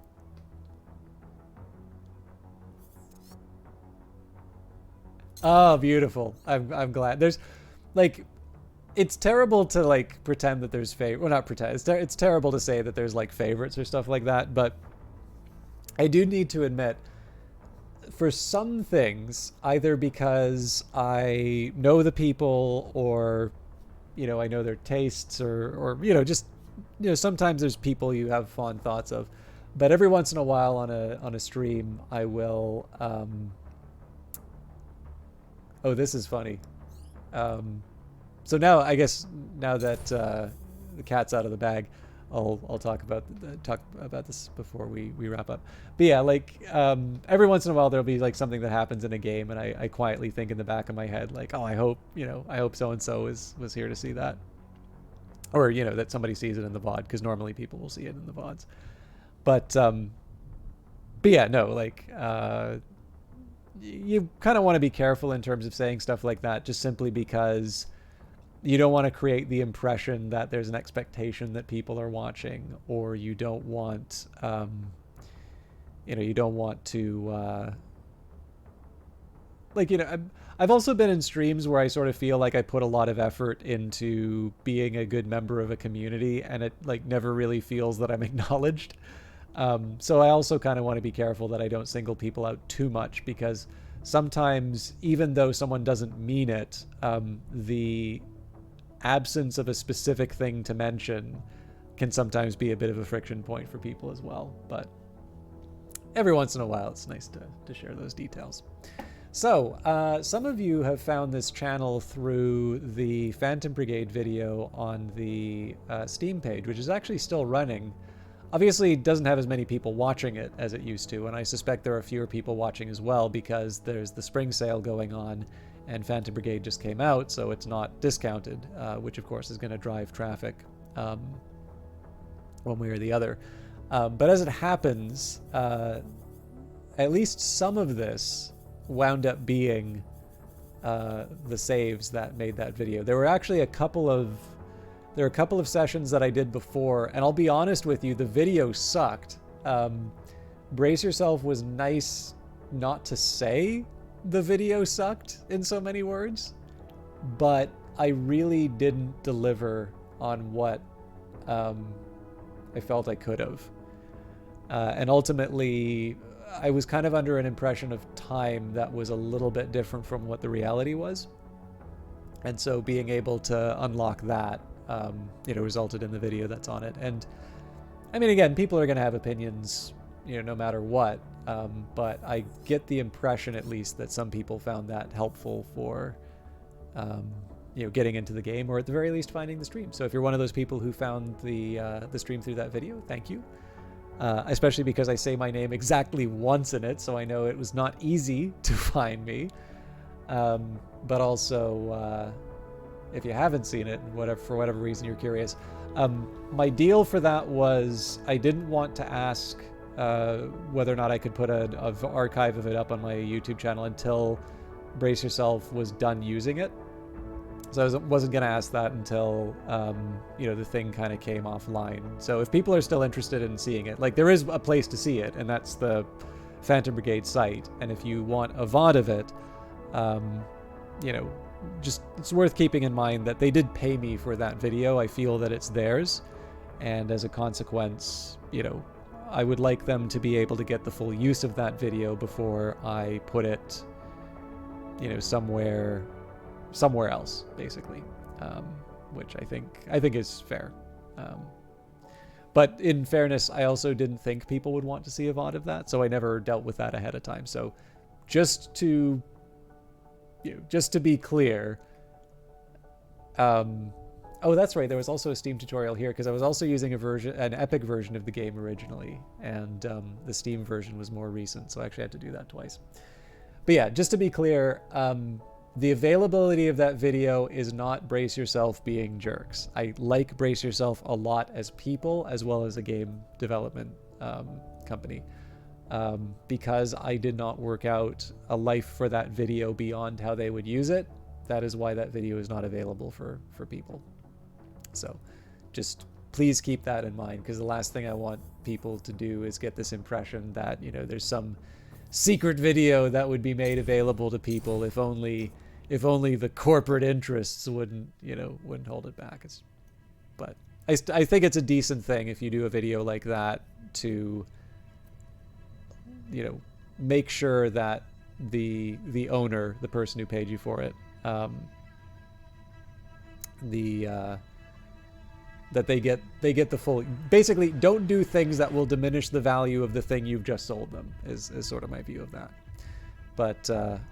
Speaker 1: Oh, beautiful. I'm glad. There's, like, it's terrible to, like, pretend that there's well, not pretend. It's terrible to say that there's, like, favorites or stuff like that, but I do need to admit, for some things, either because I know the people or, you know, I know their tastes or you know, just, you know, sometimes there's people you have fond thoughts of, but every once in a while on a stream I will oh, this is funny. So now I guess now that the cat's out of the bag, I'll talk about this before we wrap up. But yeah, like every once in a while there'll be like something that happens in a game, and I quietly think in the back of my head like, oh, I hope so and so was here to see that, or you know, that somebody sees it in the VOD, because normally people will see it in the VODs. But yeah, no, like you kind of want to be careful in terms of saying stuff like that, just simply because you don't want to create the impression that there's an expectation that people are watching, or you don't want, you don't want to, like, you know, I've also been in streams where I sort of feel like I put a lot of effort into being a good member of a community, and it like never really feels that I'm acknowledged. So I also kind of want to be careful that I don't single people out too much, because sometimes, even though someone doesn't mean it, the absence of a specific thing to mention can sometimes be a bit of a friction point for people as well. But every once in a while, it's nice to share those details. So, some of you have found this channel through the Phantom Brigade video on the Steam page, which is actually still running. Obviously, it doesn't have as many people watching it as it used to, and I suspect there are fewer people watching as well because there's the spring sale going on, and Phantom Brigade just came out, so it's not discounted, which of course is going to drive traffic one way or the other. But as it happens, at least some of this wound up being the saves that made that video. There were actually a couple of sessions that I did before, and I'll be honest with you, the video sucked. Brace Yourself was nice not to say the video sucked in so many words, but I really didn't deliver on what I felt I could have. And ultimately, I was kind of under an impression of time that was a little bit different from what the reality was. And so being able to unlock that, resulted in the video that's on it. And I mean, again, people are going to have opinions, no matter what. But I get the impression, at least, that some people found that helpful for, getting into the game, or at the very least finding the stream. So if you're one of those people who found the stream through that video, thank you. Especially because I say my name exactly once in it, so I know it was not easy to find me. But also, if you haven't seen it, for whatever reason you're curious, my deal for that was I didn't want to ask whether or not I could put an archive of it up on my YouTube channel until Brace Yourself was done using it. So I wasn't going to ask that until, the thing kind of came offline. So if people are still interested in seeing it, like, there is a place to see it, and that's the Phantom Brigade site. And if you want a VOD of it, just it's worth keeping in mind that they did pay me for that video. I feel that it's theirs. And as a consequence, I would like them to be able to get the full use of that video before I put it, somewhere else, basically, which I think is fair. But in fairness, I also didn't think people would want to see a VOD of that, so I never dealt with that ahead of time. So just to be clear, oh, that's right, there was also a Steam tutorial here, because I was also using an Epic version of the game originally, and the Steam version was more recent, so I actually had to do that twice. But yeah, just to be clear, the availability of that video is not Brace Yourself being jerks. I like Brace Yourself a lot as people, as well as a game development company. Because I did not work out a life for that video beyond how they would use it, that is why that video is not available for people. So just please keep that in mind, because the last thing I want people to do is get this impression that, there's some secret video that would be made available to people if only the corporate interests wouldn't hold it back. But I think it's a decent thing if you do a video like that to make sure that the owner, the person who paid you for it, that they get the full. Basically, don't do things that will diminish the value of the thing you've just sold them. Is sort of my view of that. But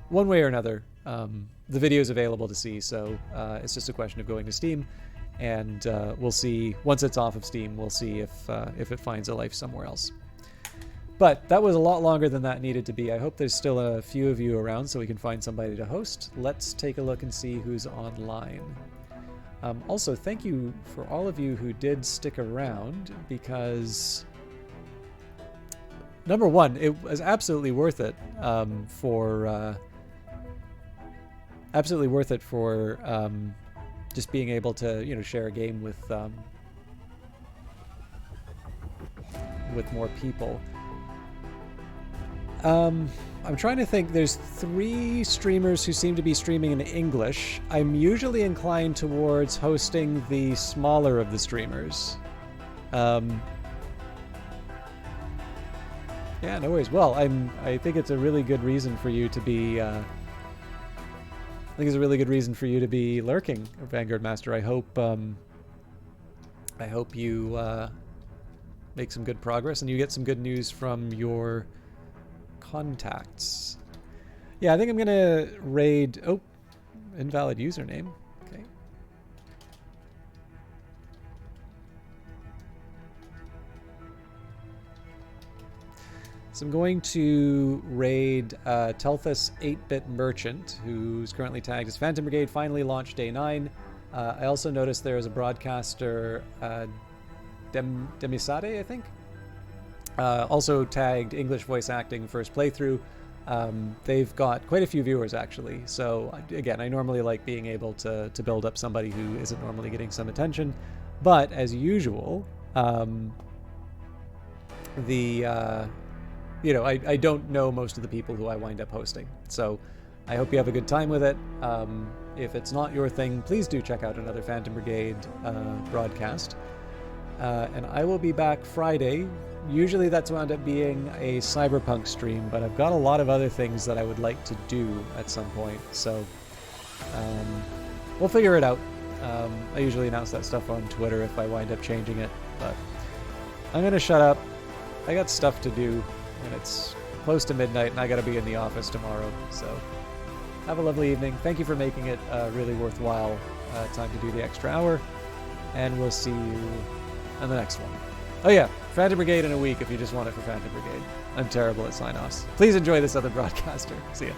Speaker 1: one way or another, the video is available to see. So it's just a question of going to Steam, and we'll see once it's off of Steam. We'll see if it finds a life somewhere else. But that was a lot longer than that needed to be. I hope there's still a few of you around so we can find somebody to host. Let's take a look and see who's online. Also, thank you for all of you who did stick around, because number one, it was absolutely worth it for just being able to share a game with more people. I'm trying to think. There's 3 streamers who seem to be streaming in English. I'm usually inclined towards hosting the smaller of the streamers. Yeah, no worries. Well, I think it's a really good reason for you to be. I think it's a really good reason for you to be lurking, Vanguard Master. I hope. I hope you make some good progress and you get some good news from your contacts. Yeah, I think I'm gonna raid. Oh, invalid username. Okay. So I'm going to raid Telthus 8-Bit Merchant, who's currently tagged as Phantom Brigade, finally launched day 9. I also noticed there is a broadcaster, Demisade, I think, also tagged English voice acting first playthrough. They've got quite a few viewers, actually. So, again, I normally like being able to build up somebody who isn't normally getting some attention. But, as usual, I don't know most of the people who I wind up hosting. So I hope you have a good time with it. If it's not your thing, please do check out another Phantom Brigade broadcast. And I will be back Friday. Usually that's wound up being a Cyberpunk stream, but I've got a lot of other things that I would like to do at some point. So we'll figure it out. I usually announce that stuff on Twitter if I wind up changing it. But I'm going to shut up. I got stuff to do. And it's close to midnight, and I gotta be in the office tomorrow. So, have a lovely evening. Thank you for making it a really worthwhile time to do the extra hour, and we'll see you on the next one. Oh yeah, Phantom Brigade in a week if you just want it for Phantom Brigade. I'm terrible at sign-offs. Please enjoy this other broadcaster. See ya.